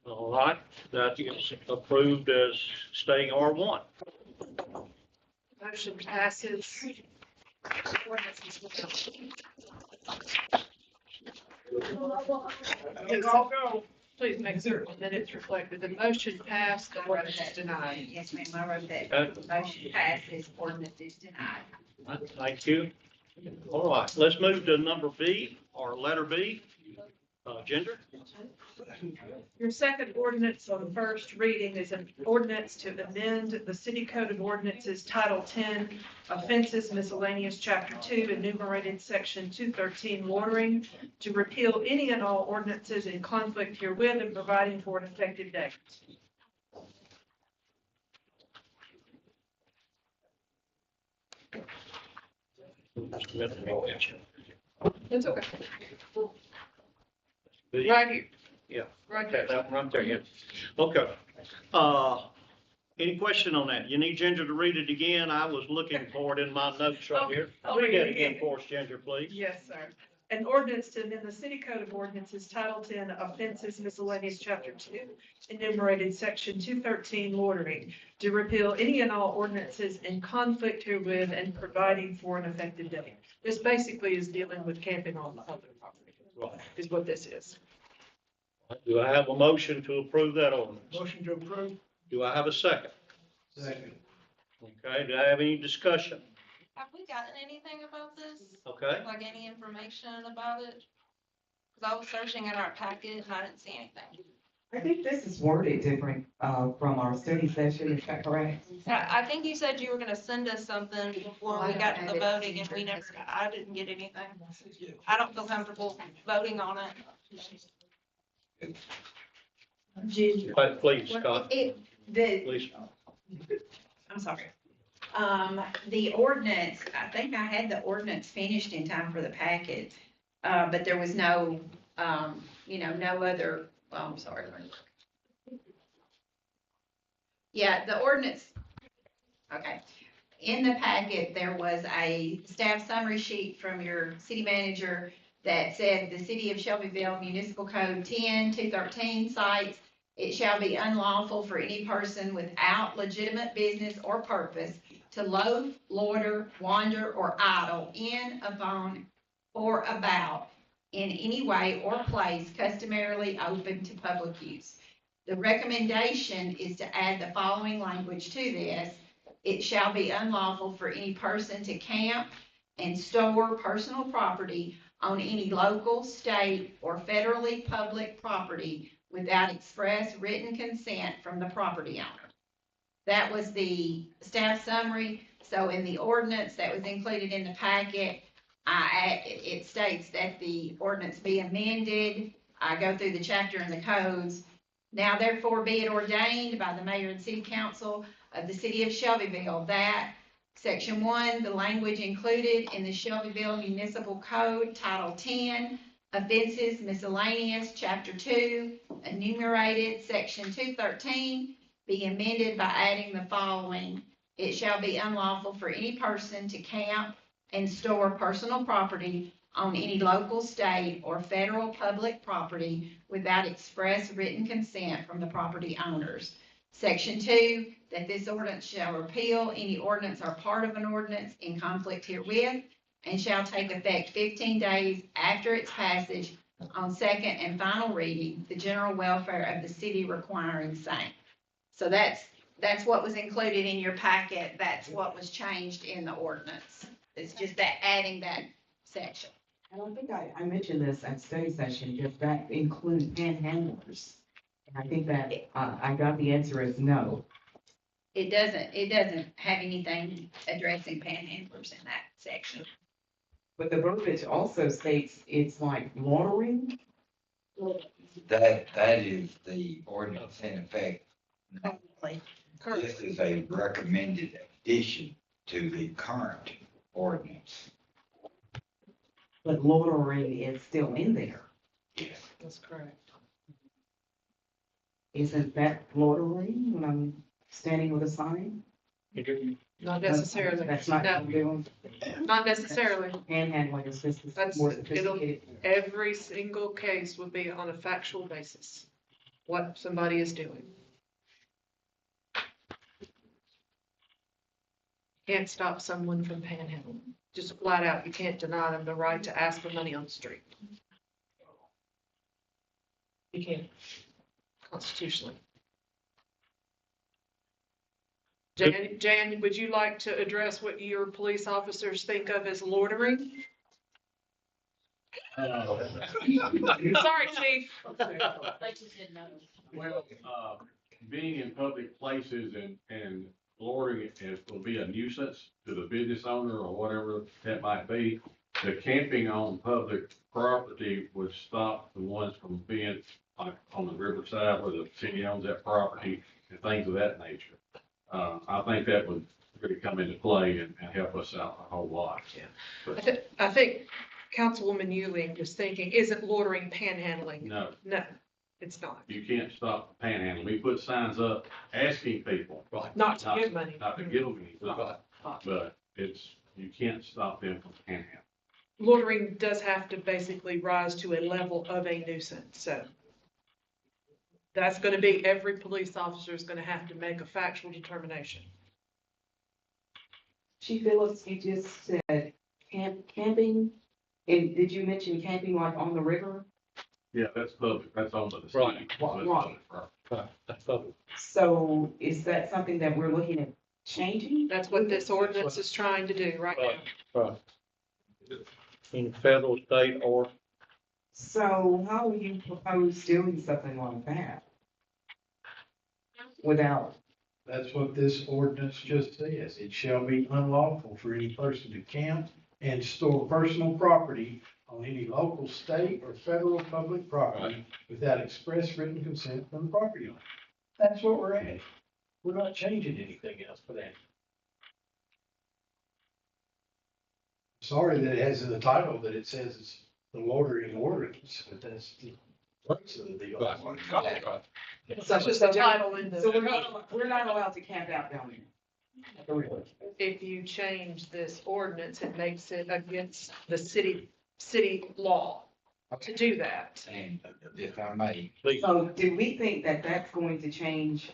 All right, that is approved as staying R1. Motion passes. Ordinance is withheld. Let's all go. Please make certain that it's reflected. The motion passed, the ordinance is denied. Yes, ma'am, I wrote that. Okay. Motion passes, ordinance is denied. Thank you. All right, let's move to number B, or letter B. Ginger? Your second ordinance on first reading is an ordinance to amend the City Code of Ordinances, Title 10, Offenses Miscellaneous, Chapter 2, enumerated Section 213, Loitering, to repeal any and all ordinances in conflict herewith and providing for an effective date. It's okay. Right here. Yeah. Right Okay, there. that one right there, yeah. Okay. Any question on that? You need Ginger to read it again? I was looking for it in my notes right here. Read it again for us, Ginger, please. Yes, sir. An ordinance to amend the City Code of Ordinances, Title 10, Offenses Miscellaneous, Chapter 2, enumerated Section 213, Loitering, to repeal any and all ordinances in conflict herewith and providing for an effective date. This basically is dealing with camping on the other property, is what this is. Do I have a motion to approve that ordinance? Motion to approve. Do I have a second? Second. Okay, do I have any discussion? Have we gotten anything about this? Okay. Like any information about it? Cause I was searching in our packet and I didn't see anything. I think this is worded different, from our study session, is that correct? I think you said you were gonna send us something before we got to the voting and we never got, I didn't get anything. I don't feel comfortable voting on it. Please, Scott, please. I'm sorry. The ordinance, I think I had the ordinance finished in time for the packet, but there was no, no other, I'm sorry. Yeah, the ordinance, okay. In the packet, there was a staff summary sheet from your city manager that said the city of Shelbyville Municipal Code 10-213 cites, it shall be unlawful for any person without legitimate business or purpose to loaf, loiter, wander, or idle in, upon, or about in any way or place customarily open to public use. The recommendation is to add the following language to this. It shall be unlawful for any person to camp and store personal property on any local, state, or federally public property without express written consent from the property owner. That was the staff summary. So in the ordinance that was included in the packet, it states that the ordinance be amended. I go through the chapter and the codes. Now therefore be it ordained by the mayor and city council of the city of Shelbyville that Section 1, the language included in the Shelbyville Municipal Code, Title 10, Offenses Miscellaneous, Chapter 2, enumerated, Section 213, be amended by adding the following. It shall be unlawful for any person to camp and store personal property on any local, state, or federal public property without express written consent from the property owners. Section 2, that this ordinance shall repeal any ordinance or part of an ordinance in conflict herewith and shall take effect 15 days after its passage on second and final reading, the general welfare of the city requiring same. So that's what was included in your packet. That's what was changed in the ordinance. It's just that adding that section. I don't think I mentioned this at study session, does that include panhandlers? And I think that, I got the answer as no. It doesn't have anything addressing panhandlers in that section. But the verbiage also states it's like loitering. That is the ordinance in effect. This is a recommended addition to the current ordinance. But loitering is still in there. Yes. That's correct. Isn't that loitering when I'm standing with a sign? Not necessarily. That's not what I'm doing. Not necessarily. Panhandling is just That's, more it'll, sophisticated. every single case would be on a factual basis, what somebody is doing. Can't stop someone from panhandling. Just flat out, you can't deny them the right to ask for money on the street. You can't, constitutionally. Jan, would you like to address what your police officers think of as loitering? Sorry, chief. Well, being in public places and loitering will be a nuisance to the business owner or whatever that might be. The camping on public property would stop the ones from being like on the riverside where the city owns that property and things of that nature. I think that would really come into play and help us out a whole lot. Yeah. I think Councilwoman Ewing was thinking, isn't loitering panhandling? No. No, it's not. You can't stop the panhandling. We put signs up asking people. Not to give money. Not to give them anything. But you can't stop them from panhandling. Loitering does have to basically rise to a level of a nuisance, so. That's gonna be, every police officer is gonna have to make a factual determination. Chief Phillips, you just said camping, and did you mention camping like on the river? Yeah, that's public. That's owned by the city. Right. So that's Right. public property. That's public. So is that something that we're looking at changing? That's what this ordinance is trying to do right now. Right. In federal, state, or So how do you propose doing something like that? Without, That's what this ordinance just says. It shall be unlawful for any person to camp and store personal property on any local, state, or federal public property without express written consent from the property owner. That's what we're adding. We're not changing anything else for that. Sorry that it has in the title that it says it's the loitering ordinance, but that's the place of the deal. So it's just the title in so the. we're not allowed to camp out down there. If you change this ordinance, it makes it against the city law to do that. And if I may, So do we think that that's going to change?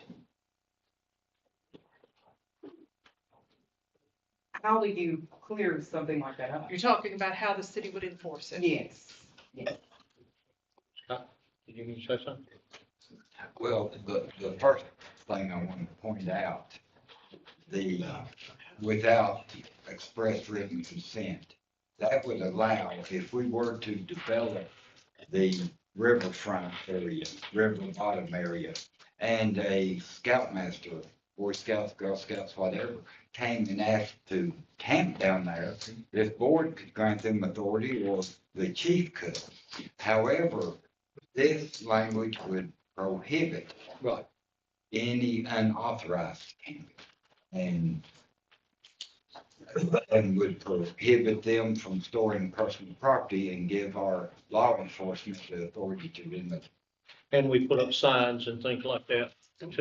How do you clear something like that up? You're talking about how the city would enforce it. Yes, yes. did you mean to say something? well, the first thing I want to point out, without express written consent, that would allow, if we were to develop the riverfront area, river bottom area, and a scoutmaster, Boy Scouts, Girl Scouts, whatever, came and asked to camp down there, this board could grant them authority, or the chief could. However, this language would prohibit any unauthorized camping, and would prohibit them from storing personal property and give our law enforcement the authority to limit. And we put up signs and things like that to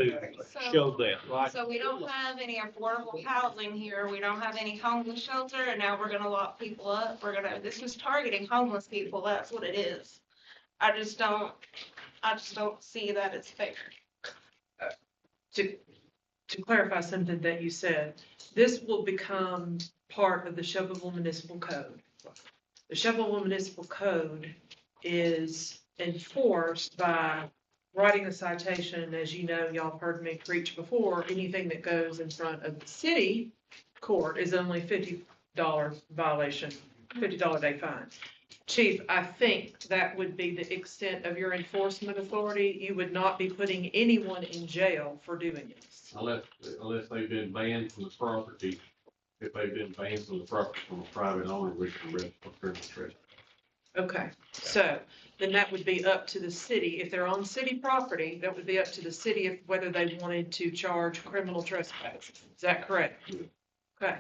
show that, right? So we don't have any affordable housing here, we don't have any homeless shelter, and now we're gonna lock people up, this is targeting homeless people, that's what it is. I just don't see that it's fair. To clarify something that you said, this will become part of the Shelbyville Municipal Code. The Shelbyville Municipal Code is enforced by writing a citation. As you know, y'all have heard me preach before, anything that goes in front of the city court is only $50 violation, $50 day fine. Chief, I think that would be the extent of your enforcement authority. You would not be putting anyone in jail for doing this. Unless they've been banned from the property. If they've been banned from the property from a private owner, we can arrest for criminal trespass. Okay, so then that would be up to the city. If they're on city property, that would be up to the city if whether they wanted to charge criminal trespass. Is that correct? Okay.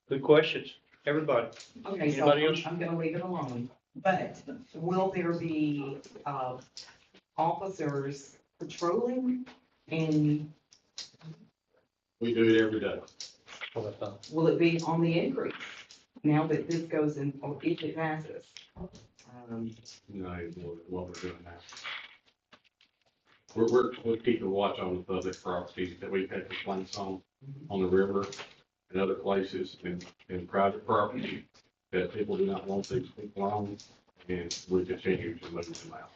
Good questions, everybody. Okay, so Anybody else? I'm gonna leave it alone, but will there be, officers patrolling, and We do it every day. will it be on the increase now that this goes in, or if it passes? No, what we're doing now. We're keeping watch on the public properties that we've had complaints on the river and other places in private property that people do not want these people on, and we continue to move them out.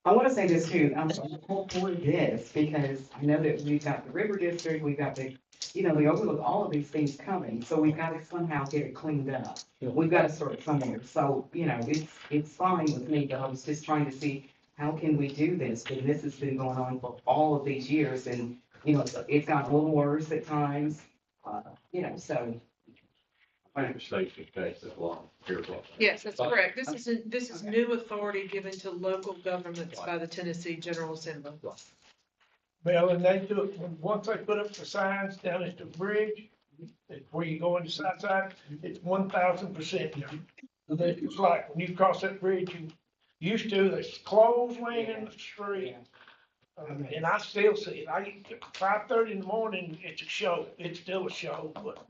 I want to say this too, I'm all for this, because I know that we've got the river district, we've got the, the overlook, all of these things coming, so we've got to somehow get it cleaned up. We've got to start somewhere, so, it's fine with me, but I was just trying to see, how can we do this? Because this has been going on for all of these years, and, it's gotten a little worse at times, so. I think the state should take that law. Yes, that's correct. This is new authority given to local governments by the Tennessee General Assembly. Well, and they do it, once they put up the signs down at the bridge, where you go into Southside, it's 1,000%. It's like when you cross that bridge, you used to, there's clothes laying in the street. And I still see it. 5:30 in the morning, it's a show. It's still a show, but,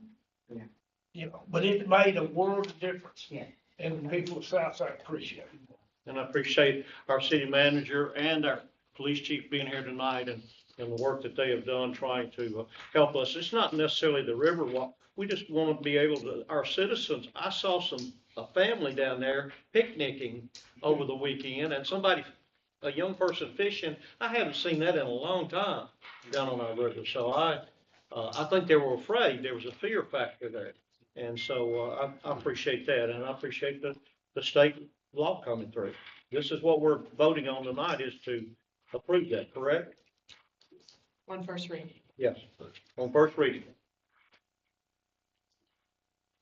but it made a world of difference. Yeah. And the people of Southside appreciate it. And I appreciate our city manager and our police chief being here tonight and the work that they have done trying to help us. It's not necessarily the river walk. We just want to be able to, our citizens, I saw a family down there picnicking over the weekend, and somebody a young person fishing, I haven't seen that in a long time down on our river. So I think they were afraid. There was a fear factor there. And so, I appreciate that, and I appreciate the state law coming through. This is what we're voting on tonight, is to approve that, correct? On first reading. Yes, on first reading.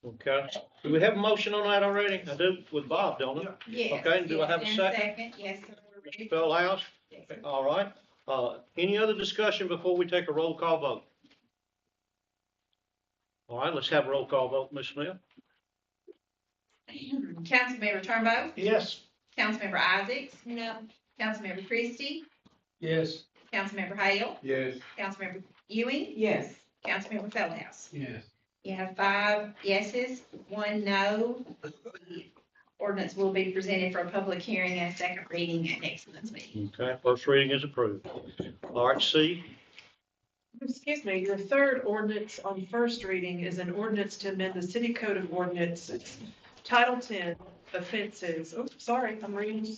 Okay, do we have a motion on that already? I do with Bob, don't I? Yes. Okay, do I have a yes, second? Yes, sir. We're ready. Mr. Feldhouse? Yes, sir. All right, any other discussion before we take a roll call vote? All right, let's have a roll call vote, Ms. Smith. Councilmember Turnbow, Yes. Councilmember Isaacs. No. Councilmember Christie, Yes. Councilmember Hale, Yes. Councilmember Ewing, Yes. Councilmember Feldhouse. Yes. You have 5 yeses, 1 no. Ordinance will be presented for a public hearing and second reading at next month's meeting. Okay, first reading is approved. All right, C, Excuse me, your third ordinance on first reading is an ordinance to amend the city code of ordinances, Title 10, offenses. Oh, sorry, I'm reading.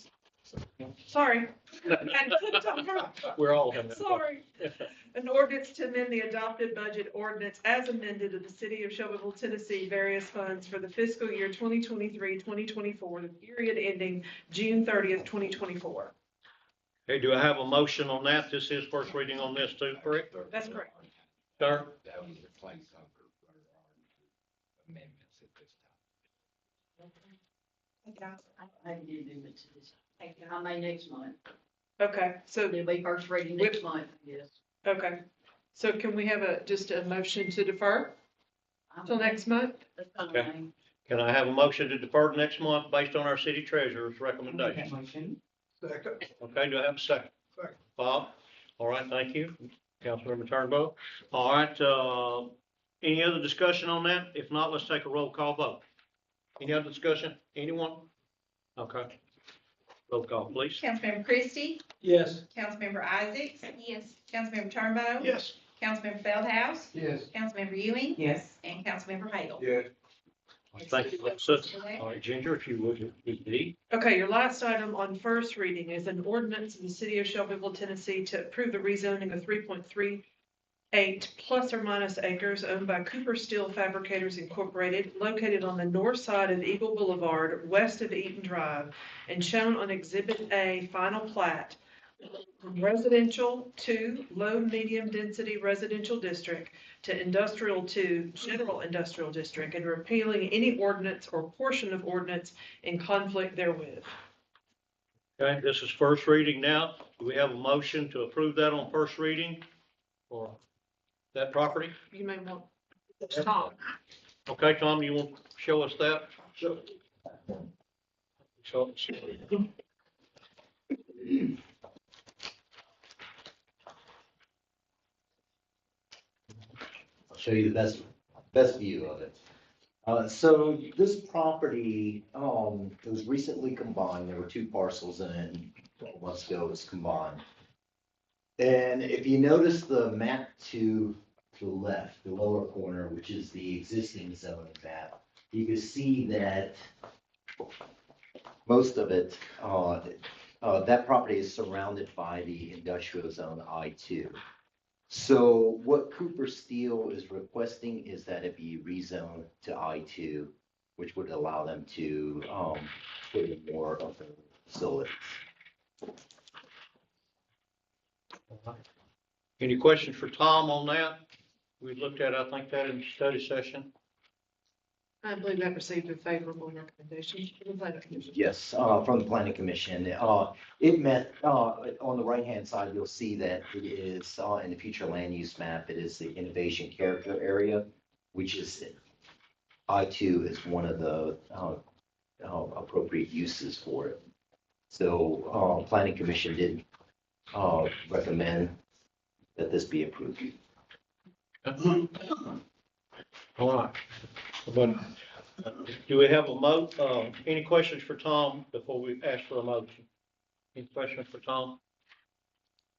Sorry. we're all having that. Sorry. An ordinance to amend the adopted budget ordinance as amended of the city of Shelbyville, Tennessee, various funds for the fiscal year 2023-2024, the period ending June 30th, 2024. Hey, do I have a motion on that? This is first reading on this too, correct? That's correct. Sir? That was a placeholder for our amendments at this time. I can do amendments to this. I may next month. Okay, so, There'll be first reading next month, yes. okay. So can we have just a motion to defer till next month? That's fine. Okay. Can I have a motion to defer next month based on our city treasurer's recommendation? Motion. Second. Okay, do I have a second? Second. Bob? All right, thank you. Councilmember Turnbow. All right, any other discussion on that? If not, let's take a roll call vote. Any other discussion? Anyone? Okay. Roll call, please. Councilmember Christie, Yes. Councilmember Isaacs. Yes. Councilmember Turnbow. Yes. Councilmember Feldhouse, Yes. Councilmember Ewing, Yes. and Councilmember Hale. Yes. Thank you, Melissa. All right, Ginger, if you would, D. Okay, your last item on first reading is an ordinance in the city of Shelbyville, Tennessee to approve the rezoning of 3.38 plus or minus acres owned by Cooper Steel Fabricators Incorporated, located on the north side of Eagle Boulevard, west of Eaton Drive, and shown on Exhibit A, final plat, from residential to low medium density residential district to industrial to general industrial district, and repealing any ordinance or portion of ordinance in conflict therewith. Okay, this is first reading now. Do we have a motion to approve that on first reading for that property? You may want, Tom. Okay, Tom, you want to show us that? Sure. I'll show you the best view of it. So this property, it was recently combined. There were 2 parcels and 12 months ago it was combined. And if you notice the map to the left, the lower corner, which is the existing zoning map, you can see that most of it, that property is surrounded by the industrial zone I-2. So what Cooper Steel is requesting is that it be rezoned to I-2, which would allow them to put in more of the facilities. Any questions for Tom on that? We looked at, I think, that in the study session. I believe that received a favorable recommendation from the planning commission. Yes, from the planning commission. It met, on the right-hand side, you'll see that it is, in the future land use map, it is the innovation character area, which is, I-2 is one of the appropriate uses for it. So, planning commission did recommend that this be approved. All right. But do we have a any questions for Tom before we ask for a motion? Any questions for Tom?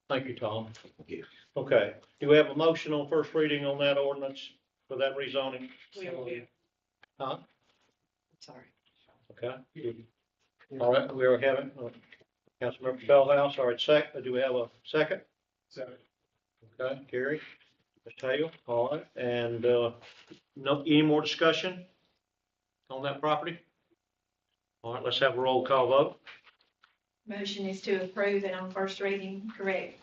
Thank you, Tom. Thank you. Okay, do we have a motion on first reading on that ordinance for that rezoning? We all do. Huh? Sorry. Okay. All right, we are having, Councilmember Feldhouse, all right, do we have a second? Second. Okay, Gary, Mr. Hale, all right, and, no, any more discussion on that property? All right, let's have a roll call vote. Motion is to approve and on first reading, correct?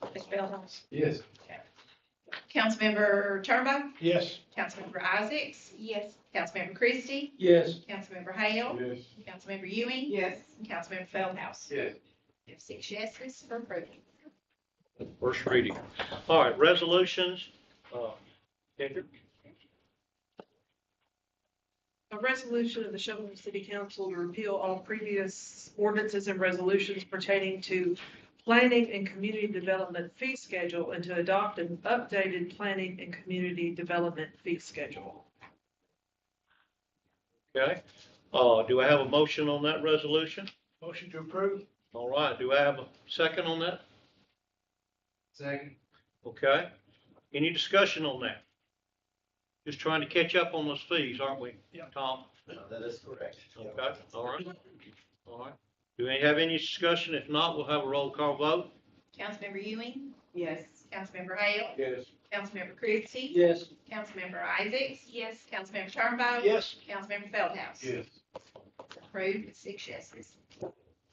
Mr. Feldhouse? Yes. Councilmember Turnbow? Yes. Councilmember Isaacs? Yes. Councilmember Christie? Yes. Councilmember Hale? Yes. Councilmember Ewing? Yes. And Councilmember Feldhouse? Yes. We have 6 yeses for approval. First reading. All right, resolutions, Kendrick? A resolution of the Shelbyville City Council to repeal all previous ordinances and resolutions pertaining to planning and community development fee schedule and to adopt an updated planning and community development fee schedule. Okay, do I have a motion on that resolution? Motion to approve? All right, do I have a second on that? Second. Okay, any discussion on that? Just trying to catch up on those fees, aren't we? Yeah. Tom? That is correct. Okay, all right, all right. Do we have any discussion? If not, we'll have a roll call vote. Councilmember Ewing? Yes. Councilmember Hale? Yes. Councilmember Christie? Yes. Councilmember Isaacs? Yes. Councilmember Turnbow? Yes. Councilmember Feldhouse? Yes. Approved with 6 yeses.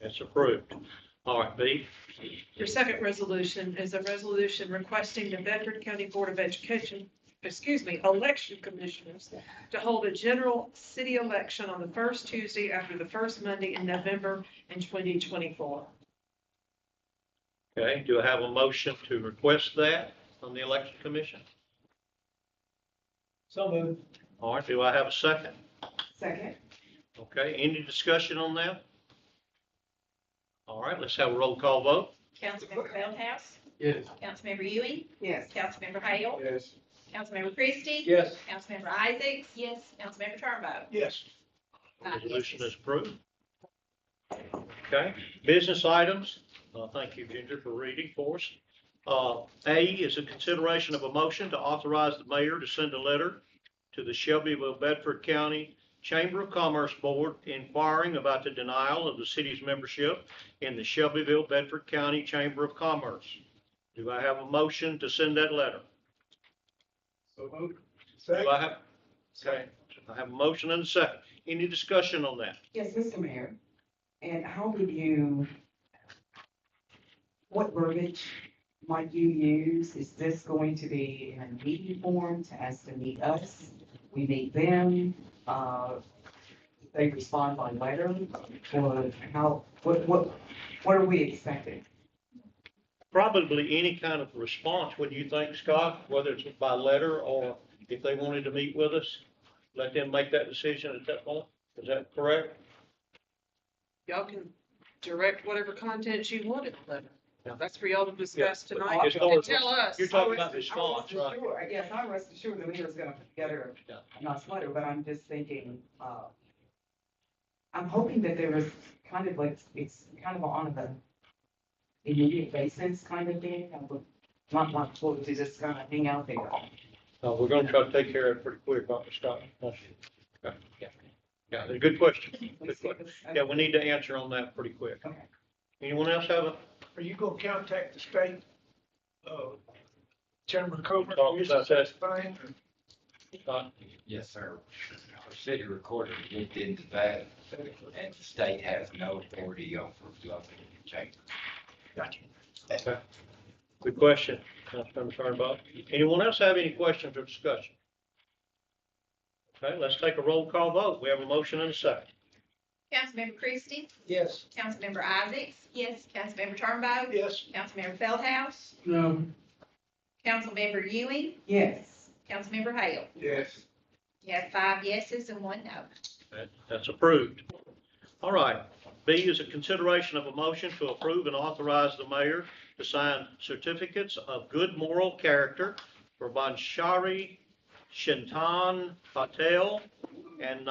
That's approved. All right, B. Your second resolution is a resolution requesting the Bedford County Board of Education, election commissioners to hold a general city election on the first Tuesday after the first Monday in November in 2024. Okay, do I have a motion to request that from the election commission? So moved. All right, do I have a second? Second. Okay, any discussion on that? All right, let's have a roll call vote. Councilmember Feldhouse? Yes. Councilmember Ewing? Yes. Councilmember Hale? Yes. Councilmember Christie? Yes. Councilmember Isaacs? Yes. Councilmember Turnbow? Yes. Resolution is approved. Okay, business items. Thank you, Ginger, for reading for us. A is a consideration of a motion to authorize the mayor to send a letter to the Shelbyville Bedford County Chamber of Commerce Board inquiring about the denial of the city's membership in the Shelbyville Bedford County Chamber of Commerce. Do I have a motion to send that letter? So moved. Do I have? Okay, I have a motion and a second. Any discussion on that? Yes, Mr. Mayor. And how would you, what verbiage might you use? Is this going to be in a meeting form to ask to meet us? We meet them? They respond by letter? Or how, what are we expecting? Probably any kind of response, wouldn't you think, Scott, whether it's by letter or if they wanted to meet with us, let them make that decision at that point. Is that correct? Y'all can direct whatever content you want in the letter. Yeah. That's for y'all to discuss Yeah, but tonight. as far as- Tell us. You're talking about response, I wasn't right? sure. Yes, I wasn't sure the mayor's gonna put together a nice letter, but I'm just thinking, I'm hoping that there is kind of like, it's kind of on the immediate basis kind of thing. I would not supposed to just kind of hang out there. We're gonna try to take care of it pretty quick, aren't we, Scott? Okay. Yeah, yeah, a good question. Good question. Yeah, we need to answer on that pretty quick. Okay. Anyone else have a? Are you gonna contact the state, Chamber of Commerce? Talk about that. Thing? Scott? Yes, sir. Our city recorder looked into that, and the state has no authority over Lubbock Chamber. Gotcha. Okay. Good question, Councilmember Turnbull. Anyone else have any questions or discussion? Okay, let's take a roll call vote. We have a motion and a second. Councilmember Christie? Yes. Councilmember Isaacs? Yes. Councilmember Turnbow? Yes. Councilmember Feldhouse? No. Councilmember Ewing? Yes. Councilmember Hale? Yes. You have 5 yeses and 1 no. That's approved. All right. B is a consideration of a motion to approve and authorize the mayor to sign certificates of good moral character for Banshari Shintan Patel and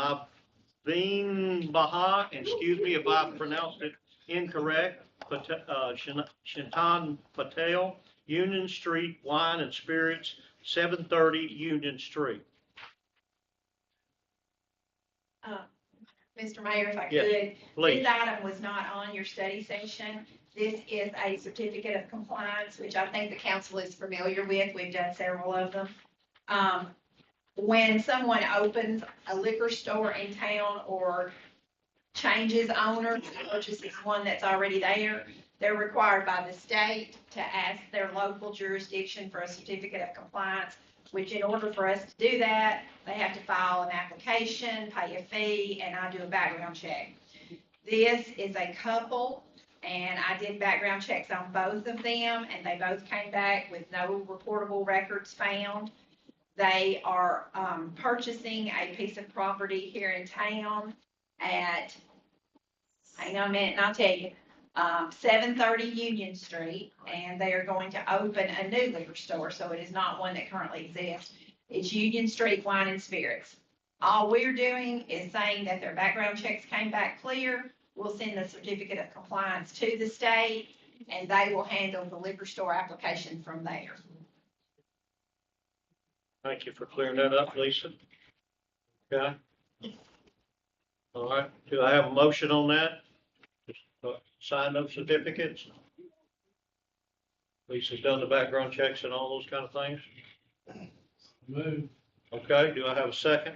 Naveen Baha, excuse me if I pronounced it incorrect, Shintan Patel, Union Street Wine and Spirits, 730 Union Street. Mr. Mayor, if I Yes, could. please. This item was not on your study session. This is a certificate of compliance, which I think the council is familiar with. We've done several of them. When someone opens a liquor store in town or changes owners, purchases one that's already there, they're required by the state to ask their local jurisdiction for a certificate of compliance, which in order for us to do that, they have to file an application, pay a fee, and I do a background check. This is a couple, and I did background checks on both of them, and they both came back with no reportable records found. They are purchasing a piece of property here in town at, hang on a minute, and I'll tell you, 730 Union Street, and they are going to open a new liquor store, so it is not one that currently exists. It's Union Street Wine and Spirits. All we're doing is saying that their background checks came back clear. We'll send the certificate of compliance to the state, and they will handle the liquor store application from there. Thank you for clearing that up, Lisa. Okay. All right, do I have a motion on that? Sign those certificates? Lisa's done the background checks and all those kind of things? Move. Okay, do I have a second?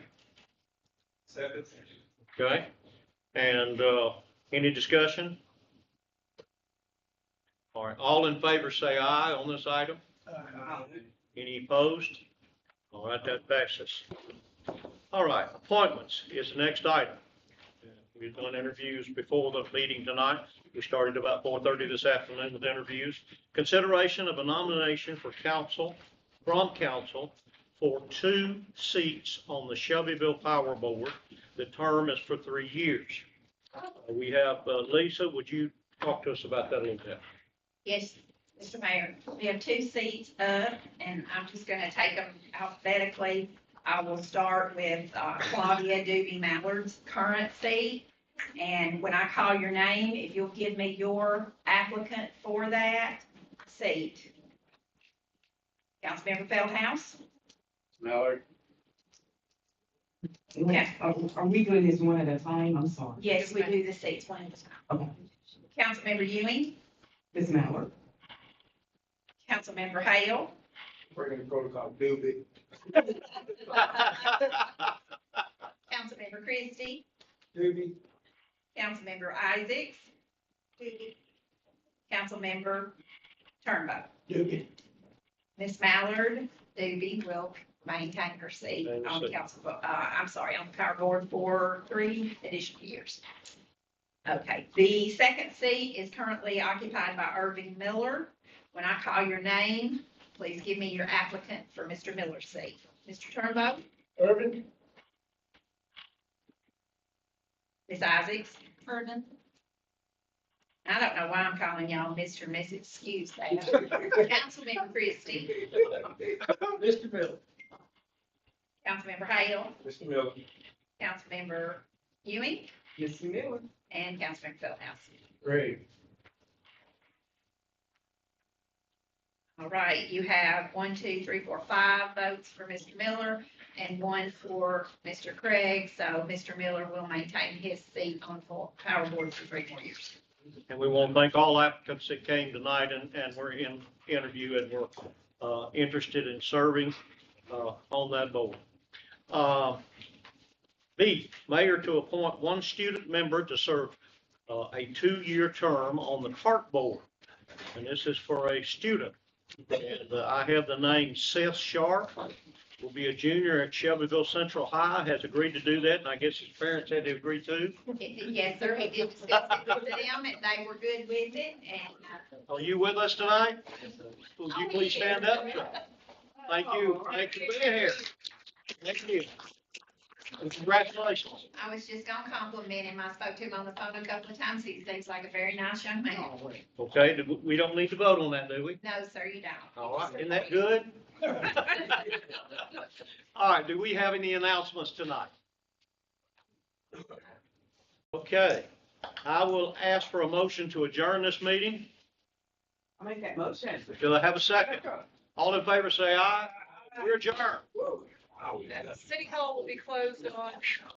Second. Okay, and, any discussion? All right, all in favor say aye on this item. Any opposed? All right, that passes. All right, appointments is the next item. We've done interviews before the meeting tonight. We started about 4:30 this afternoon with interviews. Consideration of a nomination for council, from council, for 2 seats on the Shelbyville Power Board. The term is for 3 years. We have, Lisa, would you talk to us about that a little bit? Yes, Mr. Mayor, we have 2 seats up, and I'm just gonna take them alphabetically. I will start with Claudia Doobie Mallard's current seat. And when I call your name, if you'll give me your applicant for that seat. Councilmember Feldhouse? Mallard. Okay. Are we doing this one at a time? I'm sorry. Yes, we do the seats one at a time. Okay. Councilmember Ewing? Ms. Mallard. Councilmember Hale? We're gonna protocol Doobie. Councilmember Christie? Doobie. Councilmember Isaacs? Councilmember Turnbow? Doobie. Ms. Mallard, Doobie will maintain her seat on the council, on the power board for 3 additional years. Okay, the second seat is currently occupied by Irving Miller. When I call your name, please give me your applicant for Mr. Miller's seat. Mr. Turnbow? Irvin? Ms. Isaacs? Irvin? I don't know why I'm calling y'all Mr. and Mrs. Excuse that. Councilmember Christie? Mr. Miller? Councilmember Hale? Mr. Miller. Councilmember Ewing? Mr. Miller. And Councilmember Feldhouse. Great. All right, you have 1, 2, 3, 4, 5 votes for Mr. Miller and 1 for Mr. Craig. So Mr. Miller will maintain his seat on the power board for 3 more years. And we want to thank all applicants that came tonight and were in interview and were interested in serving on that board. B, mayor to appoint 1 student member to serve a 2-year term on the CART board. And this is for a student. And I have the name Seth Sharp, will be a junior at Shelbyville Central High, has agreed to do that, and I guess his parents had to agree too. Yes, sir, he did discuss it with them, and they were good with it, and. Are you with us tonight? Would you please stand up? Thank you for being here. Thank you. And congratulations. I was just gonna compliment him. I spoke to him on the phone a couple of times. He seems like a very nice young man. Okay, we don't need to vote on that, do we? No, sir, you don't. All right, isn't that good? All right, do we have any announcements tonight? Okay, I will ask for a motion to adjourn this meeting. I'll make that motion. Do I have a second? All in favor say aye. We're adjourned. City Hall will be closed on